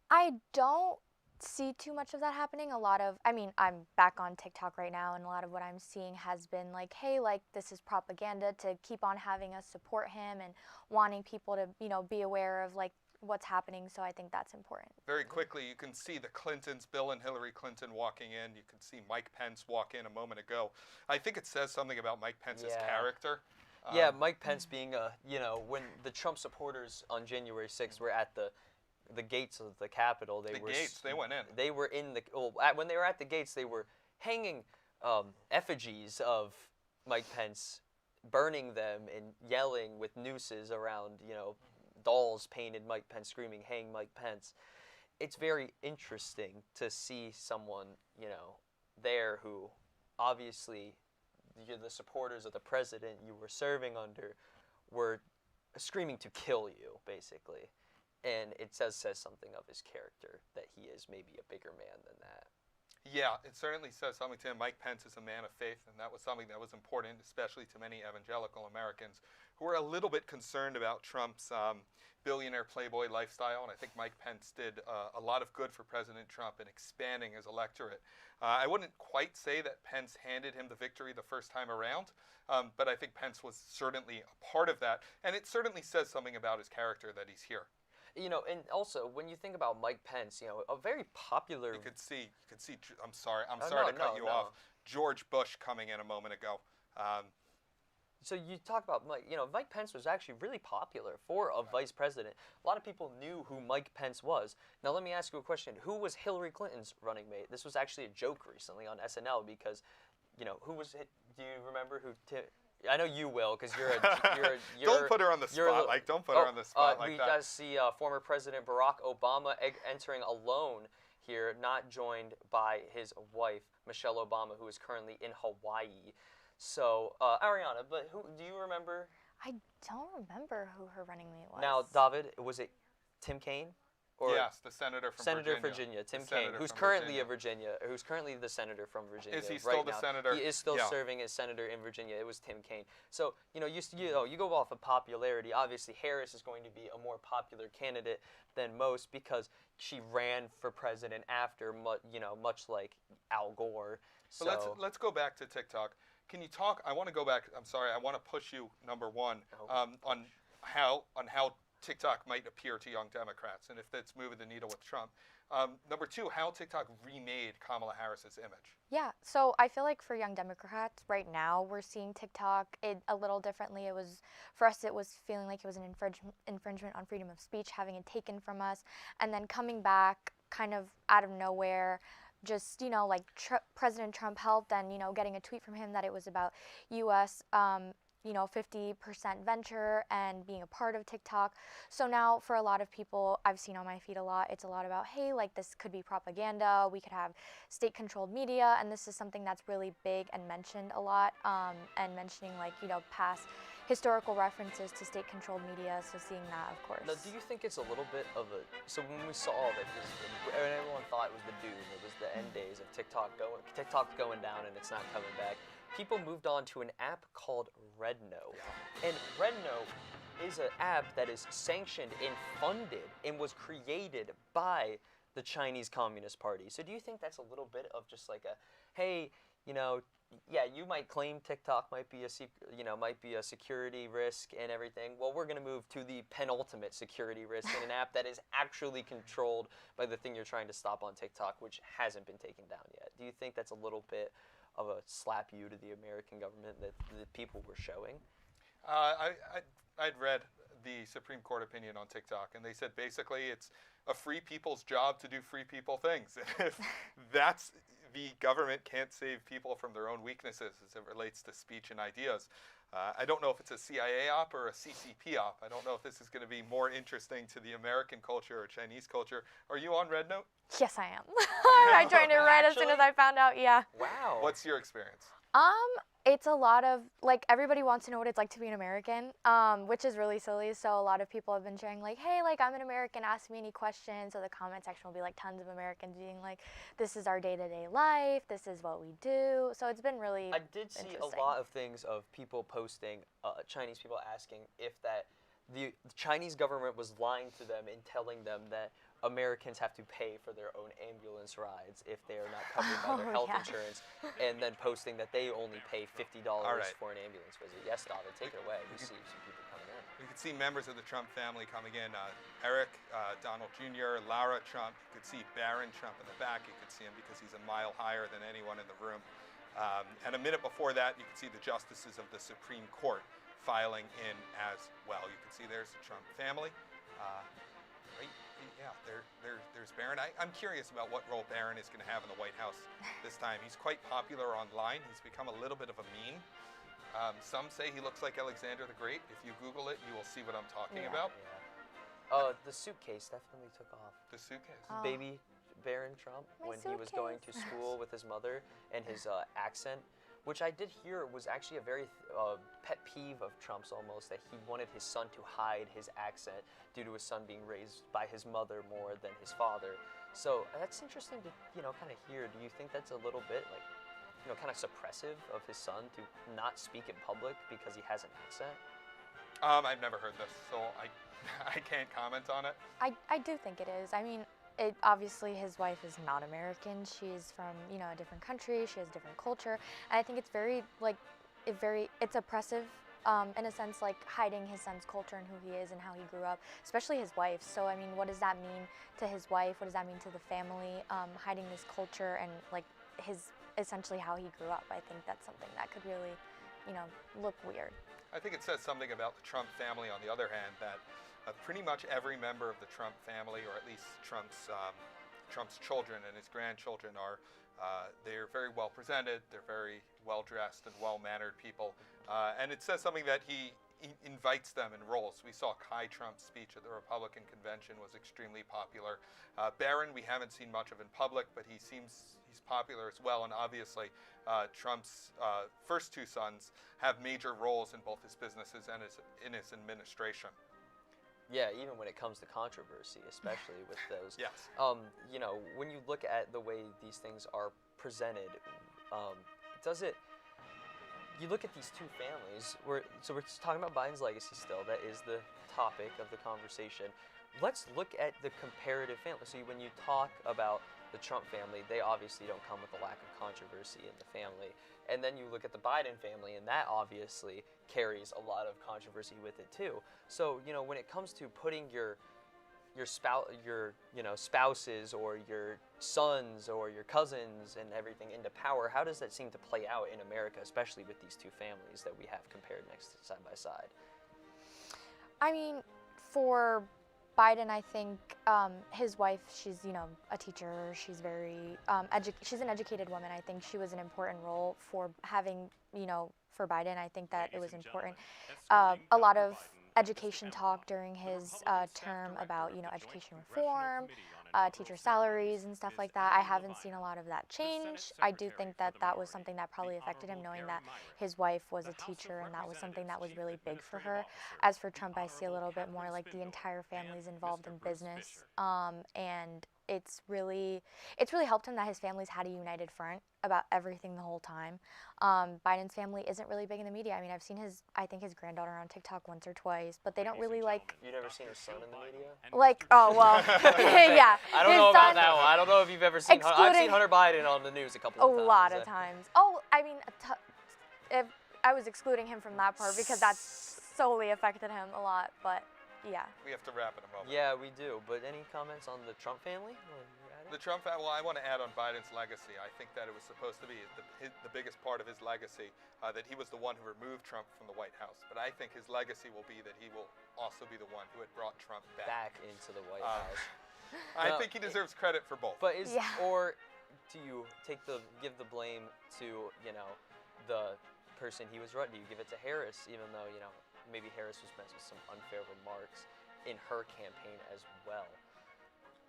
I don't see too much of that happening. I mean, I'm back on TikTok right now, and a lot of what I'm seeing has been like, hey, like, this is propaganda to keep on having us support him and wanting people to, you know, be aware of, like, what's happening. So I think that's important. Very quickly, you can see the Clintons, Bill and Hillary Clinton, walking in. You can see Mike Pence walk in a moment ago. I think it says something about Mike Pence's character. Yeah, Mike Pence being you know, when the Trump supporters on January 6th were at the gates of the Capitol, they went in. They were in the when they were at the gates, they were hanging effigies of Mike Pence, burning them and yelling with nooses around, you know, dolls painted Mike Pence, screaming, "Hang Mike Pence." It's very interesting to see someone, you know, there who obviously the supporters of the president you were serving under were screaming to kill you, basically. And it says something of his character, that he is maybe a bigger man than that. Yeah, it certainly says something to him. Mike Pence is a man of faith, and that was something that was important, especially to many evangelical Americans who are a little bit concerned about Trump's billionaire playboy lifestyle. And I think Mike Pence did a lot of good for President Trump in expanding his electorate. I wouldn't quite say that Pence handed him the victory the first time around, but I think Pence was certainly a part of that. And it certainly says something about his character that he's here. You know, and also when you think about Mike Pence, you know, a very popular. You could see. I'm sorry to cut you off. George Bush coming in a moment ago. So you talk about Mike. You know, Mike Pence was actually really popular for a vice president. A lot of people knew who Mike Pence was. Now let me ask you a question: who was Hillary Clinton's running mate? This was actually a joke recently on SNL because, you know, who was it? Do you remember who? I know you will, because you're Don't put her on the spot. Don't put her on the spot like that. We guys see former President Barack Obama entering alone here, not joined by his wife Michelle Obama, who is currently in Hawaii. So Ariana, but who do you remember? I don't remember who her running mate was. Now, David, was it Tim Kaine? Or yes, the senator from Virginia. Tim Kaine, who's currently who's currently the senator from Virginia. Is he still the senator? He is still serving as senator in Virginia. It was Tim Kaine. So you go off of popularity. Obviously, Harris is going to be a more popular candidate than most because she ran for president after, much like Al Gore. So but let's go back to TikTok. Can you talk? I want to go back. I'm sorry. I want to push you number one on how TikTok might appear to young Democrats, and if that's moving the needle with Trump. Number two, how TikTok remade Kamala Harris's image. Yeah, so I feel like for young Democrats right now, we're seeing TikTok a little differently. For us, it was feeling like it was an infringement on freedom of speech, having it taken from us, and then coming back kind of out of nowhere. Just, like President Trump helped and, getting a tweet from him that it was about U.S., 50% venture and being a part of TikTok. So now for a lot of people, I've seen on my feed a lot, it's a lot about, hey, like this could be propaganda, we could have state-controlled media, and this is something that's really big and mentioned a lot, and mentioning past historical references to state-controlled media, so seeing that, of course. Now, do you think it's a little bit of a... So when we saw that everyone thought it was the doom, it was the end days of TikTok's going down and it's not coming back, people moved on to an app called Redno. And Redno is an app that is sanctioned and funded and was created by the Chinese Communist Party. So do you think that's a little bit of just like a, hey, you might claim TikTok might be a security risk and everything. Well, we're going to move to the penultimate security risk in an app that is actually controlled by the thing you're trying to stop on TikTok, which hasn't been taken down yet. Do you think that's a little bit of a slap you to the American government that the people were showing? I'd read the Supreme Court opinion on TikTok, and they said basically it's a free people's job to do free people things. And if that's the government can't save people from their own weaknesses as it relates to speech and ideas. I don't know if it's a CIA op or a CCP op. I don't know if this is going to be more interesting to the American culture or Chinese culture. Are you on Red Note? Yes, I am. I joined it right as soon as I found out, yeah. Wow. What's your experience? It's a lot of, everybody wants to know what it's like to be an American, which is really silly. So a lot of people have been sharing, hey, I'm an American, ask me any questions. So the comment section will be, tons of Americans being this is our day-to-day life, this is what we do. So it's been really I did see a lot of things of people posting, Chinese people asking if the Chinese government was lying to them and telling them that Americans have to pay for their own ambulance rides if they are not covered by their health insurance, and then posting that they only pay $50 for an ambulance visit. Yes, David, take it away. We see some people coming in. We could see members of the Trump family coming in. Eric, Donald Jr., Lara Trump. You could see Barron Trump in the back. You could see him because he's a mile higher than anyone in the room. And a minute before that, you could see the justices of the Supreme Court filing in as well. You can see there's the Trump family. Right? Yeah, there's Barron. I'm curious about what role Barron is going to have in the White House this time. He's quite popular online. He's become a little bit of a meme. Some say he looks like Alexander the Great. If you Google it, you will see what I'm talking about. Yeah. The suitcase definitely took off. The suitcase? Baby Barron Trump, when he was going to school with his mother, and his accent, which I did hear was actually a very pet peeve of Trump's almost, that he wanted his son to hide his accent due to his son being raised by his mother more than his father. So that's interesting to, kind of hear. Do you think that's a little bit like, kind of suppressive of his son to not speak in public because he has an accent? I've never heard this, so I can't comment on it. I do think it is. I mean, obviously his wife is not American. She's from, a different country. She has a different culture. And I think it's it's oppressive in a sense, like hiding his son's culture and who he is and how he grew up, especially his wife. So, I mean, what does that mean to his wife? What does that mean to the family? Hiding this culture and like essentially how he grew up. I think that's something that could really, look weird. I think it says something about the Trump family, on the other hand, that pretty much every member of the Trump family, or at least Trump's children and his grandchildren, they're very well presented, they're very well dressed and well mannered people, and it says something that he invites them in roles. We saw Kai Trump's speech at the Republican convention was extremely popular. Barron, we haven't seen much of in public, but he's popular as well, and obviously Trump's first two sons have major roles in both his businesses and in his administration. Yeah, even when it comes to controversy, especially with those. Yes. When you look at the way these things are presented, you look at these two families, we're talking about Biden's legacy still, that is the topic of the conversation. Let's look at the comparative family. So when you talk about the Trump family, they obviously don't come with a lack of controversy in the family. And then you look at the Biden family, and that obviously carries a lot of controversy with it too. So, when it comes to putting your spouses or your sons or your cousins and everything into power, how does that seem to play out in America, especially with these two families that we have compared side by side? I mean, for Biden, I think his wife, she's, a teacher. She's very, she's an educated woman. I think she was an important role for having, for Biden. I think that it was important. A lot of education talk during his term about, education reform, teacher salaries and stuff like that. I haven't seen a lot of that change. I do think that that was something that probably affected him, knowing that his wife was a teacher and that was something that was really big for her. As for Trump, I see a little bit more like the entire family's involved in business, and it's really helped him that his family's had a united front about everything the whole time. Biden's family isn't really big in the media. I mean, I think his granddaughter on TikTok once or twice, but they don't really like. You never seen his son in the media? Like, oh well, yeah. I don't know about that one. I don't know if you've ever seen. I've seen Hunter Biden on the news a couple of times. A lot of times. Oh, I mean, if I was excluding him from that part because that's solely affected him a lot, but. Yeah. We have to wrap in a moment. Yeah, we do. But any comments on the Trump family? The Trump family, well, I want to add on Biden's legacy. I think that it was supposed to be the biggest part of his legacy, that he was the one who removed Trump from the White House. But I think his legacy will be that he will also be the one who had brought Trump back into the White House. I think he deserves credit for both. But or do you give the blame to, the person he was running? Do you give it to Harris, even though, maybe Harris was met with some unfair remarks in her campaign as well?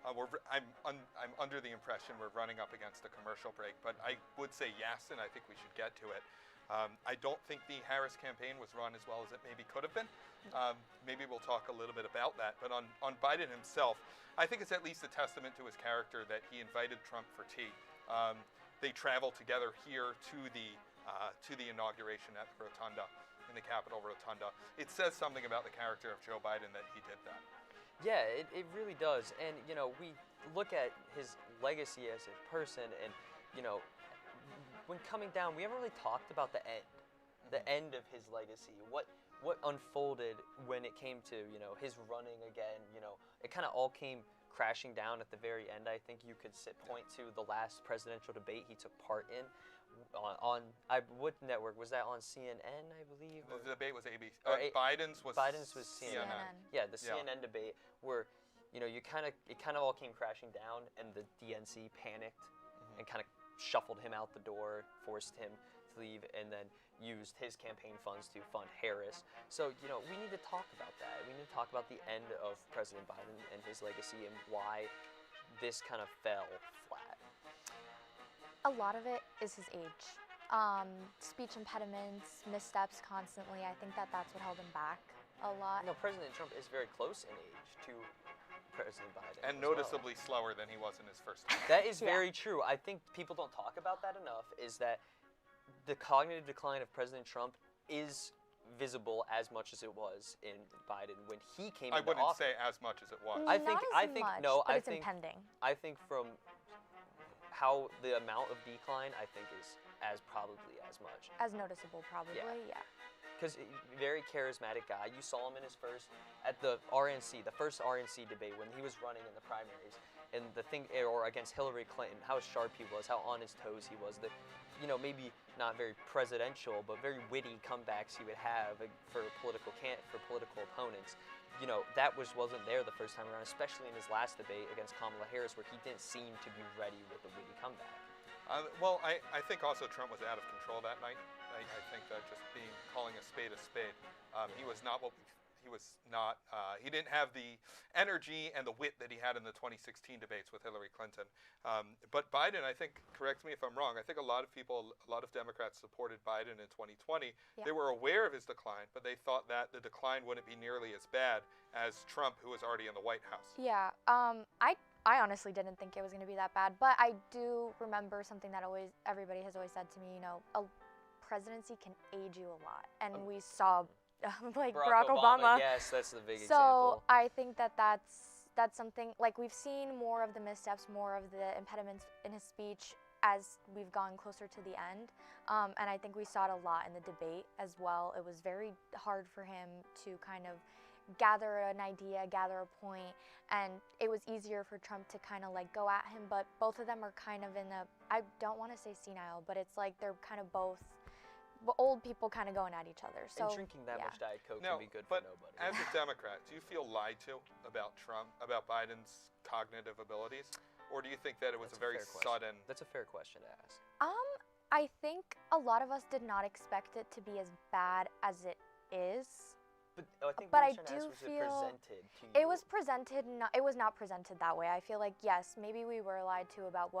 I'm under the impression we're running up against a commercial break, but I would say yes, and I think we should get to it. I don't think the Harris campaign was run as well as it maybe could have been. Maybe we'll talk a little bit about that. But on Biden himself, I think it's at least a testament to his character that he invited Trump for tea. They traveled together here to the inauguration at the Rotunda, in the Capitol Rotunda. It says something about the character of Joe Biden that he did that. Yeah, it really does. And, you know, we look at his legacy as a person and, you know, when coming down, we haven't really talked about the end of his legacy. What unfolded when it came to, you know, his running again, you know, it kind of all came crashing down at the very end. I think you could point to the last presidential debate he took part in on what network was that, on CNN, I believe? The debate was ABC. Biden's was CNN. Yeah, the CNN debate where, you know, it kind of all came crashing down, and the DNC panicked and kind of shuffled him out the door, forced him to leave, and then used his campaign funds to fund Harris. So, you know, we need to talk about that. We need to talk about the end of President Biden and his legacy and why this kind of fell flat. A lot of it is his age. Speech impediments, missteps constantly. I think that's what held him back a lot. No, President Trump is very close in age to President Biden. And noticeably slower than he was in his first term. That is very true. I think people don't talk about that enough, is that the cognitive decline of President Trump is visible as much as it was in Biden when he came into office. I wouldn't say as much as it was. I think it's impending. I think from how the amount of decline, I think is probably as much. As noticeable, probably, yeah. Because very charismatic guy. You saw him in his first, at the first RNC debate when he was running in the primaries, and or against Hillary Clinton, how sharp he was, how on his toes he was. You know, maybe not very presidential, but very witty comebacks he would have for political opponents. You know, that wasn't there the first time around, especially in his last debate against Kamala Harris, where he didn't seem to be ready with a witty comeback. Well, I think also Trump was out of control that night. I think that just calling a spade, he was not he didn't have the energy and the wit that he had in the 2016 debates with Hillary Clinton. But Biden, I think, correct me if I'm wrong, I think a lot of Democrats supported Biden in 2020. Yeah. They were aware of his decline, but they thought that the decline wouldn't be nearly as bad as Trump, who was already in the White House. Yeah, I honestly didn't think it was going to be that bad, but I do remember something that everybody has always said to me, you know, a presidency can age you a lot, and we saw like Barack Obama. Yes, that's the big So example. I think that's something, like, we've seen more of the missteps, more of the impediments in his speech as we've gone closer to the end. And I think we saw it a lot in the debate as well. It was very hard for him to kind of gather an idea, gather a point, and it was easier for Trump to kind of like go at him, but both of them are kind of in I don't want to say senile, but it's like they're kind of both old people kind of going at each other. So and drinking that much Diet Coke can be good for nobody. As a Democrat, do you feel lied to about Biden's cognitive abilities? Or do you think that it was a very sudden... That's a fair question to ask. I think a lot of us did not expect it to be as bad as it is. But I do feel it was presented. It was not presented that way. I feel like, yes, maybe we were lied to about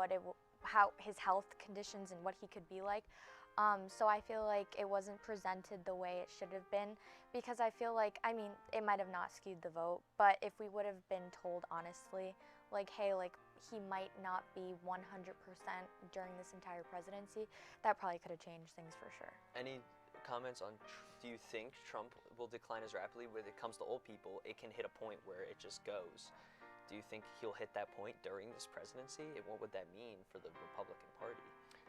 how his health conditions and what he could be like. So I feel like it wasn't presented the way it should have been, because I feel like, I mean, it might have not skewed the vote, but if we would have been told honestly, like, hey, like, he might not be 100% during this entire presidency, that probably could have changed things for sure. Any comments on, do you think Trump will decline as rapidly when it comes to old people? It can hit a point where it just goes. Do you think he'll hit that point during this presidency? And what would that mean for the Republican Party?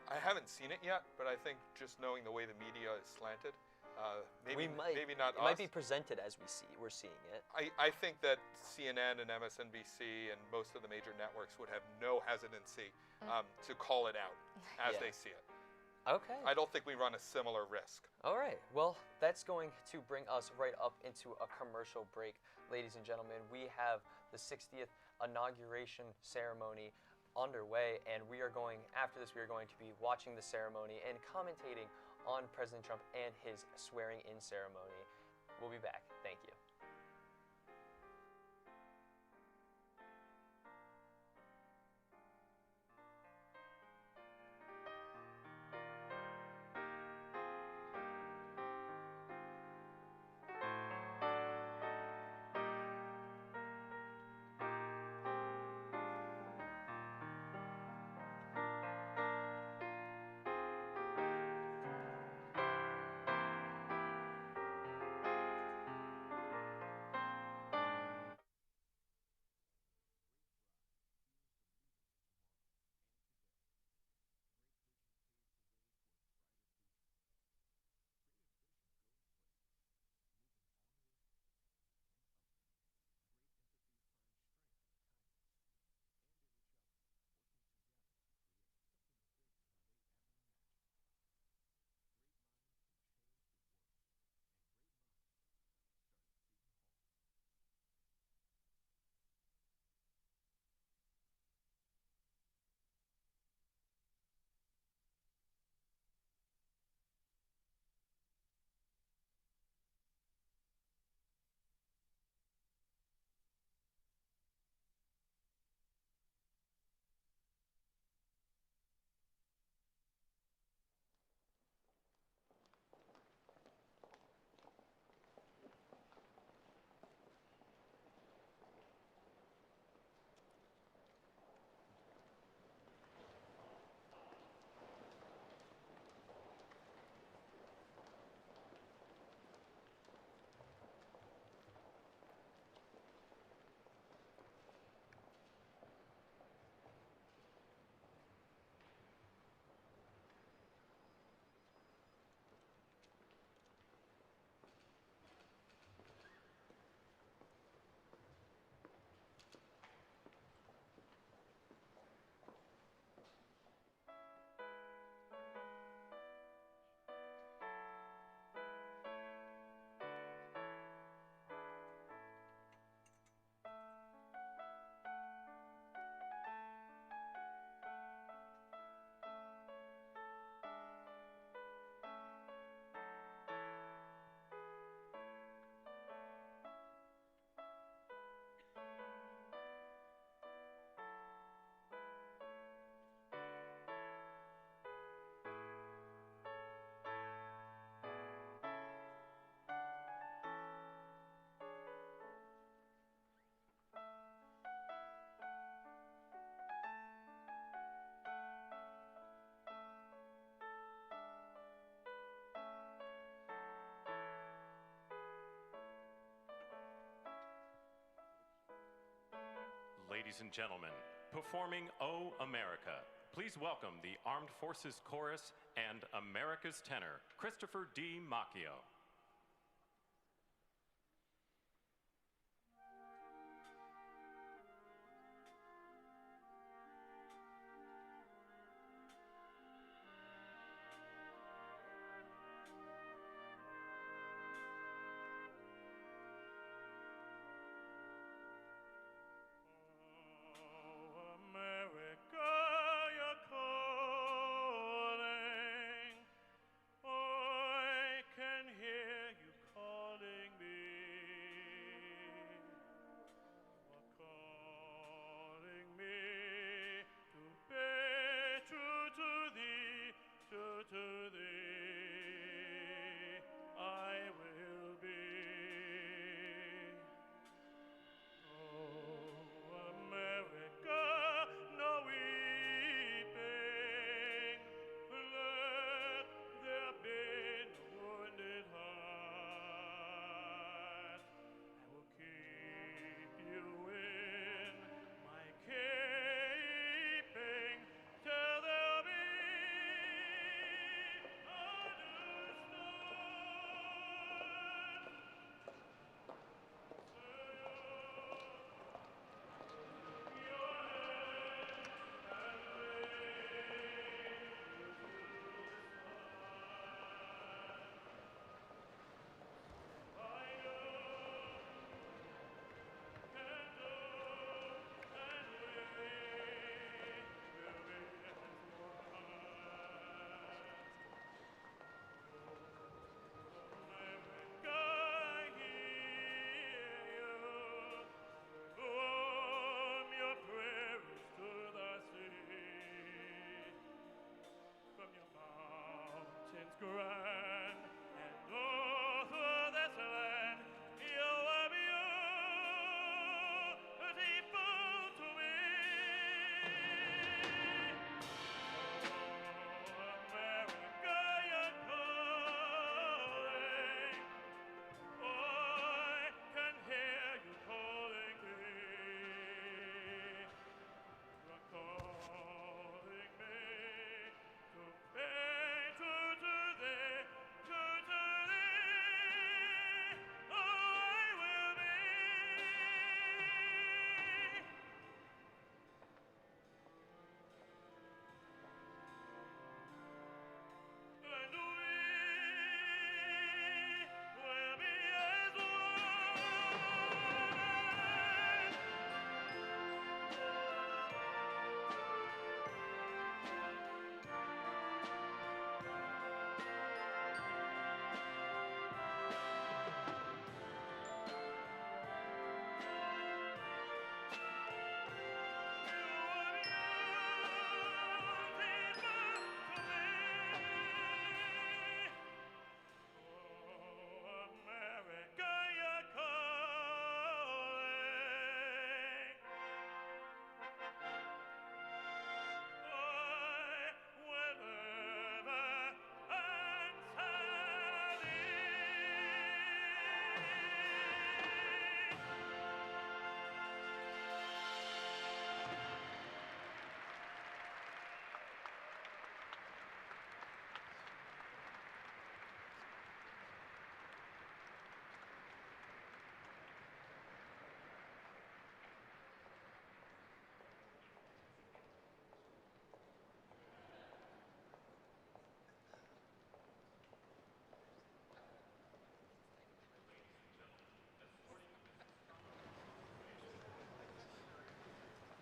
I haven't seen it yet, but I think just knowing the way the media is slanted, maybe not us. It might be presented as we're seeing it. I think that CNN and MSNBC and most of the major networks would have no hesitancy to call it out as they see it. Okay. I don't think we run a similar risk. All right. Well, that's going to bring us right up into a commercial break. Ladies and gentlemen, we have the 60th inauguration ceremony underway, and after this we are going to be watching the ceremony and commentating on President Trump and his swearing in ceremony. We'll be back. Thank you. ladies and gentlemen, performing O America, please welcome the Armed Forces Chorus and America's tenor, Christopher D. Macchio.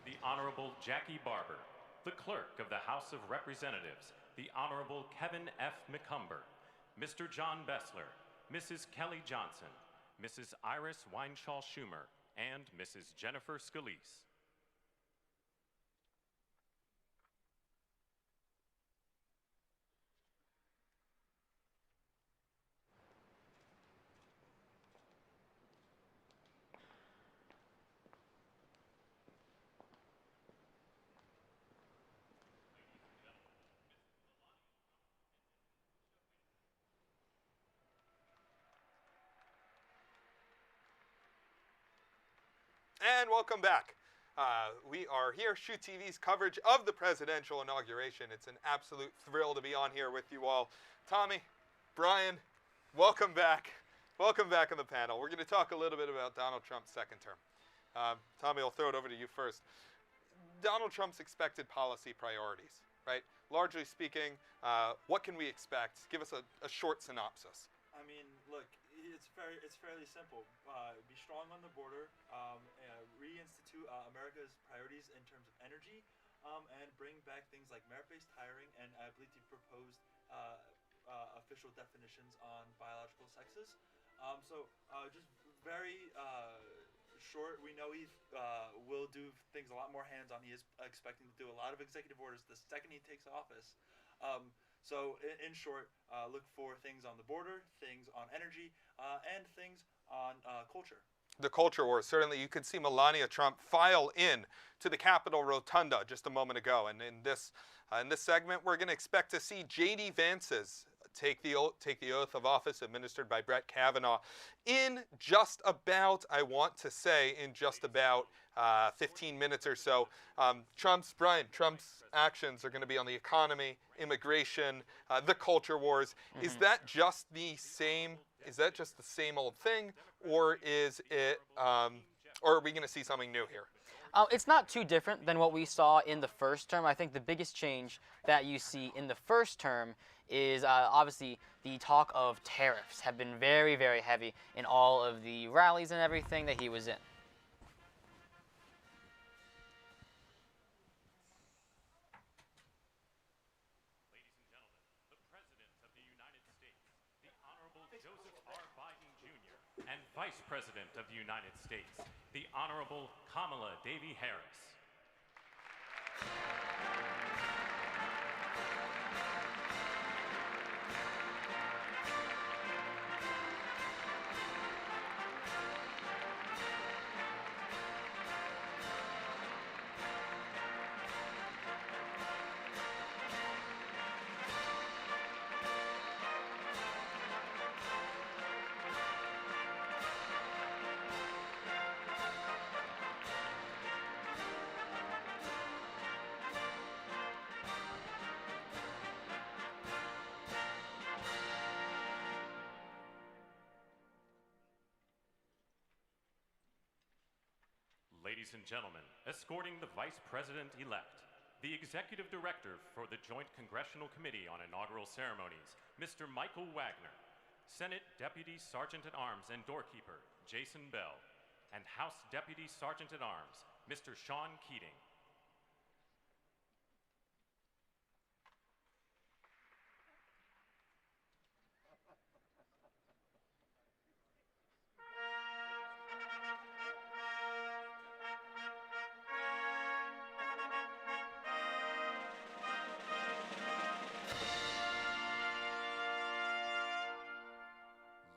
The Honorable Jackie Barber, the Clerk of the House of Representatives, the Honorable Kevin F. McCumber, Mr. John Bessler, Mrs. Kelly Johnson, Mrs. Iris Weinshaw Schumer, and Mrs. Jennifer Scalise. And welcome back. We are here, SHU TV's coverage of the presidential inauguration. It's an absolute thrill to be on here with you all. Tommy, Brian, welcome back. Welcome back on the panel. We're going to talk a little bit about Donald Trump's second term. Tommy, I'll throw it over to you first. Donald Trump's expected policy priorities, right? Largely speaking, what can we expect? Give us a short synopsis. I mean, look, it's fairly simple. Be strong on the border, reinstitute America's priorities in terms of energy, and bring back things like merit-based hiring, and I believe he proposed official definitions on biological sexes. Just very short, we know he will do things a lot more hands-on. He is expecting to do a lot of executive orders the second he takes office. So in short, look for things on the border, things on energy, and things on culture. The culture wars. Certainly, you could see Melania Trump file in to the Capitol Rotunda just a moment ago. And in this segment, we're going to expect to see J.D. Vance's take the oath of office administered by Brett Kavanaugh in just about, I want to say, in just about 15 minutes or so. Trump's actions are going to be on the economy, immigration, the culture wars. Is that just the same? Is that just the same old thing, or is it? Or are we going to see something new here? It's not too different than what we saw in the first term. I think the biggest change that you see in the first term is obviously the talk of tariffs have been very, very heavy in all of the rallies and everything that he was in. Ladies and gentlemen, the President of the United States, the Honorable Joseph R. Biden Jr., and Vice President of the United States, the Honorable Kamala Devi Harris. Ladies and gentlemen, escorting the Vice President-elect, the Executive Director for the Joint Congressional Committee on Inaugural Ceremonies, Mr. Michael Wagner, Senate Deputy Sergeant-at-Arms and Doorkeeper, Jason Bell, and House Deputy Sergeant-at-Arms, Mr. Sean Keating.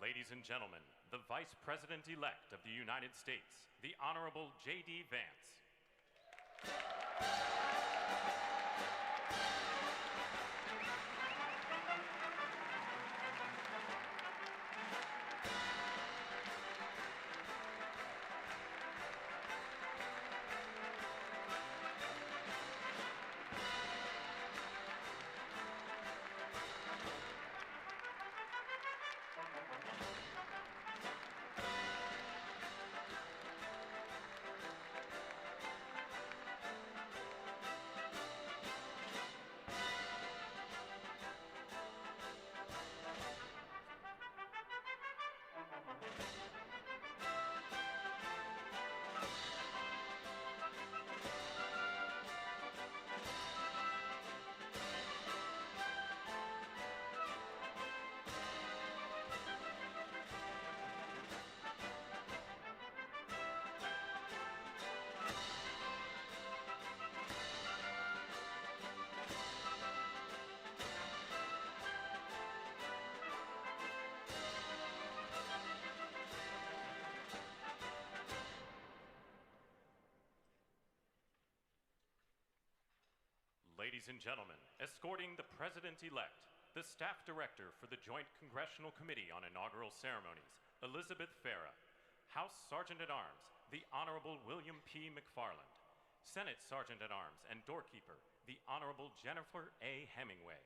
Ladies and gentlemen, the Vice President-elect of the United States, the Honorable J.D. Vance. Ladies and gentlemen, escorting the President-elect, the Staff Director for the Joint Congressional Committee on Inaugural Ceremonies, Elizabeth Farah, House Sergeant-at-Arms, the Honorable William P. McFarland, Senate Sergeant at Arms and Doorkeeper, the Honorable Jennifer A. Hemingway,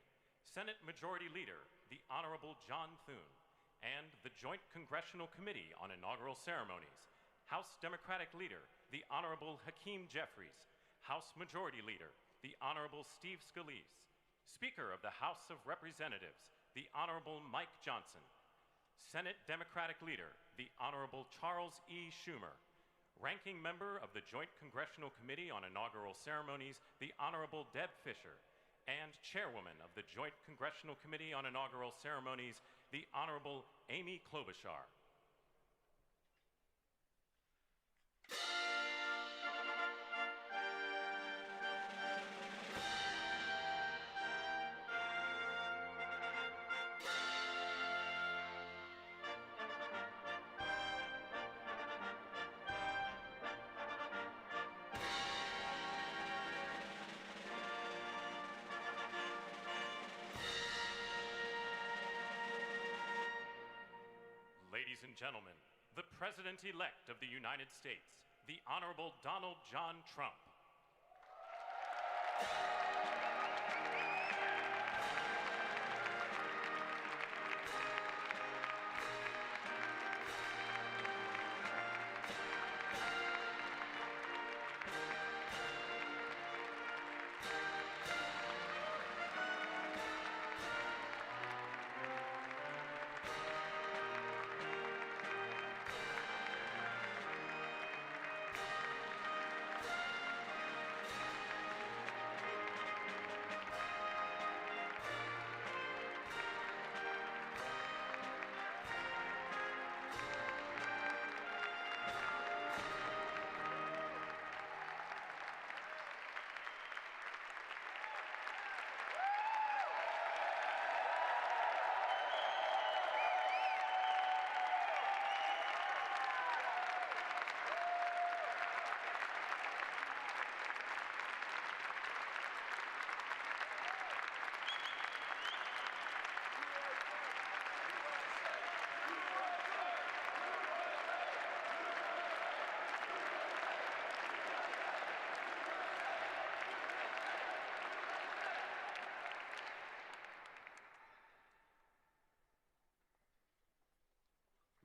Senate Majority Leader, the Honorable John Thune, and the Joint Congressional Committee on Inaugural Ceremonies, House Democratic Leader, the Honorable Hakeem Jeffries, House Majority Leader, the Honorable Steve Scalise, Speaker of the House of Representatives, the Honorable Mike Johnson, Senate Democratic Leader, the Honorable Charles E. Schumer, Ranking Member of the Joint Congressional Committee on Inaugural Ceremonies, the Honorable Deb Fischer, and Chairwoman of the Joint Congressional Committee on Inaugural Ceremonies, the Honorable Amy Klobuchar. Ladies and gentlemen, the President-elect of the United States, the Honorable Donald John Trump.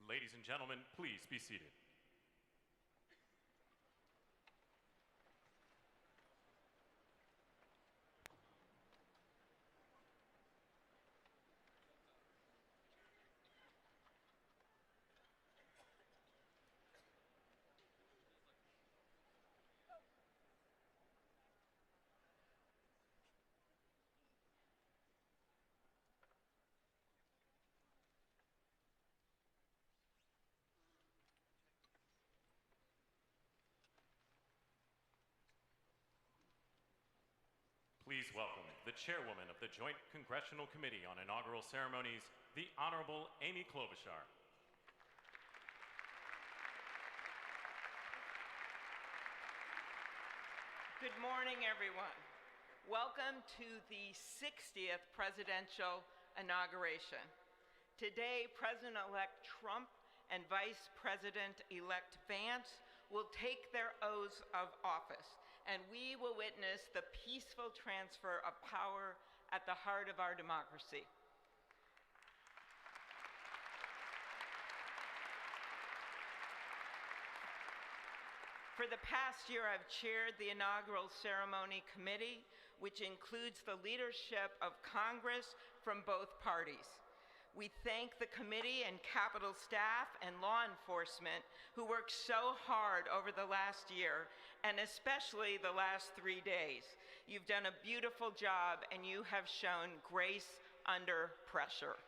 Ladies and gentlemen, please be seated. Please welcome the Chairwoman of the Joint Congressional Committee on Inaugural Ceremonies, the Honorable Amy Klobuchar. Good morning, everyone. Welcome to the 60th presidential inauguration. Today, President-elect Trump and Vice President-elect Vance will take their oaths of office, and we will witness the peaceful transfer of power at the heart of our democracy. For the past year, I've chaired the Inaugural Ceremony Committee, which includes the leadership of Congress from both parties. We thank the committee and Capitol staff and law enforcement who worked so hard over the last year, and especially the last 3 days. You've done a beautiful job, and you have shown grace under pressure.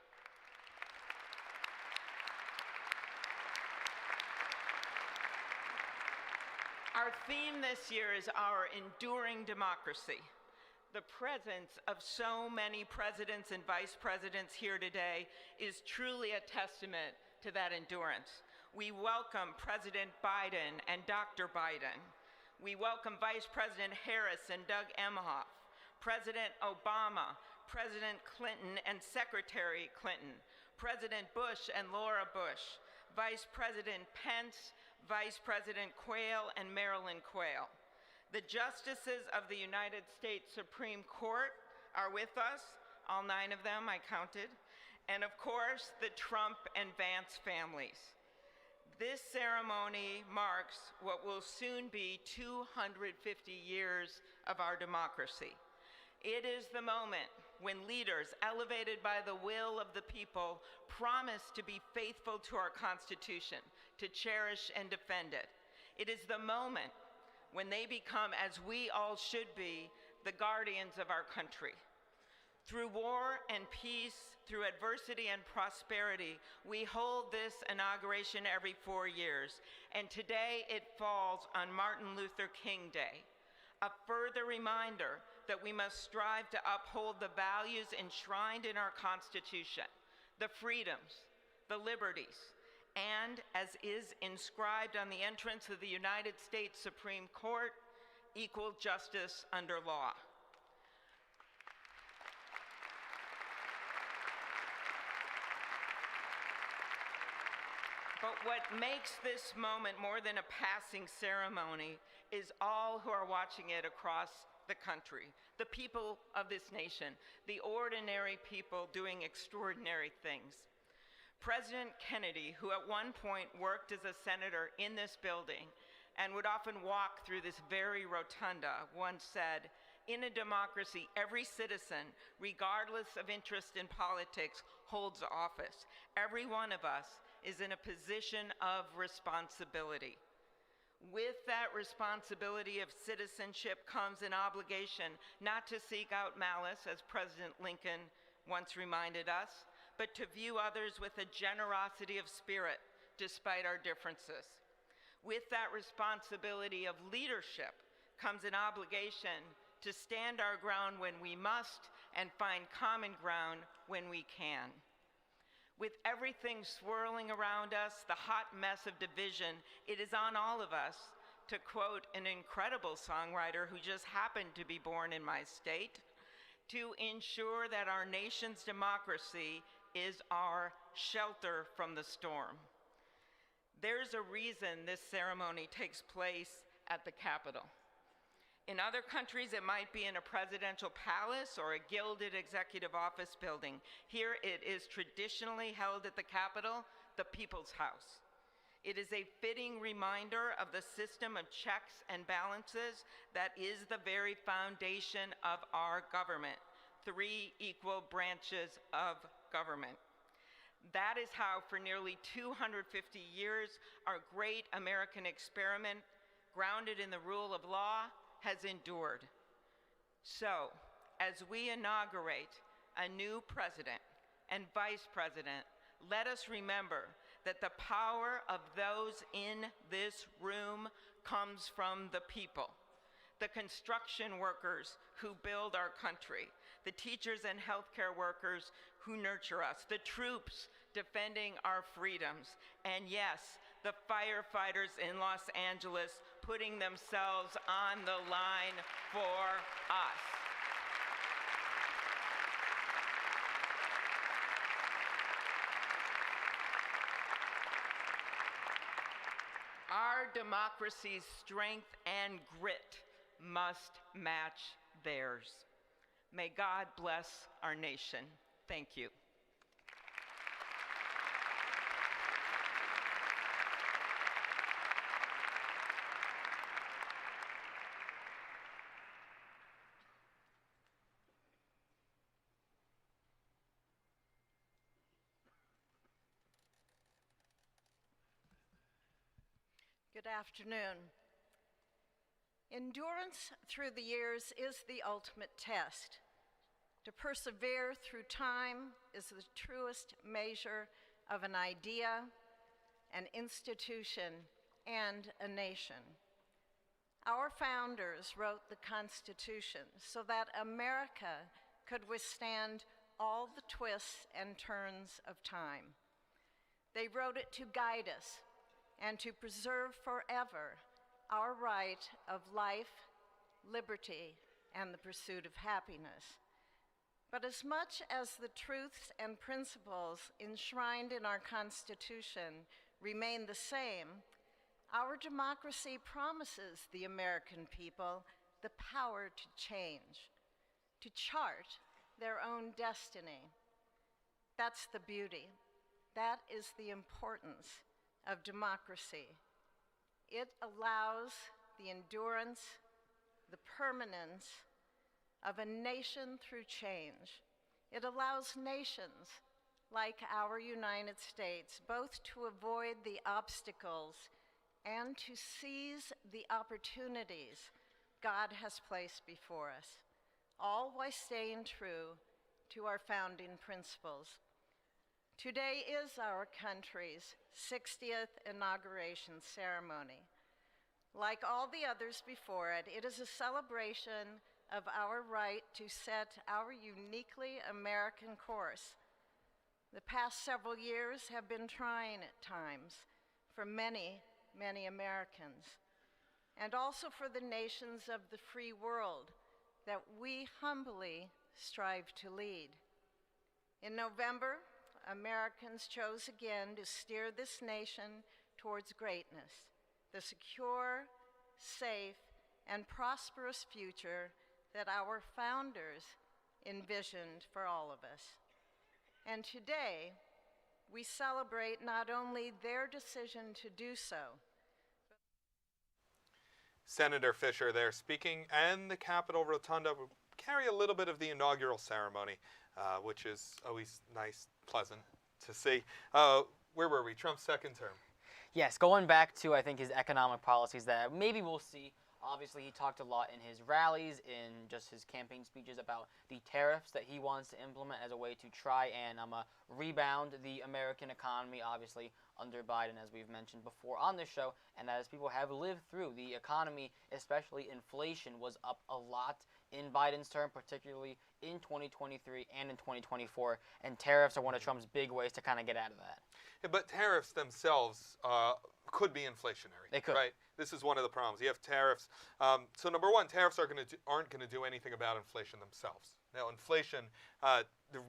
Our theme this year is our enduring democracy. The presence of so many presidents and vice presidents here today is truly a testament to that endurance. We welcome President Biden and Dr. Biden. We welcome Vice President Harris and Doug Emhoff, President Obama, President Clinton and Secretary Clinton, President Bush and Laura Bush, Vice President Pence, Vice President Quayle and Marilyn Quayle. The justices of the United States Supreme Court are with us, all 9 of them, I counted, and of course, the Trump and Vance families. This ceremony marks what will soon be 250 years of our democracy. It is the moment when leaders, elevated by the will of the people, promise to be faithful to our Constitution, to cherish and defend it. It is the moment when they become, as we all should be, the guardians of our country. Through war and peace, through adversity and prosperity, we hold this inauguration every 4 years, and today it falls on Martin Luther King Day, a further reminder that we must strive to uphold the values enshrined in our Constitution, the freedoms, the liberties, and, as is inscribed on the entrance of the United States Supreme Court, equal justice under law. But what makes this moment more than a passing ceremony is all who are watching it across the country, the people of this nation, the ordinary people doing extraordinary things. President Kennedy, who at one point worked as a senator in this building and would often walk through this very rotunda, once said, "In a democracy, every citizen, regardless of interest in politics, holds office. Every one of us is in a position of responsibility. With that responsibility of citizenship comes an obligation not to seek out malice, as President Lincoln once reminded us, but to view others with a generosity of spirit despite our differences. With that responsibility of leadership comes an obligation to stand our ground when we must and find common ground when we can. With everything swirling around us, the hot mess of division, it is on all of us, to quote an incredible songwriter who just happened to be born in my state, to ensure that our nation's democracy is our shelter from the storm. There's a reason this ceremony takes place at the Capitol. In other countries, it might be in a presidential palace or a gilded executive office building. Here it is traditionally held at the Capitol, the People's House. It is a fitting reminder of the system of checks and balances that is the very foundation of our government, 3 equal branches of government. That is how, for nearly 250 years, our great American experiment, grounded in the rule of law, has endured. So, as we inaugurate a new president and vice president, let us remember that the power of those in this room comes from the people. The construction workers who build our country, the teachers and healthcare workers who nurture us, the troops defending our freedoms, and yes, the firefighters in Los Angeles putting themselves on the line for us. Our democracy's strength and grit must match theirs. May God bless our nation. Thank you. Good afternoon. Endurance through the years is the ultimate test. To persevere through time is the truest measure of an idea, an institution, and a nation. Our founders wrote the Constitution so that America could withstand all the twists and turns of time. They wrote it to guide us and to preserve forever our right of life, liberty, and the pursuit of happiness. But as much as the truths and principles enshrined in our Constitution remain the same, Our democracy promises the American people the power to change, to chart their own destiny. That's the beauty. That is the importance of democracy. It allows the endurance, the permanence of a nation through change. It allows nations like our United States both to avoid the obstacles and to seize the opportunities God has placed before us, all while staying true to our founding principles. Today is our country's 60th inauguration ceremony. Like all the others before it, it is a celebration of our right to set our uniquely American course. The past several years have been trying at times for many, many Americans, and also for the nations of the free world that we humbly strive to lead. In November, Americans chose again to steer this nation towards greatness, the secure, safe, and prosperous future that our founders envisioned for all of us. And today, we celebrate not only their decision to do so. Senator Fischer there speaking, and the Capitol Rotunda will carry a little bit of the inaugural ceremony, which is always nice, pleasant to see. Where were we? Trump's second term. Yes, going back to, I think, his economic policies that maybe we'll see. Obviously, he talked a lot in his rallies, in just his campaign speeches about the tariffs that he wants to implement as a way to try and rebound the American economy, obviously under Biden, as we've mentioned before on this show. And as people have lived through, the economy, especially inflation, was up a lot in Biden's term, particularly in 2023 and in 2024. And tariffs are one of Trump's big ways to kind of get out of that. Yeah, but tariffs themselves could be inflationary. They could. Right? This is one of the problems. You have tariffs. So number one, tariffs aren't going to do anything about inflation themselves. Now, inflation, the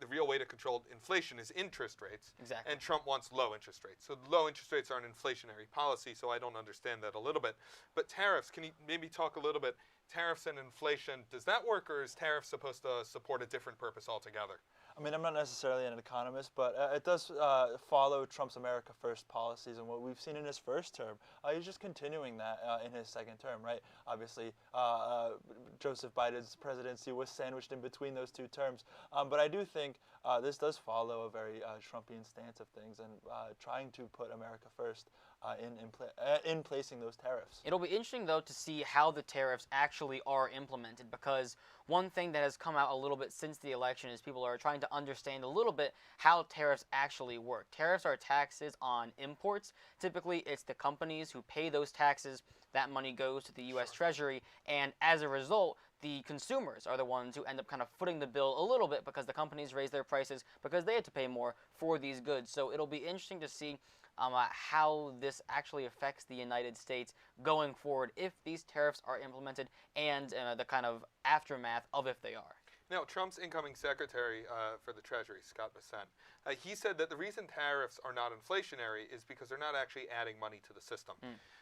real way to control inflation is interest rates. Exactly. And Trump wants low interest rates. So low interest rates are an inflationary policy, so I don't understand that a little bit. But tariffs, can you maybe talk a little bit, tariffs and inflation, does that work, or is tariffs supposed to support a different purpose altogether? I mean, I'm not necessarily an economist, but it does follow Trump's America First policies, and what we've seen in his first term, he's just continuing that in his second term, right? Obviously, Joseph Biden's presidency was sandwiched in between those two terms, but I do think this does follow a very Trumpian stance of things and trying to put America first in placing those tariffs. It'll be interesting, though, to see how the tariffs actually are implemented, because one thing that has come out a little bit since the election is people are trying to understand a little bit how tariffs actually work. Tariffs are taxes on imports. Typically, it's the companies who pay those taxes. That money goes to the U.S. Treasury, and as a result, the consumers are the ones who end up kind of footing the bill a little bit because the companies raise their prices because they had to pay more for these goods. So it'll be interesting to see how this actually affects the United States going forward if these tariffs are implemented, and the kind of aftermath of if they are. Now, Trump's incoming secretary for the Treasury, Scott Bessent, he said that the reason tariffs are not inflationary is because they're not actually adding money to the system.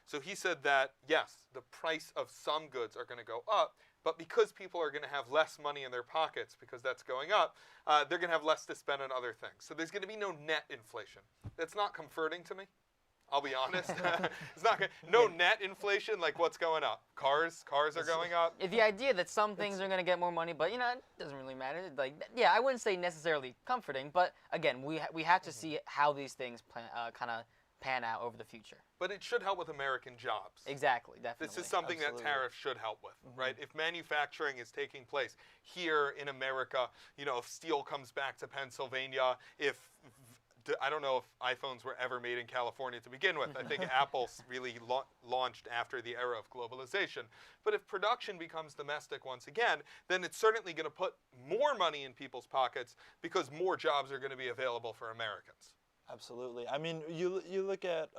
So he said that, yes, the price of some goods are going to go up, but because people are going to have less money in their pockets because that's going up, they're going to have less to spend on other things. So there's going to be no net inflation. That's not comforting to me. I'll be honest. It's not no net inflation, like what's going up? Cars are going up. The idea that some things are going to get more money, but it doesn't really matter. Like, yeah, I wouldn't say necessarily comforting, but again, we have to see how these things kind of pan out over the future. But it should help with American jobs. Exactly, definitely. This is something that tariffs should help with, right? If manufacturing is taking place here in America, if steel comes back to Pennsylvania, I don't know if iPhones were ever made in California to begin with. I think Apple really launched after the era of globalization. But if production becomes domestic once again, then it's certainly going to put more money in people's pockets because more jobs are going to be available for Americans. Absolutely. I mean, you look at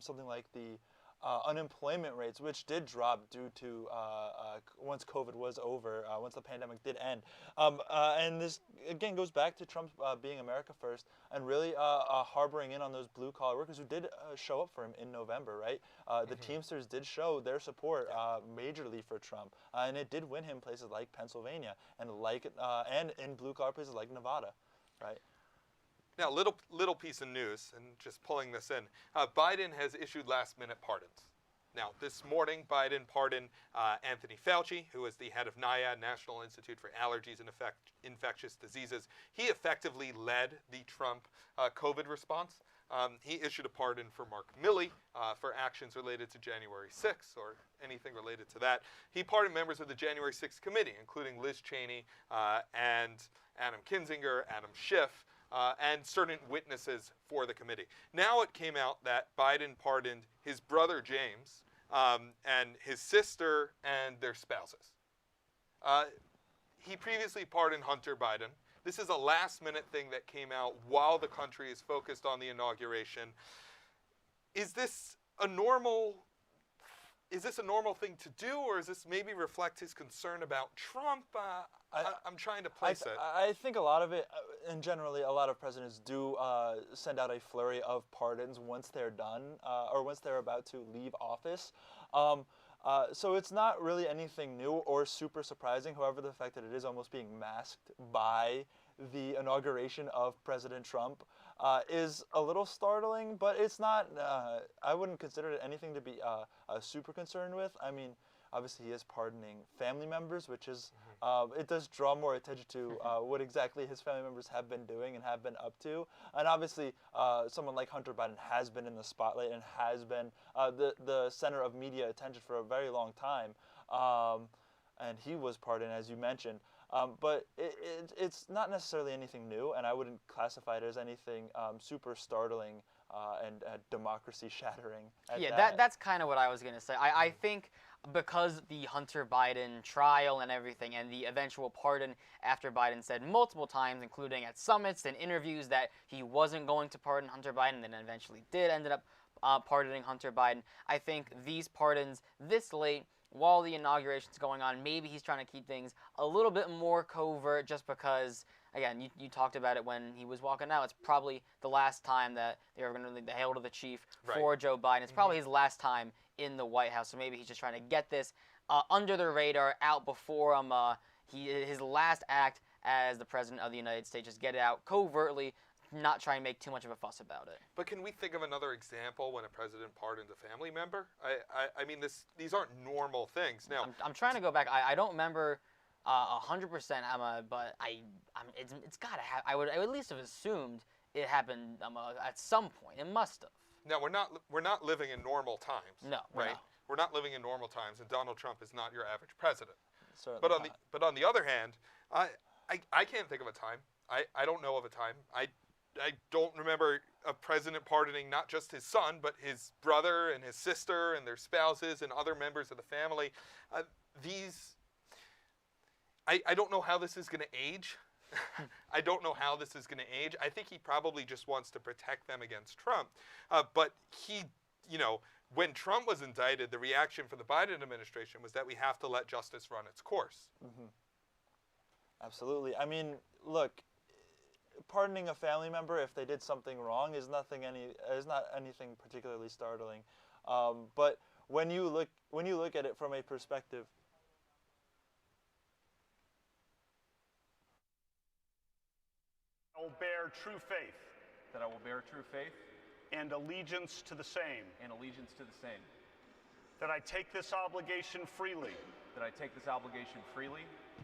something like the unemployment rates, which did drop due to once COVID was over, once the pandemic did end. And this, again, goes back to Trump being America first and really harboring in on those blue-collar workers who did show up for him in November, right? The Teamsters did show their support majorly for Trump, and it did win him places like Pennsylvania and in blue-collar places like Nevada, right? Now, little piece of news, and just pulling this in, Biden has issued last-minute pardons. Now, this morning, Biden pardoned Anthony Fauci, who is the head of NIAID, National Institute for Allergies and Infectious Diseases. He effectively led the Trump COVID response. He issued a pardon for Mark Milley for actions related to January 6th or anything related to that. He pardoned members of the January 6th committee, including Liz Cheney and Adam Kinzinger, Adam Schiff, and certain witnesses for the committee. Now it came out that Biden pardoned his brother James and his sister and their spouses. He previously pardoned Hunter Biden. This is a last-minute thing that came out while the country is focused on the inauguration. Is this a normal thing to do, or does this maybe reflect his concern about Trump? I'm trying to place it. I think a lot of it, and generally a lot of presidents do send out a flurry of pardons once they're done or once they're about to leave office. So it's not really anything new or super surprising. However, the fact that it is almost being masked by the inauguration of President Trump is a little startling, but it's not, I wouldn't consider it anything to be super concerned with. I mean, obviously he is pardoning family members, which is, it does draw more attention to what exactly his family members have been doing and have been up to. And obviously someone like Hunter Biden has been in the spotlight and has been the center of media attention for a very long time. And he was pardoned, as you mentioned. But it's not necessarily anything new, and I wouldn't classify it as anything super startling and democracy-shattering. Yeah, that's kind of what I was going to say. I think because the Hunter Biden trial and everything, and the eventual pardon after Biden said multiple times, including at summits and interviews, that he wasn't going to pardon Hunter Biden, and then eventually ended up pardoning Hunter Biden. I think these pardons this late, while the inauguration's going on, maybe he's trying to keep things a little bit more covert just because, again, you talked about it when he was walking out. It's probably the last time that they were going to lead the Hail to the Chief for Joe Biden. It's probably his last time in the White House, so maybe he's just trying to get this under the radar, out before his last act as the President of the United States. Just get it out covertly, not try and make too much of a fuss about it. But can we think of another example when a president pardoned a family member? I mean, these aren't normal things. Now, I'm trying to go back. I don't remember 100%, but it's got to have. I would at least have assumed it happened at some point. It must have. Now, we're not living in normal times. No, right? We're not living in normal times, and Donald Trump is not your average president. Certainly but on the other hand, I can't think of a time. I don't know of a time. I don't remember a president pardoning not just his son, but his brother and his sister and their spouses and other members of the family. I don't know how this is going to age. I don't know how this is going to age. I think he probably just wants to protect them against Trump. But when Trump was indicted, the reaction from the Biden administration was that we have to let justice run its course. Mm-hmm. Absolutely. I mean, look, pardoning a family member if they did something wrong is not anything particularly startling. But when you look at it from a perspective, I will bear true faith. That I will bear true faith. And allegiance to the same. And allegiance to the same. That I take this obligation freely. That I take this obligation freely.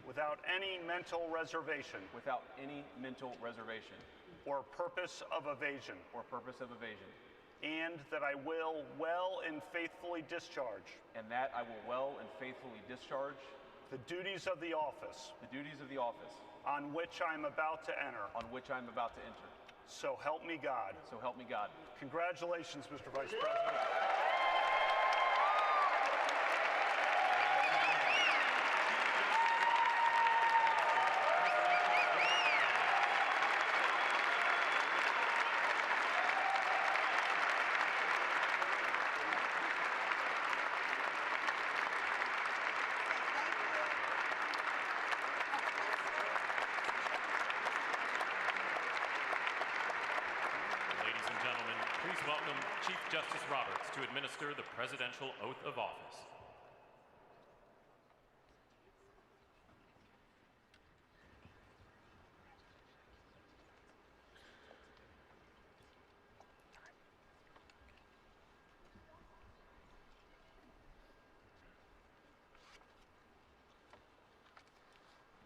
Without any mental reservation. Without any mental reservation. Or purpose of evasion. Or purpose of evasion. And that I will well and faithfully discharge. And that I will well and faithfully discharge. The duties of the office. The duties of the office. On which I am about to enter. On which I am about to enter. So help me God. So help me God. Congratulations, Mr. Vice President. Chief Justice Roberts to administer the presidential oath of office.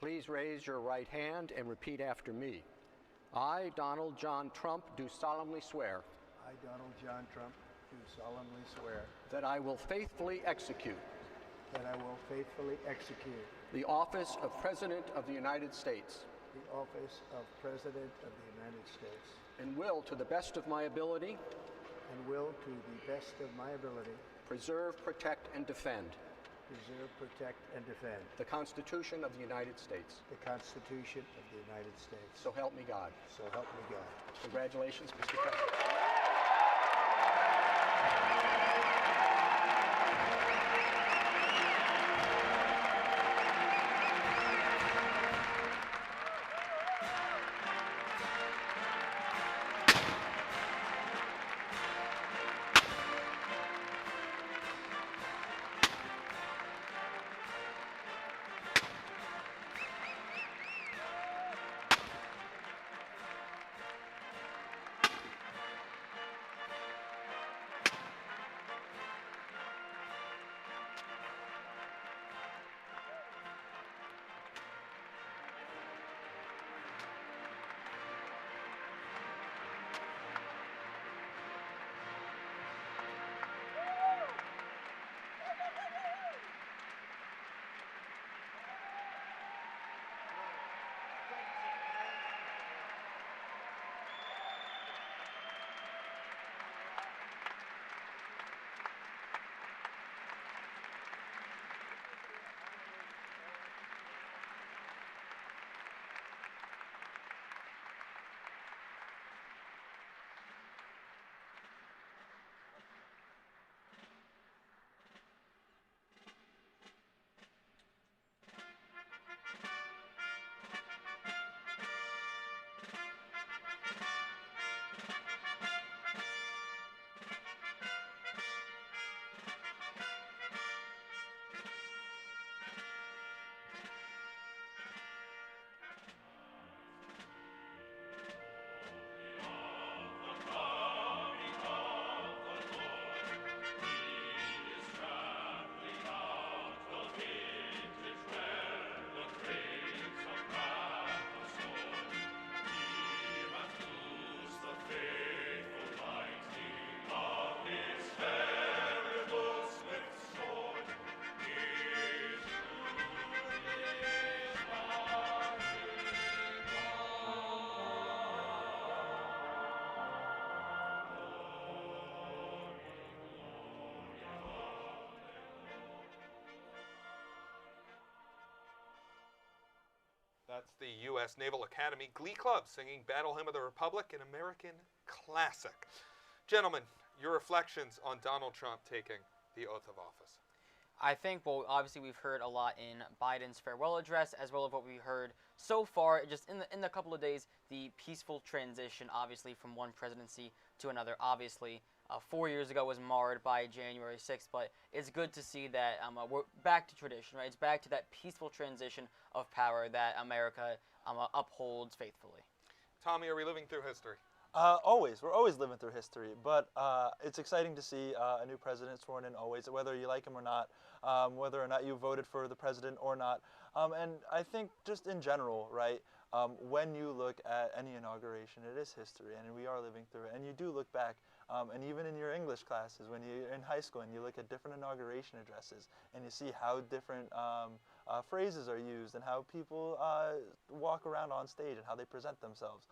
Please raise your right hand and repeat after me. I, Donald John Trump, do solemnly swear. I, Donald John Trump, do solemnly swear. That I will faithfully execute. That I will faithfully execute. The office of President of the United States. The office of President of the United States. And will, to the best of my ability. And will, to the best of my ability. Preserve, protect, and defend. Preserve, protect, and defend. The Constitution of the United States. The Constitution of the United States. So help me God. So help me God. Congratulations, Mr. President. That's the U.S. Naval Academy Glee Club singing Battle Hymn of the Republic, an American classic. Gentlemen, your reflections on Donald Trump taking the oath of office. I think, well, obviously we've heard a lot in Biden's farewell address, as well as what we heard so far, just in the couple of days, the peaceful transition, obviously, from one presidency to another. Obviously, 4 years ago was marred by January 6th, but it's good to see that we're back to tradition, right? It's back to that peaceful transition of power that America upholds faithfully. Tommy, are we living through history? Always. We're always living through history, but it's exciting to see a new president sworn in always, whether you like him or not, whether or not you voted for the president or not. And I think just in general, right, when you look at any inauguration, it is history, and we are living through it. And you do look back, and even in your English classes, when you're in high school and you look at different inauguration addresses, and you see how different phrases are used and how people walk around on stage and how they present themselves.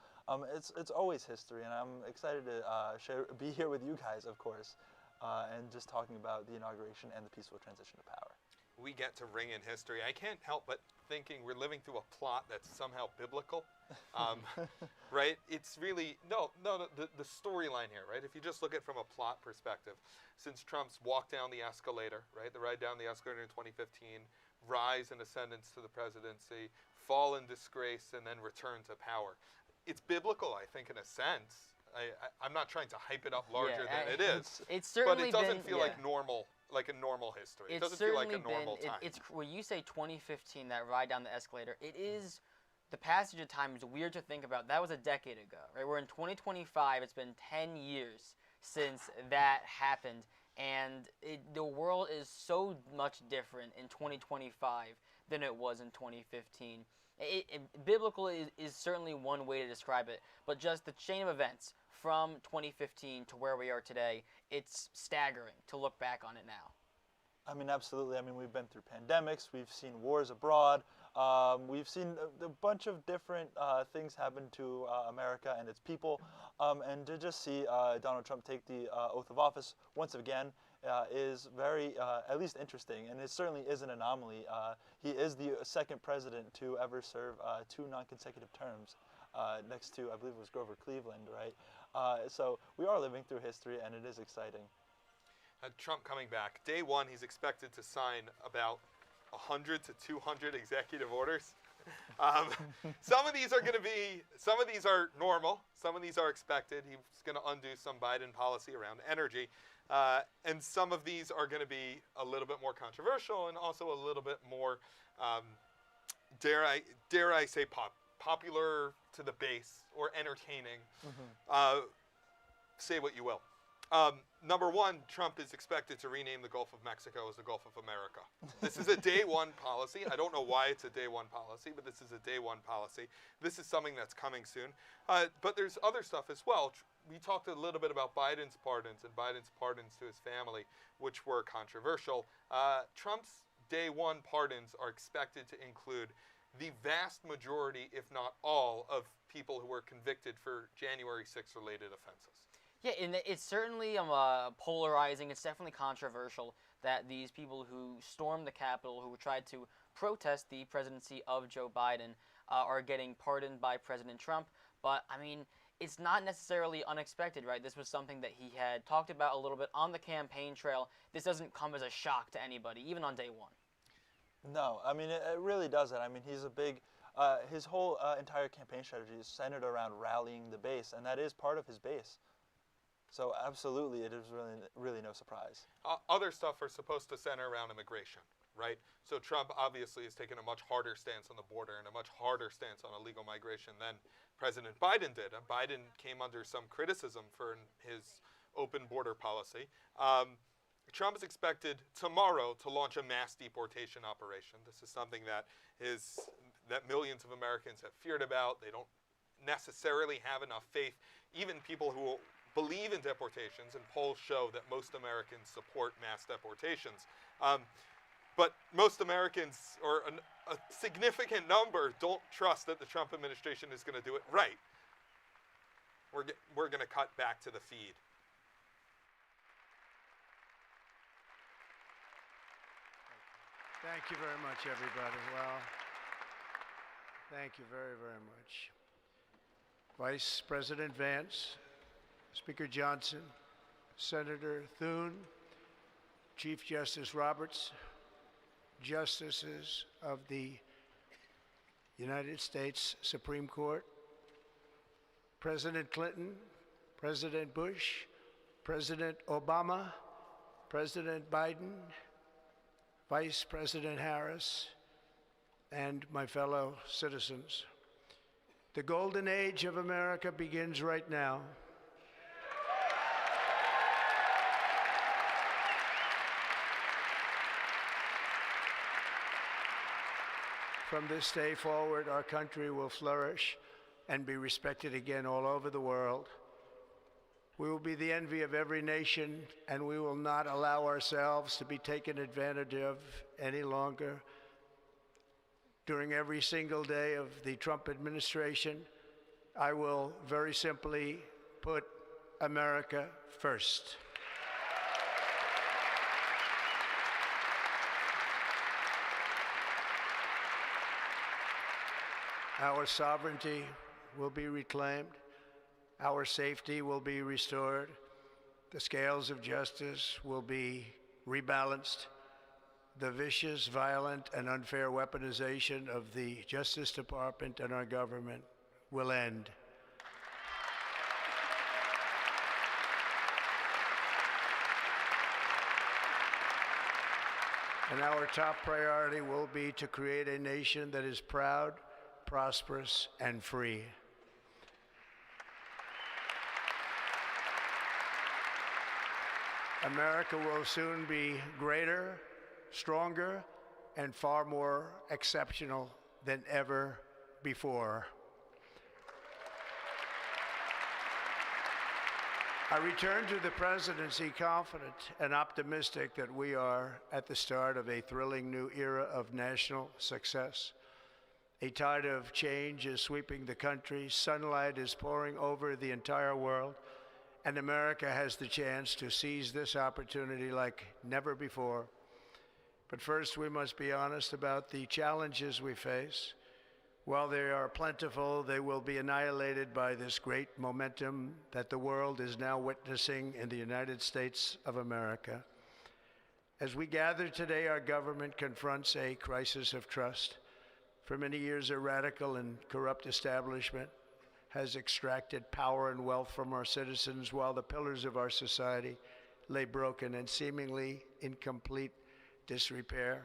It's always history, and I'm excited to be here with you guys, of course, and just talking about the inauguration and the peaceful transition to power. We get to ring in history. I can't help but thinking we're living through a plot that's somehow biblical, right? It's really, the storyline here, right? If you just look at it from a plot perspective, since Trump's walk down the escalator, right? The ride down the escalator in 2015, rise in ascendance to the presidency, fall in disgrace, and then return to power. It's biblical, I think, in a sense. I'm not trying to hype it up larger than it is. It's certainly but it doesn't been, feel like normal, like a normal history. It doesn't feel like a normal time. It's when you say 2015, that ride down the escalator, it is. The passage of time is weird to think about. That was a decade ago, right? We're in 2025. It's been 10 years since that happened, and the world is so much different in 2025 than it was in 2015. Biblical is certainly one way to describe it, but just the chain of events from 2015 to where we are today, it's staggering to look back on it now. I mean, absolutely. I mean, we've been through pandemics. We've seen wars abroad. We've seen a bunch of different things happen to America and its people. And to just see Donald Trump take the oath of office once again is very, at least interesting. And it certainly is an anomaly. He is the second president to ever serve 2 non-consecutive terms, next to, I believe it was Grover Cleveland, right? So we are living through history, and it is exciting. Trump coming back. Day one, he's expected to sign about 100 to 200 executive orders. Some of these are normal. Some of these are expected. He's going to undo some Biden policy around energy. And some of these are going to be a little bit more controversial and also a little bit more, dare I say, popular to the base or entertaining. Say what you will. Number one, Trump is expected to rename the Gulf of Mexico as the Gulf of America. This is a day one policy. I don't know why it's a day one policy, but this is a day one policy. This is something that's coming soon. But there's other stuff as well. We talked a little bit about Biden's pardons and Biden's pardons to his family, which were controversial. Trump's day one pardons are expected to include the vast majority, if not all, of people who were convicted for January 6th related offenses. Yeah, and it's certainly polarizing. It's definitely controversial that these people who stormed the Capitol, who tried to protest the presidency of Joe Biden, are getting pardoned by President Trump. But, I mean, it's not necessarily unexpected, right? This was something that he had talked about a little bit on the campaign trail. This doesn't come as a shock to anybody, even on day one. No, I mean, it really doesn't. I mean, he's a big, his whole entire campaign strategy is centered around rallying the base, and that is part of his base. So absolutely, it is really no surprise. Other stuff are supposed to center around immigration, right? So Trump obviously has taken a much harder stance on the border and a much harder stance on illegal migration than President Biden did. And Biden came under some criticism for his open border policy. Trump is expected tomorrow to launch a mass deportation operation. This is something that millions of Americans have feared about. They don't necessarily have enough faith. Even people who believe in deportations, and polls show that most Americans support mass deportations. But most Americans, or a significant number, don't trust that the Trump administration is going to do it right. We're going to cut back to the feed. Thank you very much, everybody. Well, thank you very, very much. Vice President Vance, Speaker Johnson, Senator Thune, Chief Justice Roberts, Justices of the United States Supreme Court, President Clinton, President Bush, President Obama, President Biden, Vice President Harris, and my fellow citizens. The golden age of America begins right now. From this day forward, our country will flourish and be respected again all over the world. We will be the envy of every nation, and we will not allow ourselves to be taken advantage of any longer. During every single day of the Trump administration, I will very simply put America first. Our sovereignty will be reclaimed. Our safety will be restored. The scales of justice will be rebalanced. The vicious, violent, and unfair weaponization of the Justice Department and our government will end. And our top priority will be to create a nation that is proud, prosperous, and free. America will soon be greater, stronger, and far more exceptional than ever before. I return to the presidency confident and optimistic that we are at the start of a thrilling new era of national success. A tide of change is sweeping the country, sunlight is pouring over the entire world, and America has the chance to seize this opportunity like never before. But first, we must be honest about the challenges we face. While they are plentiful, they will be annihilated by this great momentum that the world is now witnessing in the United States of America. As we gather today, our government confronts a crisis of trust. For many years, a radical and corrupt establishment has extracted power and wealth from our citizens while the pillars of our society lay broken and seemingly in complete disrepair.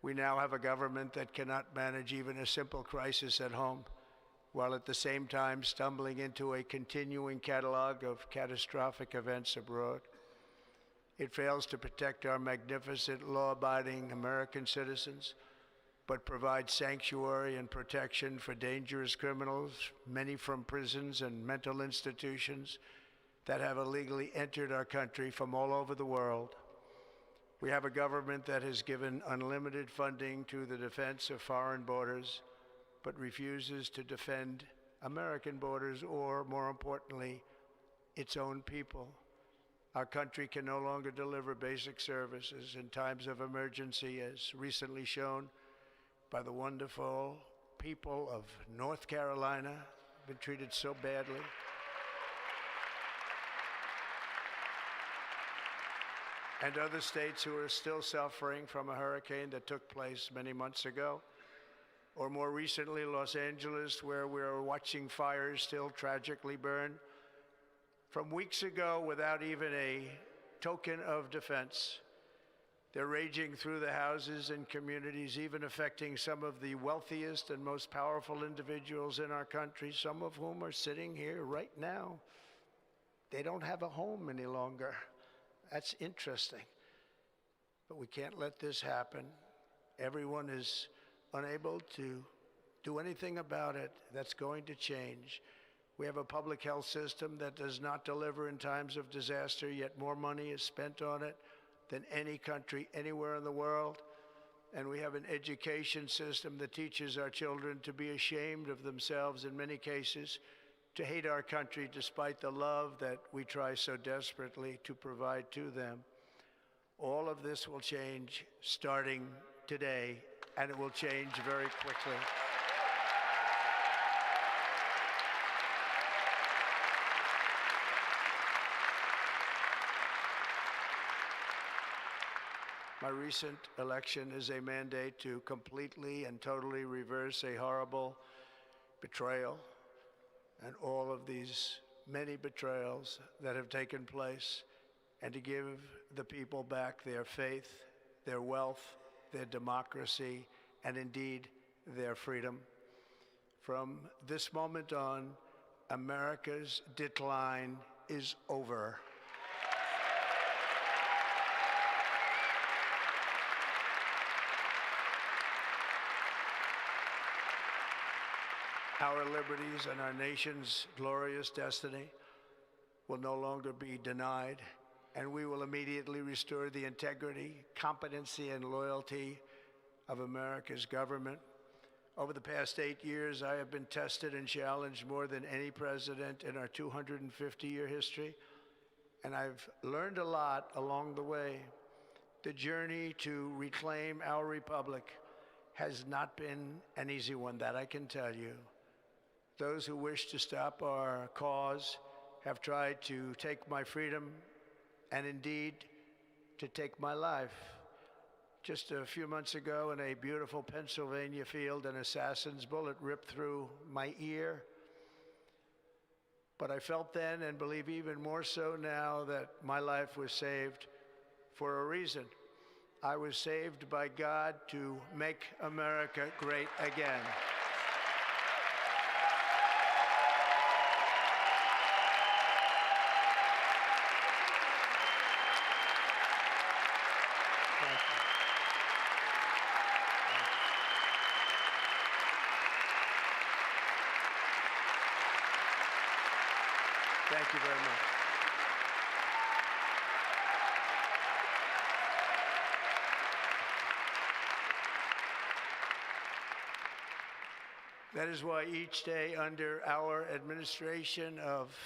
We now have a government that cannot manage even a simple crisis at home, while at the same time stumbling into a continuing catalog of catastrophic events abroad. It fails to protect our magnificent, law-abiding American citizens, but provides sanctuary and protection for dangerous criminals, many from prisons and mental institutions that have illegally entered our country from all over the world. We have a government that has given unlimited funding to the defense of foreign borders, but refuses to defend American borders or, more importantly, its own people. Our country can no longer deliver basic services in times of emergency, as recently shown by the wonderful people of North Carolina, been treated so badly. And other states who are still suffering from a hurricane that took place many months ago. Or more recently, Los Angeles, where we're watching fires still tragically burn from weeks ago without even a token of defense. They're raging through the houses and communities, even affecting some of the wealthiest and most powerful individuals in our country, some of whom are sitting here right now. They don't have a home any longer. That's interesting. But we can't let this happen. Everyone is unable to do anything about it. That's going to change. We have a public health system that does not deliver in times of disaster, yet more money is spent on it than any country anywhere in the world. And we have an education system that teaches our children to be ashamed of themselves in many cases, to hate our country despite the love that we try so desperately to provide to them. All of this will change starting today, and it will change very quickly. My recent election is a mandate to completely and totally reverse a horrible betrayal and all of these many betrayals that have taken place, and to give the people back their faith, their wealth, their democracy, and indeed their freedom. From this moment on, America's decline is over. Our liberties and our nation's glorious destiny will no longer be denied, and we will immediately restore the integrity, competency, and loyalty of America's government. Over the past 8 years, I have been tested and challenged more than any president in our 250-year history, and I've learned a lot along the way. The journey to reclaim our republic has not been an easy one, that I can tell you. Those who wish to stop our cause have tried to take my freedom and indeed to take my life. Just a few months ago in a beautiful Pennsylvania field, an assassin's bullet ripped through my ear. But I felt then, and believe even more so now, that my life was saved for a reason. I was saved by God to make America great again. Thank you very much. That is why each day under our administration of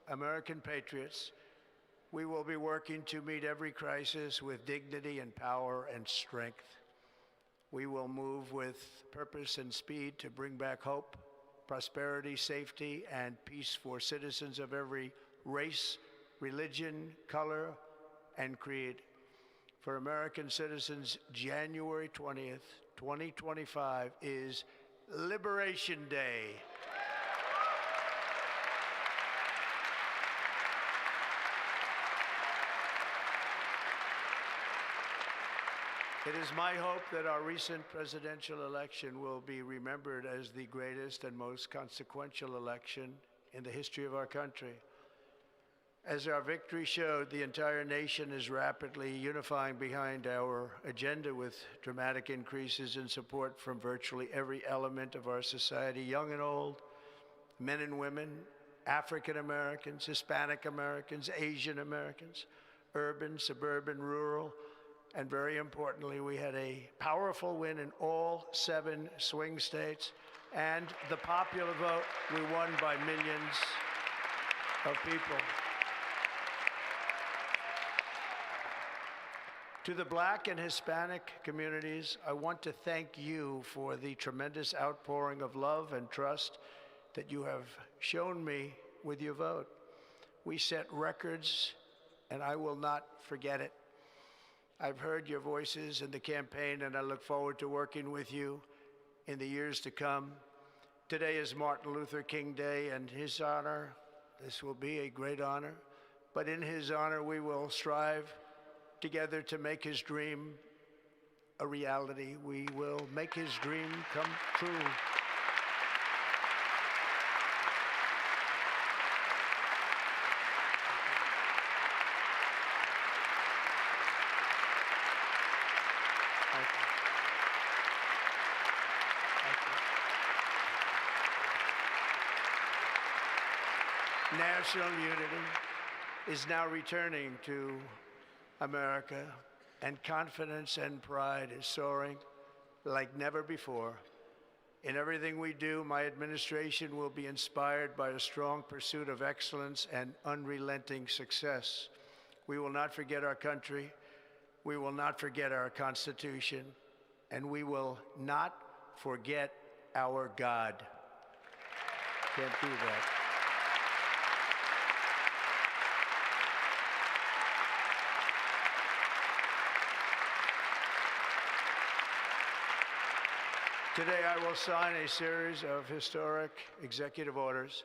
American patriots, we will be working to meet every crisis with dignity and power and strength. We will move with purpose and speed to bring back hope, prosperity, safety, and peace for citizens of every race, religion, color, and creed. For American citizens, January 20th, 2025 is Liberation Day. It is my hope that our recent presidential election will be remembered as the greatest and most consequential election in the history of our country. As our victory showed, the entire nation is rapidly unifying behind our agenda with dramatic increases in support from virtually every element of our society, young and old, men and women, African Americans, Hispanic Americans, Asian Americans, urban, suburban, rural, and very importantly, we had a powerful win in all 7 swing states, and the popular vote, we won by millions of people. To the Black and Hispanic communities, I want to thank you for the tremendous outpouring of love and trust that you have shown me with your vote. We set records, and I will not forget it. I've heard your voices in the campaign, and I look forward to working with you in the years to come. Today is Martin Luther King Day, and in his honor, this will be a great honor, but in his honor, we will strive together to make his dream a reality. We will make his dream come true. National unity is now returning to America, and confidence and pride is soaring like never before. In everything we do, my administration will be inspired by a strong pursuit of excellence and unrelenting success. We will not forget our country, we will not forget our Constitution, and we will not forget our God. Can't do that. Today, I will sign a series of historic executive orders.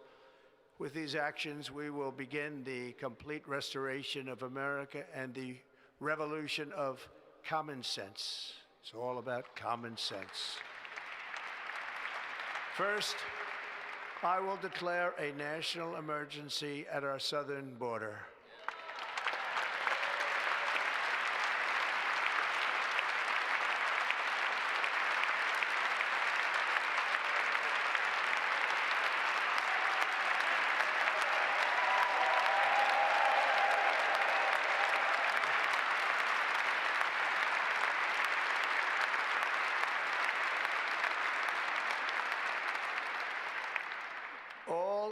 With these actions, we will begin the complete restoration of America and the revolution of common sense. It's all about common sense. First, I will declare a national emergency at our southern border.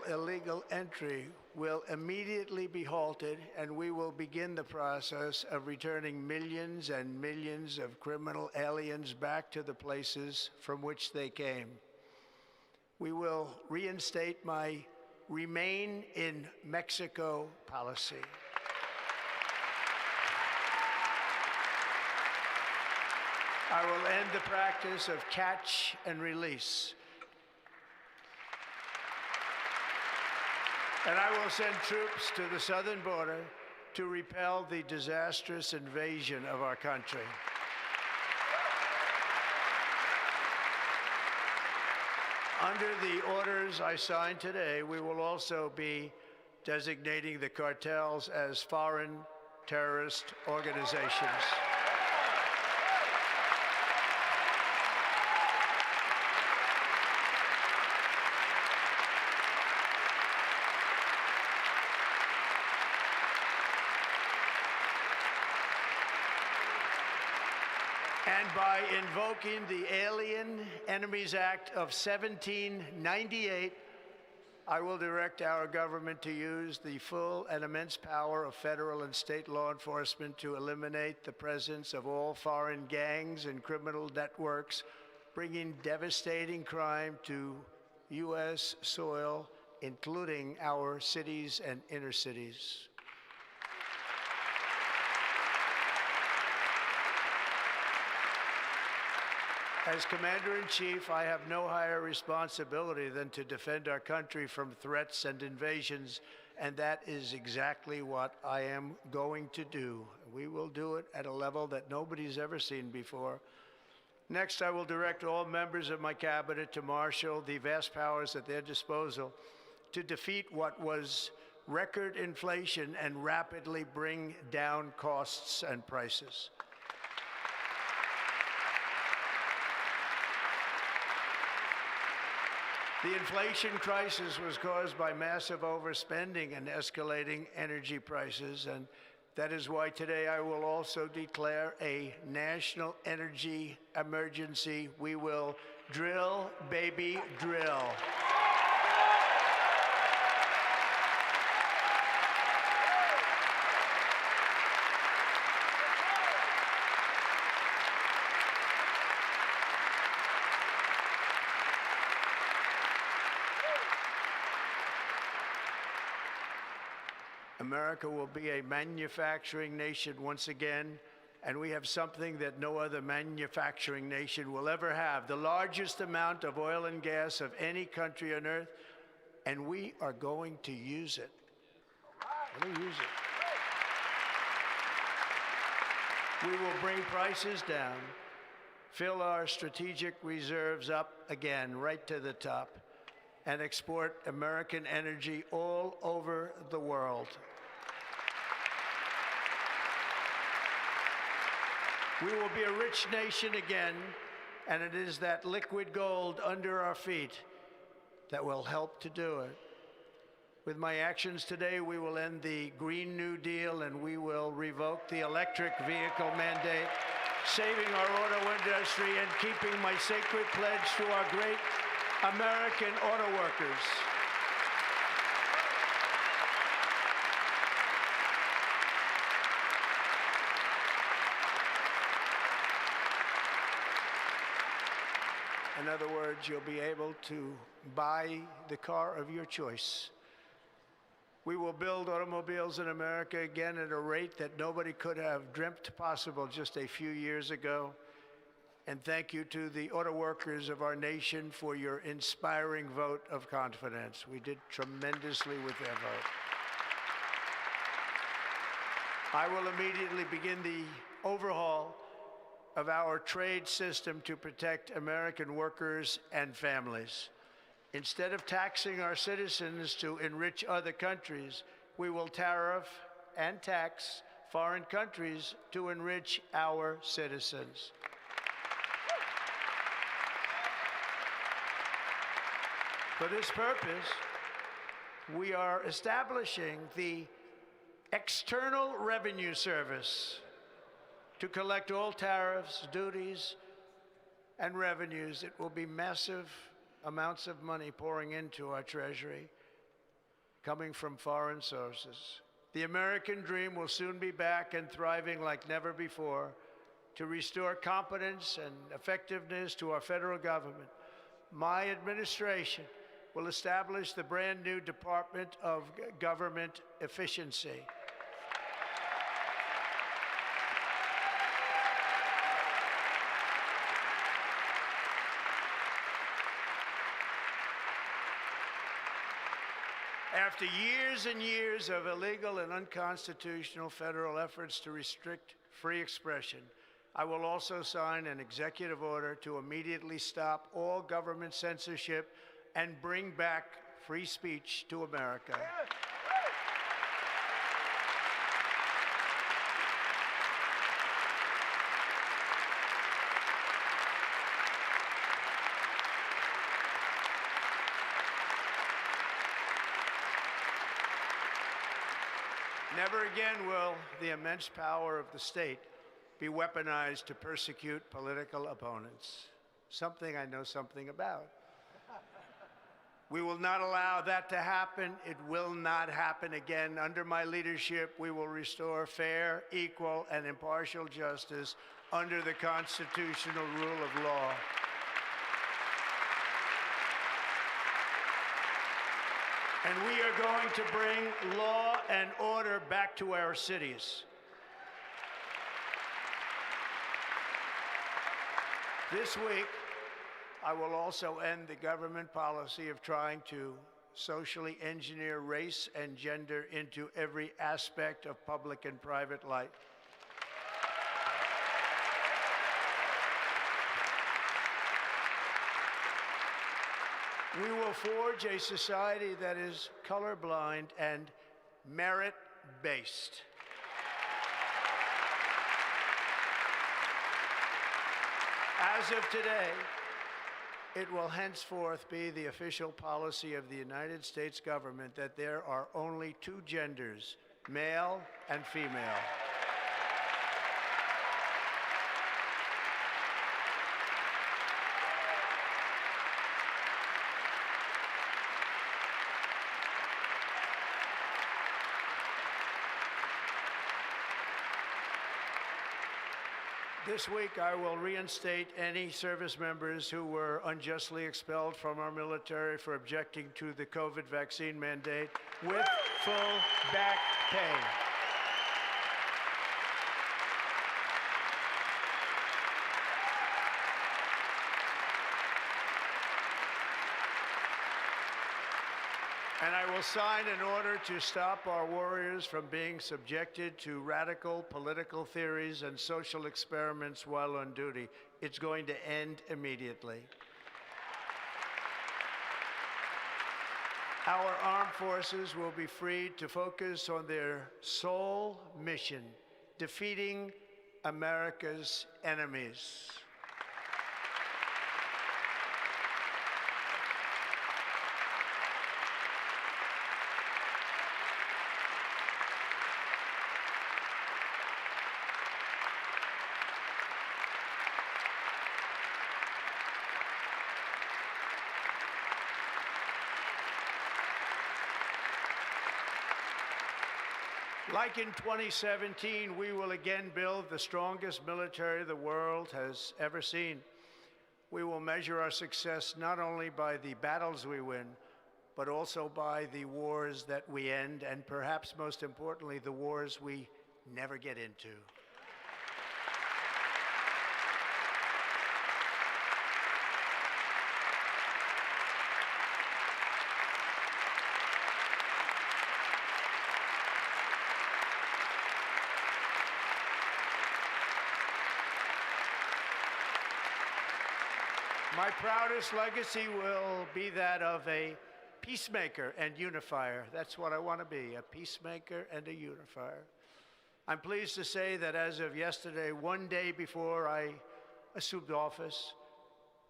Illegal entry will immediately be halted, and we will begin the process of returning millions and millions of criminal aliens back to the places from which they came. We will reinstate my Remain in Mexico policy. I will end the practice of catch and release. And I will send troops to the southern border to repel the disastrous invasion of our country. Under the orders I signed today, we will also be designating the cartels as foreign terrorist organizations. And by invoking the Alien Enemies Act of 1798, I will direct our government to use the full and immense power of federal and state law enforcement to eliminate the presence of all foreign gangs and criminal networks, bringing devastating crime to U.S. soil, including our cities and inner cities. As Commander-in-Chief, I have no higher responsibility than to defend our country from threats and invasions, and that is exactly what I am going to do. We will do it at a level that nobody's ever seen before. Next, I will direct all members of my cabinet to marshal the vast powers at their disposal to defeat what was record inflation and rapidly bring down costs and prices. The inflation crisis was caused by massive overspending and escalating energy prices, and that is why today I will also declare a national energy emergency. We will drill, baby, drill. America will be a manufacturing nation once again, and we have something that no other manufacturing nation will ever have, the largest amount of oil and gas of any country on earth, and we are going to use it. We're going to use it. We will bring prices down, fill our strategic reserves up again, right to the top, and export American energy all over the world. We will be a rich nation again, and it is that liquid gold under our feet that will help to do it. With my actions today, we will end the Green New Deal, and we will revoke the electric vehicle mandate, saving our auto industry and keeping my sacred pledge to our great American auto workers. In other words, you'll be able to buy the car of your choice. We will build automobiles in America again at a rate that nobody could have dreamt possible just a few years ago. And thank you to the auto workers of our nation for your inspiring vote of confidence. We did tremendously with their vote. I will immediately begin the overhaul of our trade system to protect American workers and families. Instead of taxing our citizens to enrich other countries, we will tariff and tax foreign countries to enrich our citizens. For this purpose, we are establishing the External Revenue Service to collect all tariffs, duties, and revenues. It will be massive amounts of money pouring into our treasury, coming from foreign sources. The American dream will soon be back and thriving like never before to restore competence and effectiveness to our federal government. My administration will establish the brand new Department of Government Efficiency. After years and years of illegal and unconstitutional federal efforts to restrict free expression, I will also sign an executive order to immediately stop all government censorship and bring back free speech to America. Never again will the immense power of the state be weaponized to persecute political opponents, something I know something about. We will not allow that to happen. It will not happen again. Under my leadership, we will restore fair, equal, and impartial justice under the constitutional rule of law. And we are going to bring law and order back to our cities. This week, I will also end the government policy of trying to socially engineer race and gender into every aspect of public and private life. We will forge a society that is colorblind and merit-based. As of today, it will henceforth be the official policy of the United States government that there are only two genders, male and female. This week, I will reinstate any service members who were unjustly expelled from our military for objecting to the COVID vaccine mandate with full back pay. And I will sign an order to stop our warriors from being subjected to radical political theories and social experiments while on duty. It's going to end immediately. Our armed forces will be freed to focus on their sole mission, defeating America's enemies. Like in 2017, we will again build the strongest military the world has ever seen. We will measure our success not only by the battles we win, but also by the wars that we end, and perhaps most importantly, the wars we never get into. My proudest legacy will be that of a peacemaker and unifier. That's what I want to be, a peacemaker and a unifier. I'm pleased to say that as of yesterday, one day before I assumed office,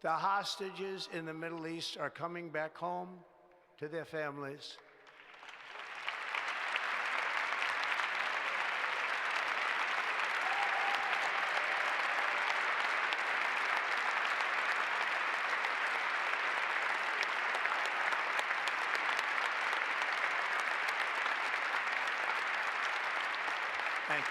the hostages in the Middle East are coming back home to their families. Thank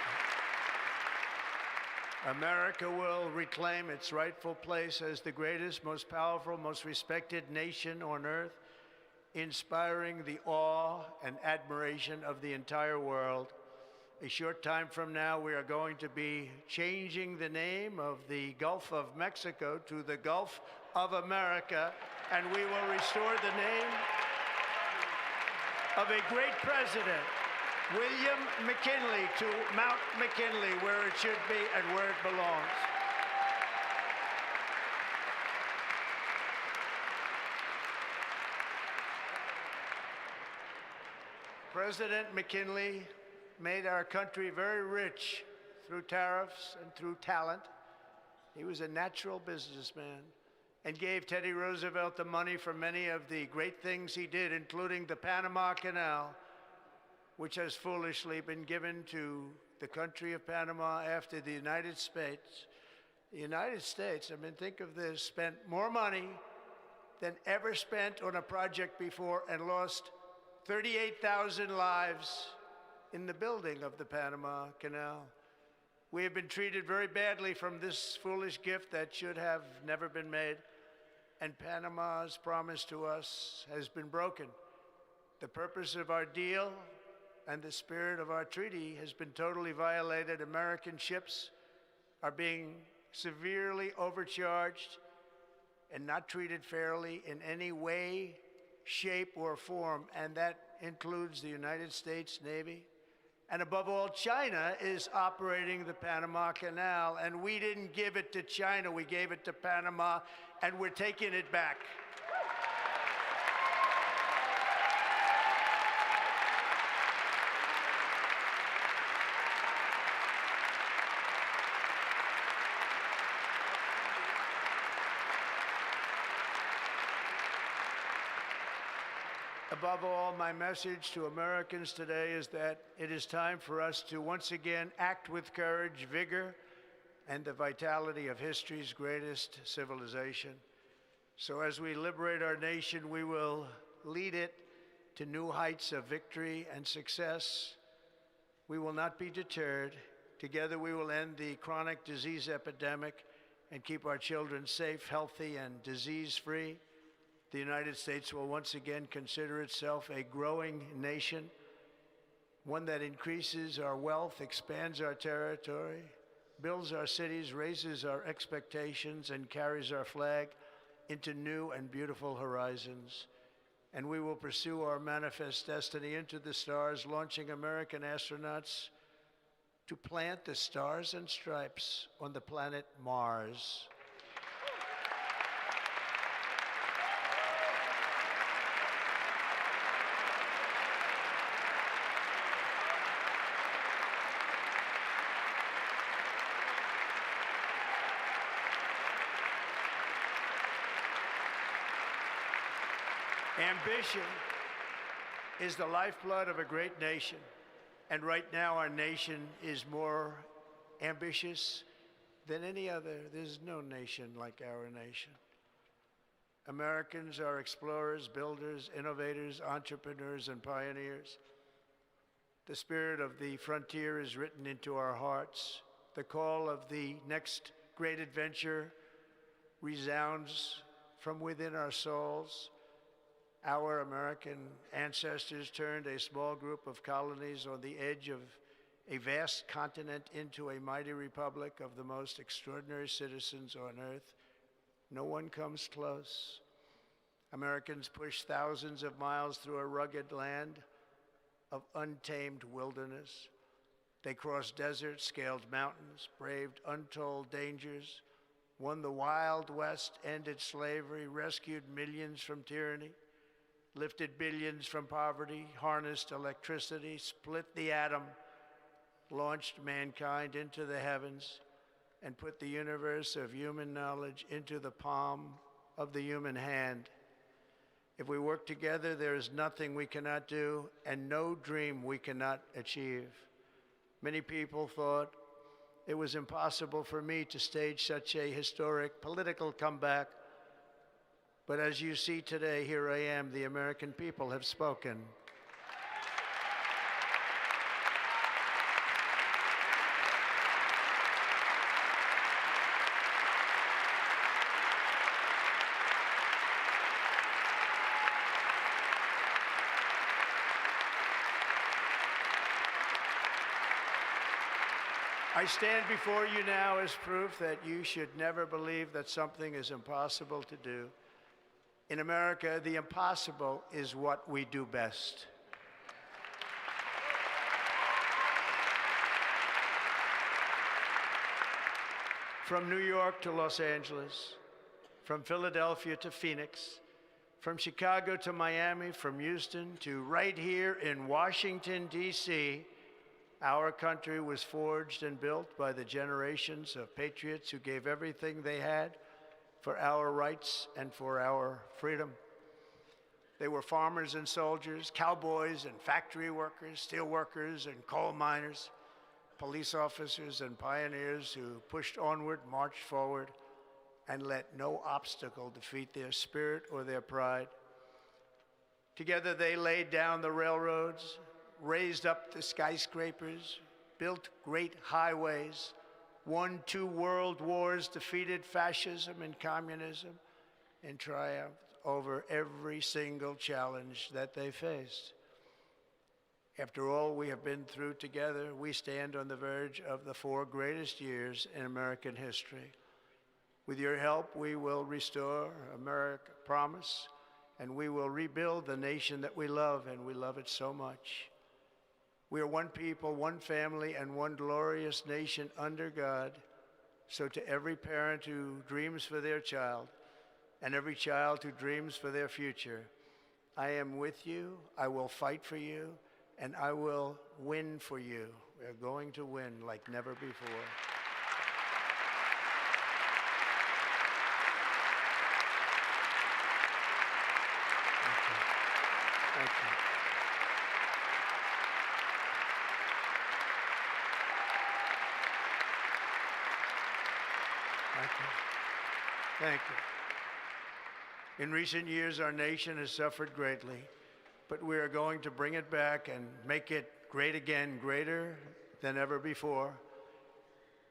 you. America will reclaim its rightful place as the greatest, most powerful, most respected nation on earth, inspiring the awe and admiration of the entire world. A short time from now, we are going to be changing the name of the Gulf of Mexico to the Gulf of America, and we will restore the name of a great president William McKinley to Mount McKinley, where it should be and where it belongs. President McKinley made our country very rich through tariffs and through talent. He was a natural businessman and gave Teddy Roosevelt the money for many of the great things he did, including the Panama Canal, which has foolishly been given to the country of Panama after the United States. The United States, I mean, think of this, spent more money than ever spent on a project before and lost 38,000 lives in the building of the Panama Canal. We have been treated very badly from this foolish gift that should have never been made, and Panama's promise to us has been broken. The purpose of our deal and the spirit of our treaty has been totally violated. American ships are being severely overcharged and not treated fairly in any way, shape, or form, and that includes the United States Navy. And above all, China is operating the Panama Canal, and we didn't give it to China, we gave it to Panama, and we're taking it back. Above all, my message to Americans today is that it is time for us to once again act with courage, vigor, and the vitality of history's greatest civilization. So as we liberate our nation, we will lead it to new heights of victory and success. We will not be deterred. Together we will end the chronic disease epidemic and keep our children safe, healthy, and disease-free. The United States will once again consider itself a growing nation, one that increases our wealth, expands our territory, builds our cities, raises our expectations, and carries our flag into new and beautiful horizons. And we will pursue our manifest destiny into the stars, launching American astronauts to plant the stars and stripes on the planet Mars. Ambition is the lifeblood of a great nation, and right now our nation is more ambitious than any other. There's no nation like our nation. Americans are explorers, builders, innovators, entrepreneurs, and pioneers. The spirit of the frontier is written into our hearts. The call of the next great adventure resounds from within our souls. Our American ancestors turned a small group of colonies on the edge of a vast continent into a mighty republic of the most extraordinary citizens on earth. No one comes close. Americans pushed thousands of miles through a rugged land of untamed wilderness. They crossed deserts, scaled mountains, braved untold dangers, won the Wild West, ended slavery, rescued millions from tyranny, lifted billions from poverty, harnessed electricity, split the atom, launched mankind into the heavens, and put the universe of human knowledge into the palm of the human hand. If we work together, there is nothing we cannot do and no dream we cannot achieve. Many people thought it was impossible for me to stage such a historic political comeback. But as you see today, here I am. The American people have spoken. I stand before you now as proof that you should never believe that something is impossible to do. In America, the impossible is what we do best. From New York to Los Angeles, from Philadelphia to Phoenix, from Chicago to Miami, from Houston to right here in Washington, D.C., our country was forged and built by the generations of patriots who gave everything they had for our rights and for our freedom. They were farmers and soldiers, cowboys and factory workers, steel workers and coal miners, police officers and pioneers who pushed onward, marched forward, and let no obstacle defeat their spirit or their pride. Together they laid down the railroads, raised up the skyscrapers, built great highways, won 2 world wars, defeated fascism and communism, and triumphed over every single challenge that they faced. After all we have been through together, we stand on the verge of the 4 greatest years in American history. With your help, we will restore America promise, and we will rebuild the nation that we love, and we love it so much. We are one people, one family, and one glorious nation under God. So to every parent who dreams for their child, and every child who dreams for their future, I am with you, I will fight for you, and I will win for you. We are going to win like never before. Thank you. Thank you. Thank you. In recent years, our nation has suffered greatly, but we are going to bring it back and make it great again, greater than ever before.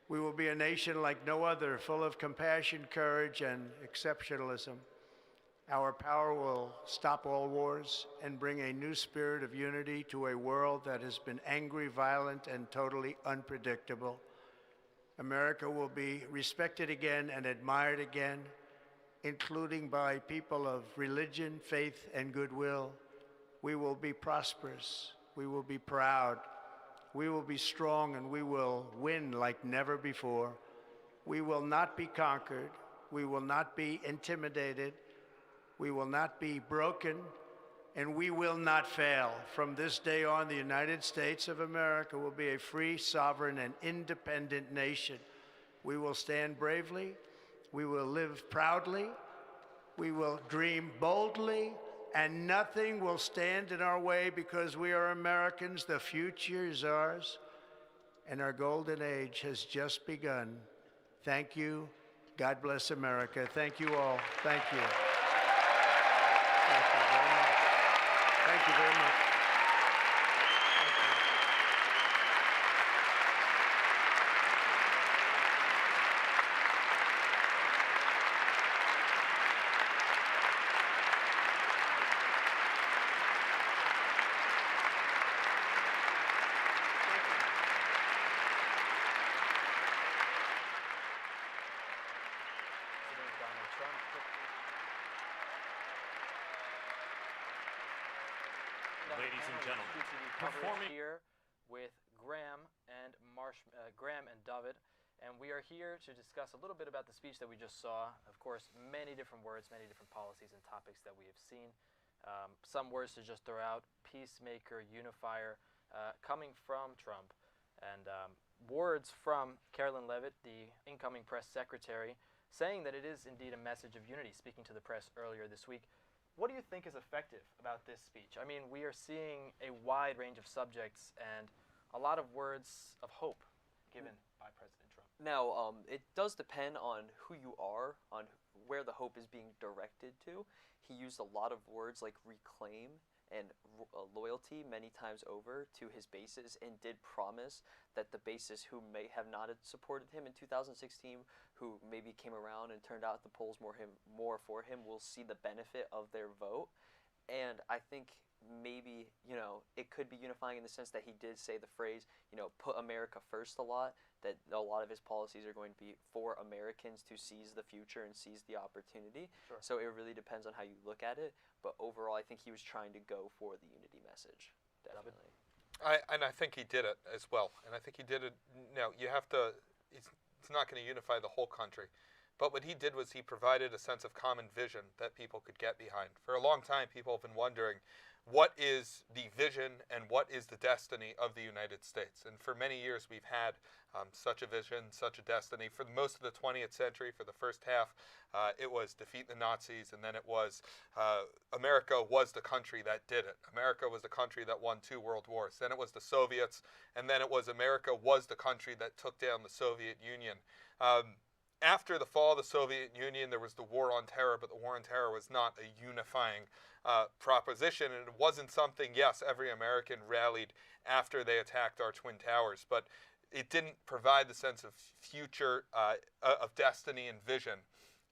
We will be a nation like no other, full of compassion, courage, and exceptionalism. Our power will stop all wars and bring a new spirit of unity to a world that has been angry, violent, and totally unpredictable. America will be respected again and admired again, including by people of religion, faith, and goodwill. We will be prosperous. We will be proud. We will be strong, and we will win like never before. We will not be conquered. We will not be intimidated. We will not be broken, and we will not fail. From this day on, the United States of America will be a free, sovereign, and independent nation. We will stand bravely. We will live proudly. We will dream boldly, and nothing will stand in our way because we are Americans. The future is ours, and our golden age has just begun. Thank you. God bless America. Thank you all. Thank you. Thank you very much. Thank you very much. Ladies and gentlemen, performing here with Graham and David, and we are here to discuss a little bit about the speech that we just saw. Of course, many different words, many different policies and topics that we have seen. Some words to just throw out: peacemaker, unifier, coming from Trump, and words from Carolyn Leavitt, the incoming press secretary, saying that it is indeed a message of unity, speaking to the press earlier this week. What do you think is effective about this speech? I mean, we are seeing a wide range of subjects and a lot of words of hope given by President Trump. Now, it does depend on who you are, on where the hope is being directed to. He used a lot of words like reclaim and loyalty many times over to his bases, and did promise that the bases who may have not supported him in 2016, who maybe came around and turned out the polls more for him, will see the benefit of their vote. And I think maybe, it could be unifying in the sense that he did say the phrase, put America first a lot, that a lot of his policies are going to be for Americans to seize the future and seize the opportunity. Sure. So it really depends on how you look at it. But overall, I think he was trying to go for the unity message. Definitely. I think he did it as well. And I think he did it. You have to, it's It's not going to unify the whole country. But what he did was he provided a sense of common vision that people could get behind. For a long time, people have been wondering, what is the vision and what is the destiny of the United States? And for many years, we've had such a vision, such a destiny. For most of the 20th century, for the first half, it was defeat the Nazis, and then it was America was the country that did it. America was the country that won 2 world wars. Then it was the Soviets, and then it was America was the country that took down the Soviet Union. After the fall of the Soviet Union, there was the War on Terror, but the War on Terror was not a unifying proposition, and it wasn't something, yes, every American rallied after they attacked our Twin Towers, but it didn't provide the sense of future, of destiny and vision.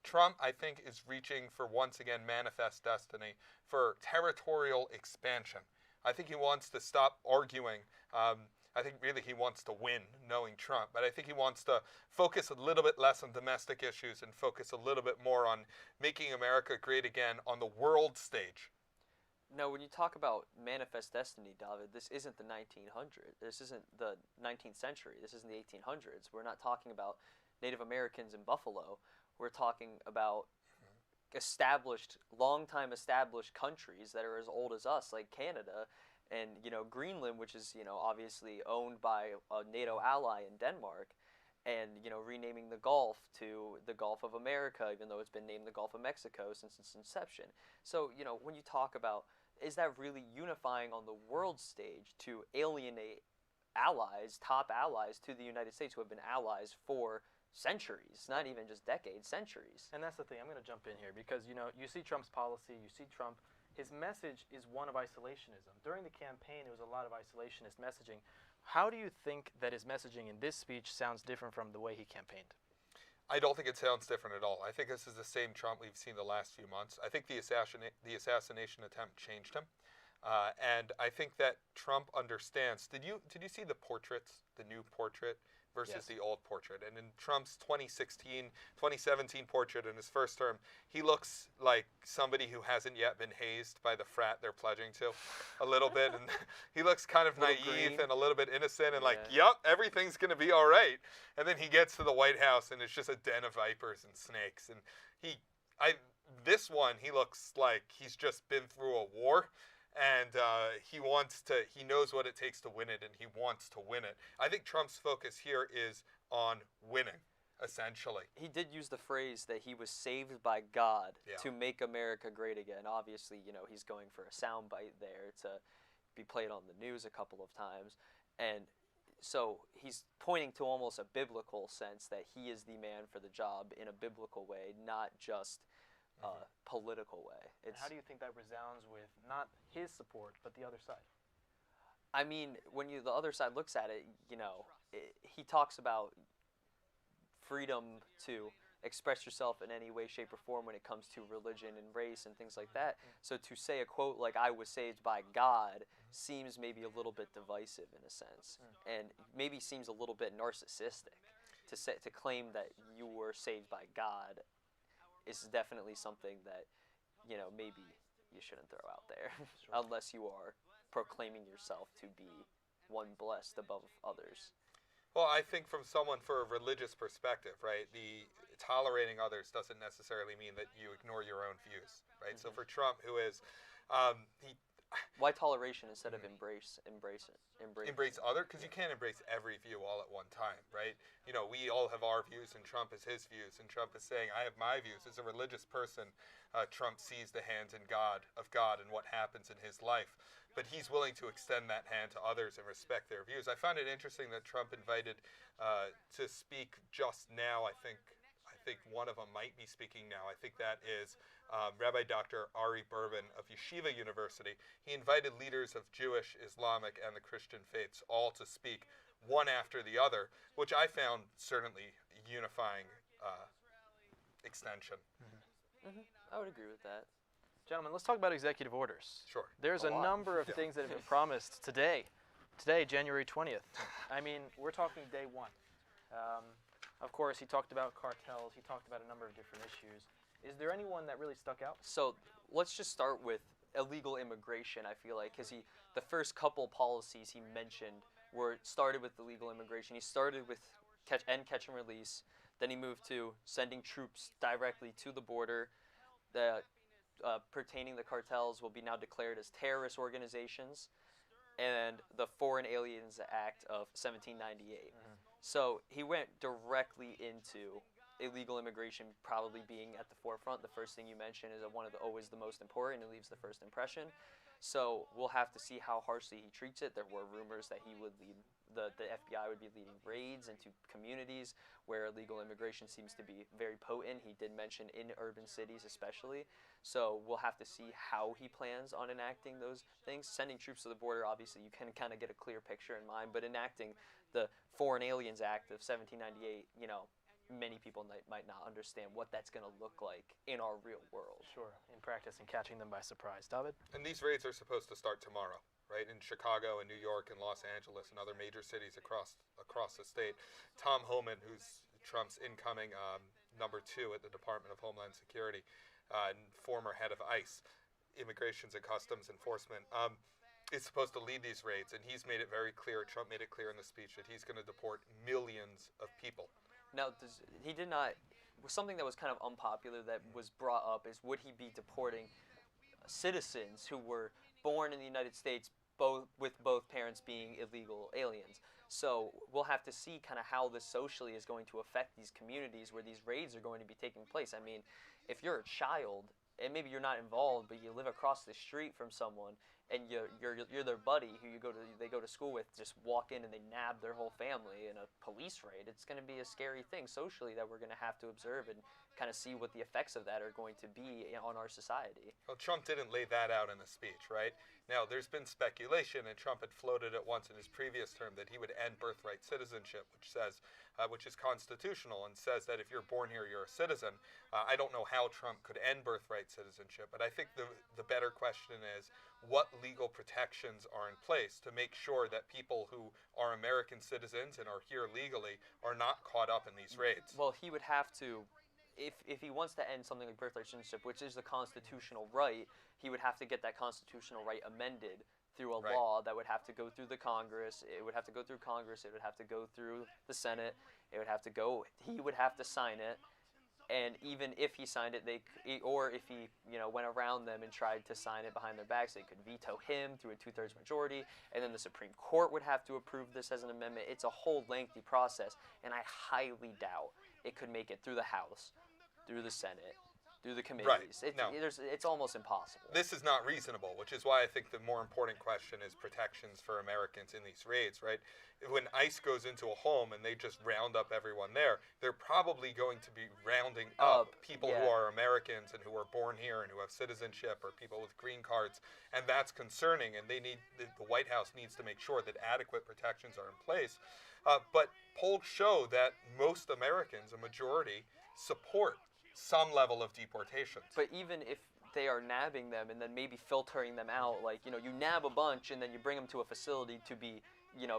Trump, I think, is reaching for, once again, manifest destiny for territorial expansion. I think he wants to stop arguing. I think really he wants to win, knowing Trump. But I think he wants to focus a little bit less on domestic issues and focus a little bit more on making America great again on the world stage. Now, when you talk about manifest destiny, David, this isn't the 1900s. This isn't the 19th century. This isn't the 1800s. We're not talking about Native Americans in Buffalo. We're talking about established, long-time established countries that are as old as us, like Canada. And, Greenland, which is, obviously owned by a NATO ally in Denmark, and, renaming the Gulf to the Gulf of America, even though it's been named the Gulf of Mexico since its inception. So, when you talk about, is that really unifying on the world stage to alienate allies, top allies to the United States who have been allies for centuries, not even just decades, centuries? And that's the thing. I'm going to jump in here because, you see Trump's policy, you see Trump. His message is one of isolationism. During the campaign, it was a lot of isolationist messaging. How do you think that his messaging in this speech sounds different from the way he campaigned? I don't think it sounds different at all. I think this is the same Trump we've seen the last few months. I think the assassination attempt changed him. And I think that Trump understands. Did you see the portraits, the new portrait versus the old portrait? And in Trump's 2017 portrait in his first term, he looks like somebody who hasn't yet been hazed by the frat they're pledging to a little bit. And he looks kind of naive and a little bit innocent and like, yep, everything's going to be all right. And then he gets to the White House and it's just a den of vipers and snakes. And this one, he looks like he's just been through a war. And he knows what it takes to win it, and he wants to win it. I think Trump's focus here is on winning, essentially. He did use the phrase that he was saved by God to make America great again. Obviously, he's going for a soundbite there to be played on the news a couple of times. And so he's pointing to almost a biblical sense that he is the man for the job in a biblical way, not just political way. How do you think that resounds with not his support, but the other side? I mean, when the other side looks at it, he talks about freedom to express yourself in any way, shape, or form when it comes to religion and race and things like that. So to say a quote like, I was saved by God, seems maybe a little bit divisive in a sense, and maybe seems a little bit narcissistic to claim that you were saved by God. Is definitely something that, maybe you shouldn't throw out there unless you are proclaiming yourself to be one blessed above others. Well, I think from someone for a religious perspective, right, the tolerating others doesn't necessarily mean that you ignore your own views, right? So for Trump, who is, why toleration instead of embrace other? Because you can't embrace every view all at one time, right? We all have our views, and Trump has his views, and Trump is saying, I have my views. As a religious person, Trump sees the hand of God and what happens in his life, but he's willing to extend that hand to others and respect their views. I found it interesting that Trump invited to speak just now. I think one of them might be speaking now. I think that is Rabbi Dr. Ari Berman of Yeshiva University. He invited leaders of Jewish, Islamic, and the Christian faiths all to speak one after the other, which I found certainly unifying extension. I would agree with that. Gentlemen, let's talk about executive orders. Sure. There's a number of things that have been promised today, January 20th. I mean, we're talking day one. Of course, he talked about cartels. He talked about a number of different issues. Is there anyone that really stuck out? So let's just start with illegal immigration, I feel like, because the first couple policies he mentioned started with illegal immigration. He started with catch and release. Then he moved to sending troops directly to the border. The pertaining the cartels will be now declared as terrorist organizations, and the Foreign Aliens Act of 1798. So he went directly into illegal immigration probably being at the forefront. The first thing you mentioned is always the most important. It leaves the first impression. So we'll have to see how harshly he treats it. There were rumors that he would lead, the FBI would be leading raids into communities where illegal immigration seems to be very potent. He did mention in urban cities especially. So we'll have to see how he plans on enacting those things. Sending troops to the border, obviously you can kind of get a clear picture in mind, but enacting the Foreign Aliens Act of 1798, you know, many people might not understand what that's going to look like in our real world. Sure, in practice and catching them by surprise. David? And these raids are supposed to start tomorrow, right? In Chicago and New York and Los Angeles and other major cities across the state. Tom Homan, who's Trump's incoming number 2 at the Department of Homeland Security, former head of ICE, Immigrations and Customs Enforcement, is supposed to lead these raids, and he's made it very clear, Trump made it clear in the speech, that he's going to deport millions of people. Now, he did not, something that was kind of unpopular that was brought up is, would he be deporting citizens who were born in the United States with both parents being illegal aliens? So we'll have to see kind of how this socially is going to affect these communities where these raids are going to be taking place. I mean, if you're a child, and maybe you're not involved, but you live across the street from someone, and you're their buddy who they go to school with, just walk in and they nab their whole family in a police raid. It's going to be a scary thing socially that we're going to have to observe and kind of see what the effects of that are going to be on our society. Well, Trump didn't lay that out in the speech, right? Now, there's been speculation, and Trump had floated it once in his previous term, that he would end birthright citizenship, which is constitutional and says that if you're born here, you're a citizen. I don't know how Trump could end birthright citizenship, but I think the better question is, what legal protections are in place to make sure that people who are American citizens and are here legally are not caught up in these raids? Well, he would have to, if he wants to end something like birthright citizenship, which is the constitutional right, he would have to get that constitutional right amended through a law that would have to go through the Congress. It would have to go through Congress. It would have to go through the Senate. He would have to sign it. And even if he signed it, or if he went around them and tried to sign it behind their backs, they could veto him through a 2/3 majority, and then the Supreme Court would have to approve this as an amendment. It's a whole lengthy process, and I highly doubt it could make it through the House, through the Senate, through the committees. It's almost impossible. This is not reasonable, which is why I think the more important question is protections for Americans in these raids, right? When ICE goes into a home and they just round up everyone there, they're probably going to be rounding up people who are Americans and who are born here and who have citizenship, or people with green cards, and that's concerning, and the White House needs to make sure that adequate protections are in place. But polls show that most Americans, a majority, support some level of deportations. But even if they are nabbing them and then maybe filtering them out, like, you nab a bunch and then you bring them to a facility to be,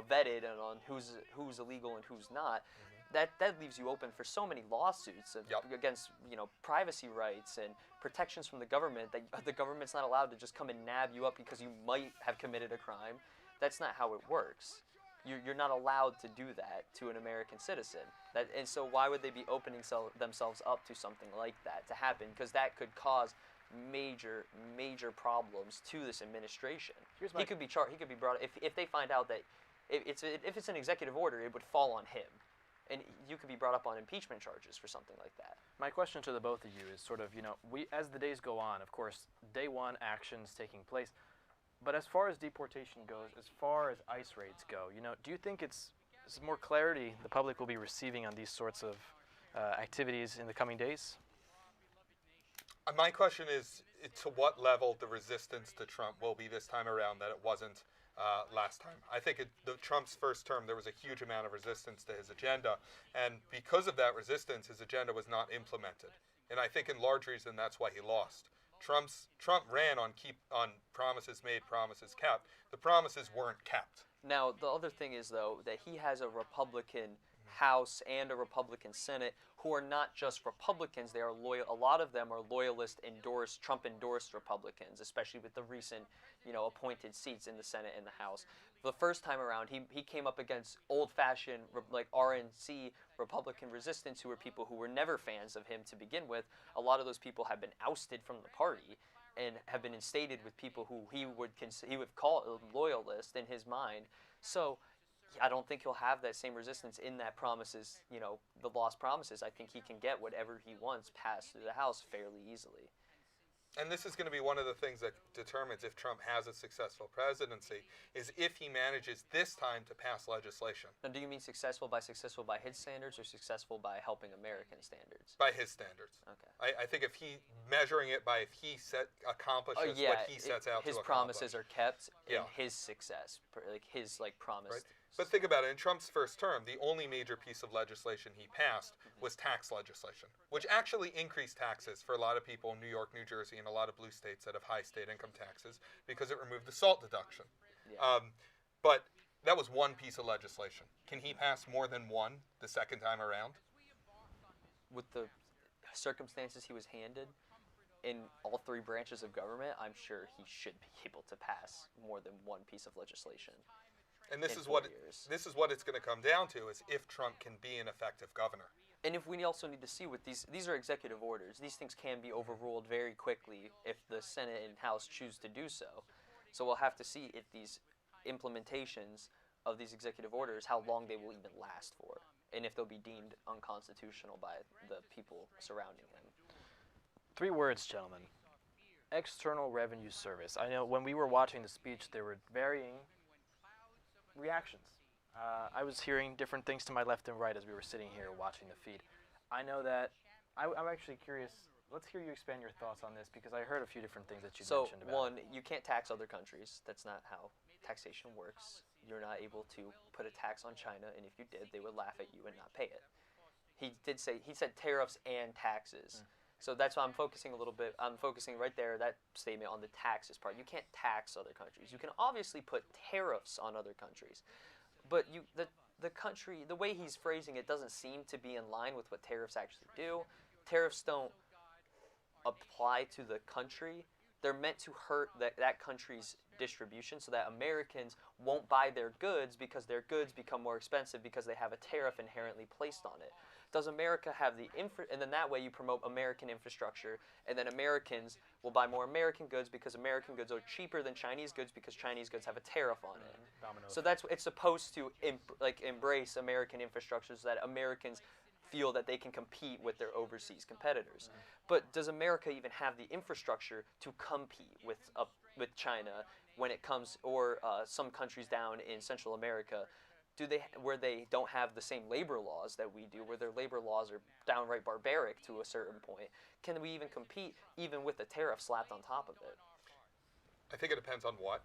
vetted on who's illegal and who's not, that leaves you open for so many lawsuits against, privacy rights and protections from the government, that the government's not allowed to just come and nab you up because you might have committed a crime. That's not how it works. You're not allowed to do that to an American citizen. And so why would they be opening themselves up to something like that to happen? Because that could cause major problems to this administration. He could be brought, if they find out that if it's an executive order, it would fall on him. And you could be brought up on impeachment charges for something like that. My question to the both of you is sort of, as the days go on, of course, day one actions taking place. But as far as deportation goes, as far as ICE raids go, do you think it's more clarity the public will be receiving on these sorts of activities in the coming days? My question is, to what level the resistance to Trump will be this time around that it wasn't last time. I think Trump's first term, there was a huge amount of resistance to his agenda, and because of that resistance, his agenda was not implemented. And I think in large reason that's why he lost. Trump ran on promises made, promises kept. The promises weren't kept. Now, the other thing is, though, that he has a Republican House and a Republican Senate who are not just Republicans. They are loyal. A lot of them are loyalist, Trump-endorsed Republicans, especially with the recent, appointed seats in the Senate and the House. the first time around, he came up against old-fashioned like RNC Republican resistance, who were people who were never fans of him to begin with. A lot of those people have been ousted from the party and have been instated with people who he would call loyalists in his mind. So I don't think he'll have that same resistance in that promises, the lost promises. I think he can get whatever he wants passed through the House fairly easily. And this is going to be one of the things that determines if Trump has a successful presidency, is if he manages this time to pass legislation. Now, do you mean successful by his standards or successful by helping American standards? By his standards. Okay. I think if measuring it by if he accomplishes what he sets out to accomplish. His promises are kept and his success, his promise. Right. But think about it, in Trump's first term, the only major piece of legislation he passed was tax legislation, which actually increased taxes for a lot of people in New York, New Jersey, and a lot of blue states that have high state income taxes because it removed the SALT deduction. Yeah. But that was one piece of legislation. Can he pass more than one the second time around? With the circumstances he was handed in all three branches of government, I'm sure he should be able to pass more than one piece of legislation. And this is what it's going to come down to, is if Trump can be an effective governor. And if we also need to see what these are executive orders. These things can be overruled very quickly if the Senate and House choose to do so. So we'll have to see if these implementations of these executive orders, how long they will even last for, and if they'll be deemed unconstitutional by the people surrounding him. 3 words, gentlemen. External Revenue Service. I know when we were watching the speech, there were varying reactions. I was hearing different things to my left and right as we were sitting here watching the feed. I know that I'm actually curious. Let's hear you expand your thoughts on this, because I heard a few different things that you mentioned about. So, one, you can't tax other countries. That's not how taxation works. You're not able to put a tax on China, and if you did, they would laugh at you and not pay it. He said tariffs and taxes. So that's why I'm focusing I'm focusing right there, that statement, on the taxes part. You can't tax other countries. You can obviously put tariffs on other countries, but the way he's phrasing it doesn't seem to be in line with what tariffs actually do. Tariffs don't apply to the country. They're meant to hurt that country's distribution, so that Americans won't buy their goods because their goods become more expensive because they have a tariff inherently placed on it. Does America have and then that way you promote American infrastructure, and then Americans will buy more American goods because American goods are cheaper than Chinese goods because Chinese goods have a tariff on it. So it's supposed to embrace American infrastructure so that Americans feel that they can compete with their overseas competitors. But does America even have the infrastructure to compete with China when it comes, or some countries down in Central America, where they don't have the same labor laws that we do, where their labor laws are downright barbaric to a certain point? Can we even compete even with the tariff slapped on top of it? I think it depends on what.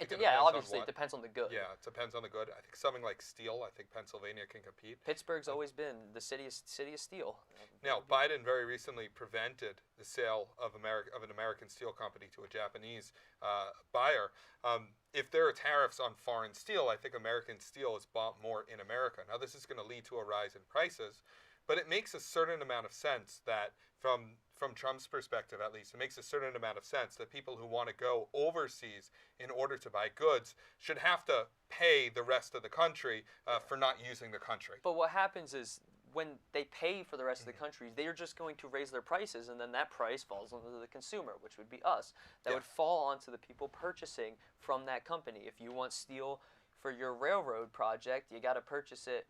It depends on the good. Yeah, it depends on the good. I think something like steel, I think Pennsylvania can compete. Pittsburgh's always been the city of steel. Now, Biden very recently prevented the sale of an American steel company to a Japanese buyer. If there are tariffs on foreign steel, I think American steel is bought more in America. Now, this is going to lead to a rise in prices, but it makes a certain amount of sense that from Trump's perspective, at least, it makes a certain amount of sense that people who want to go overseas in order to buy goods should have to pay the rest of the country for not using the country. But what happens is when they pay for the rest of the country, they're just going to raise their prices, and then that price falls onto the consumer, which would be us. That would fall onto the people purchasing from that company. If you want steel for your railroad project, you got to purchase it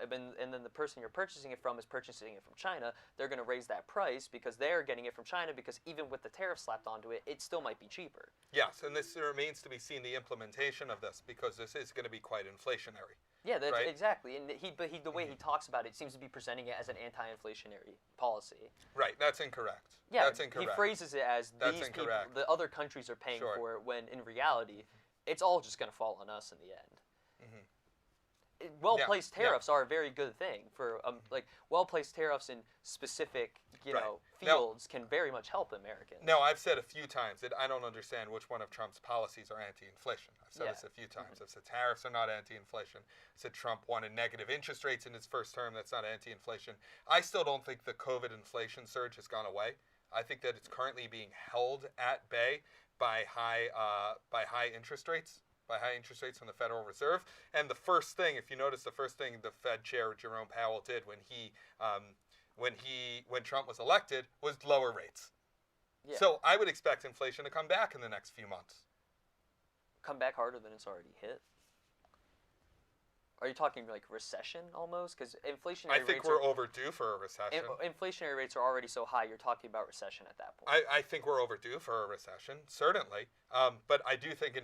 and then the person you're purchasing it from is purchasing it from China. They're going to raise that price because they're getting it from China, because even with the tariff slapped onto it, it still might be cheaper. Yes, and this remains to be seen, the implementation of this, because this is going to be quite inflationary. Yeah, right? Exactly. And the way he talks about it seems to be presenting it as an anti-inflationary policy. Right, that's incorrect. Yeah, that's incorrect. He phrases it as these people, the other countries are paying for it, when in reality, it's all just going to fall on us in the end. Well-placed tariffs are a very good thing for well-placed tariffs in specific fields can very much help Americans. Now, I've said a few times that I don't understand which one of Trump's policies are anti-inflation. I've said this a few times. I've said tariffs are not anti-inflation. I said Trump wanted negative interest rates in his first term. That's not anti-inflation. I still don't think the COVID inflation surge has gone away. I think that it's currently being held at bay by high interest rates. by high interest rates from the Federal Reserve. And the first thing, if you notice, the first thing the Fed chair Jerome Powell did when Trump was elected was lower rates. Yeah. So I would expect inflation to come back in the next few months. Come back harder than it's already hit. Are you talking like recession almost? Because inflationary rates. I think we're overdue for a recession. Inflationary rates are already so high. You're talking about recession at that point. I think we're overdue for a recession, certainly. But I do think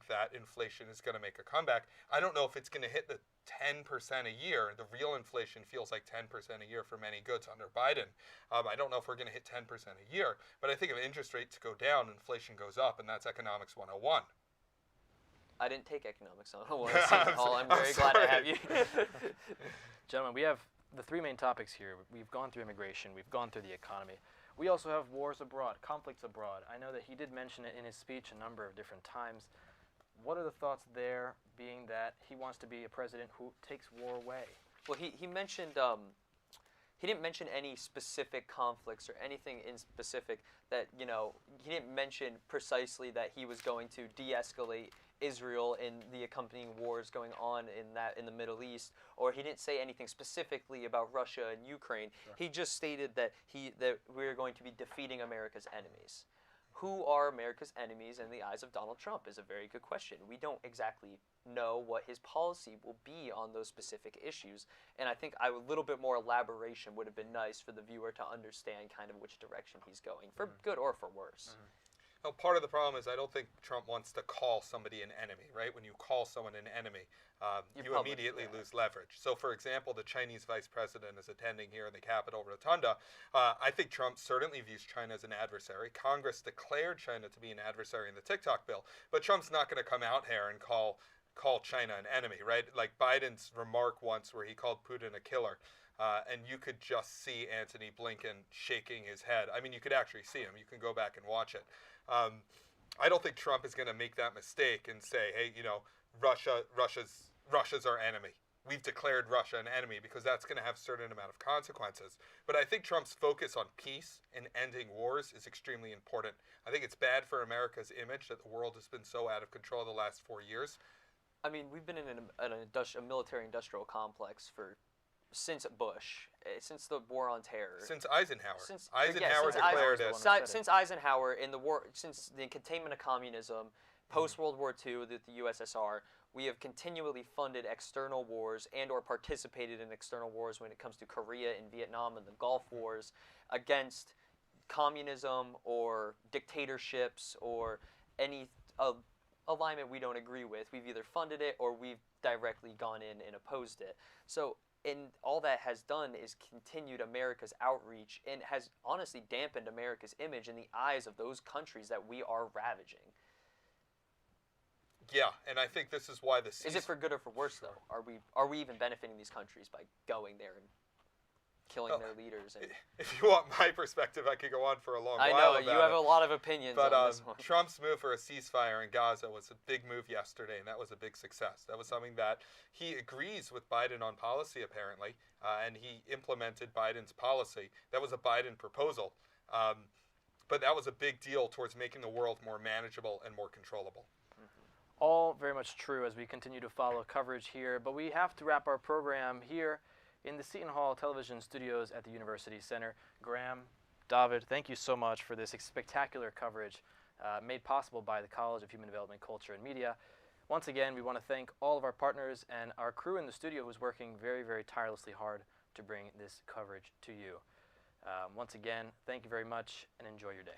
that inflation is going to make a comeback. I don't know if it's going to hit the 10% a year. The real inflation feels like 10% a year for many goods under Biden. I don't know if we're going to hit 10% a year. But I think if interest rates go down, inflation goes up, and that's economics 101. I didn't take economics on Seton Hall. I'm very glad to have you. Gentlemen, we have the three main topics here. We've gone through immigration. We've gone through the economy. We also have wars abroad, conflicts abroad. I know that he did mention it in his speech a number of different times. What are the thoughts there, being that he wants to be a president who takes war away? Well, he mentioned, he didn't mention any specific conflicts or anything in specific that, he didn't mention precisely that he was going to de-escalate Israel in the accompanying wars going on in the Middle East, or he didn't say anything specifically about Russia and Ukraine. Sure. He just stated that we're going to be defeating America's enemies. Who are America's enemies in the eyes of Donald Trump is a very good question. We don't exactly know what his policy will be on those specific issues, and I think a little bit more elaboration would have been nice for the viewer to understand kind of which direction he's going, for good or for worse. Mm-hmm. Well, part of the problem is I don't think Trump wants to call somebody an enemy, right? When you call someone an enemy, you immediately lose leverage. So, for example, the Chinese vice president is attending here in the Capitol Rotunda. I think Trump certainly views China as an adversary. Congress declared China to be an adversary in the TikTok bill, but Trump's not going to come out here and call China an enemy, right? Like Biden's remark once where he called Putin a killer. And you could just see Antony Blinken shaking his head. I mean, you could actually see him. You can go back and watch it. I don't think Trump is going to make that mistake and say, hey, Russia's our enemy. We've declared Russia an enemy, because that's going to have a certain amount of consequences. But I think Trump's focus on peace and ending wars is extremely important. I think it's bad for America's image that the world has been so out of control the last 4 years. I mean, we've been in a military-industrial complex since Bush, since the War on Terror. Since Eisenhower. Since declared it. Since Eisenhower, in the war, since the containment of communism, post-World War II, the USSR, we have continually funded external wars and or participated in external wars when it comes to Korea and Vietnam and the Gulf Wars against communism or dictatorships or any alignment we don't agree with. We've either funded it or we've directly gone in and opposed it. So, and all that has done is continued America's outreach and has honestly dampened America's image in the eyes of those countries that we are ravaging. Yeah, and I think this is why Is it for good or for worse, though? Are we even benefiting these countries by going there and killing their leaders? And if you want my perspective, I could go on for a long while. I know, you have a lot of opinions on this one. Trump's move for a ceasefire in Gaza was a big move yesterday, and that was a big success. That was something that he agrees with Biden on policy, apparently, and he implemented Biden's policy. That was a Biden proposal, but that was a big deal towards making the world more manageable and more controllable. All very much true as we continue to follow coverage here, but we have to wrap our program here in the Seton Hall television studios at the University Center. Graham, David, thank you so much for this spectacular coverage made possible by the College of Human Development, Culture, and Media. Once again, we want to thank all of our partners and our crew in the studio who's working very, very tirelessly hard to bring this coverage to you. Once again, thank you very much and enjoy your day.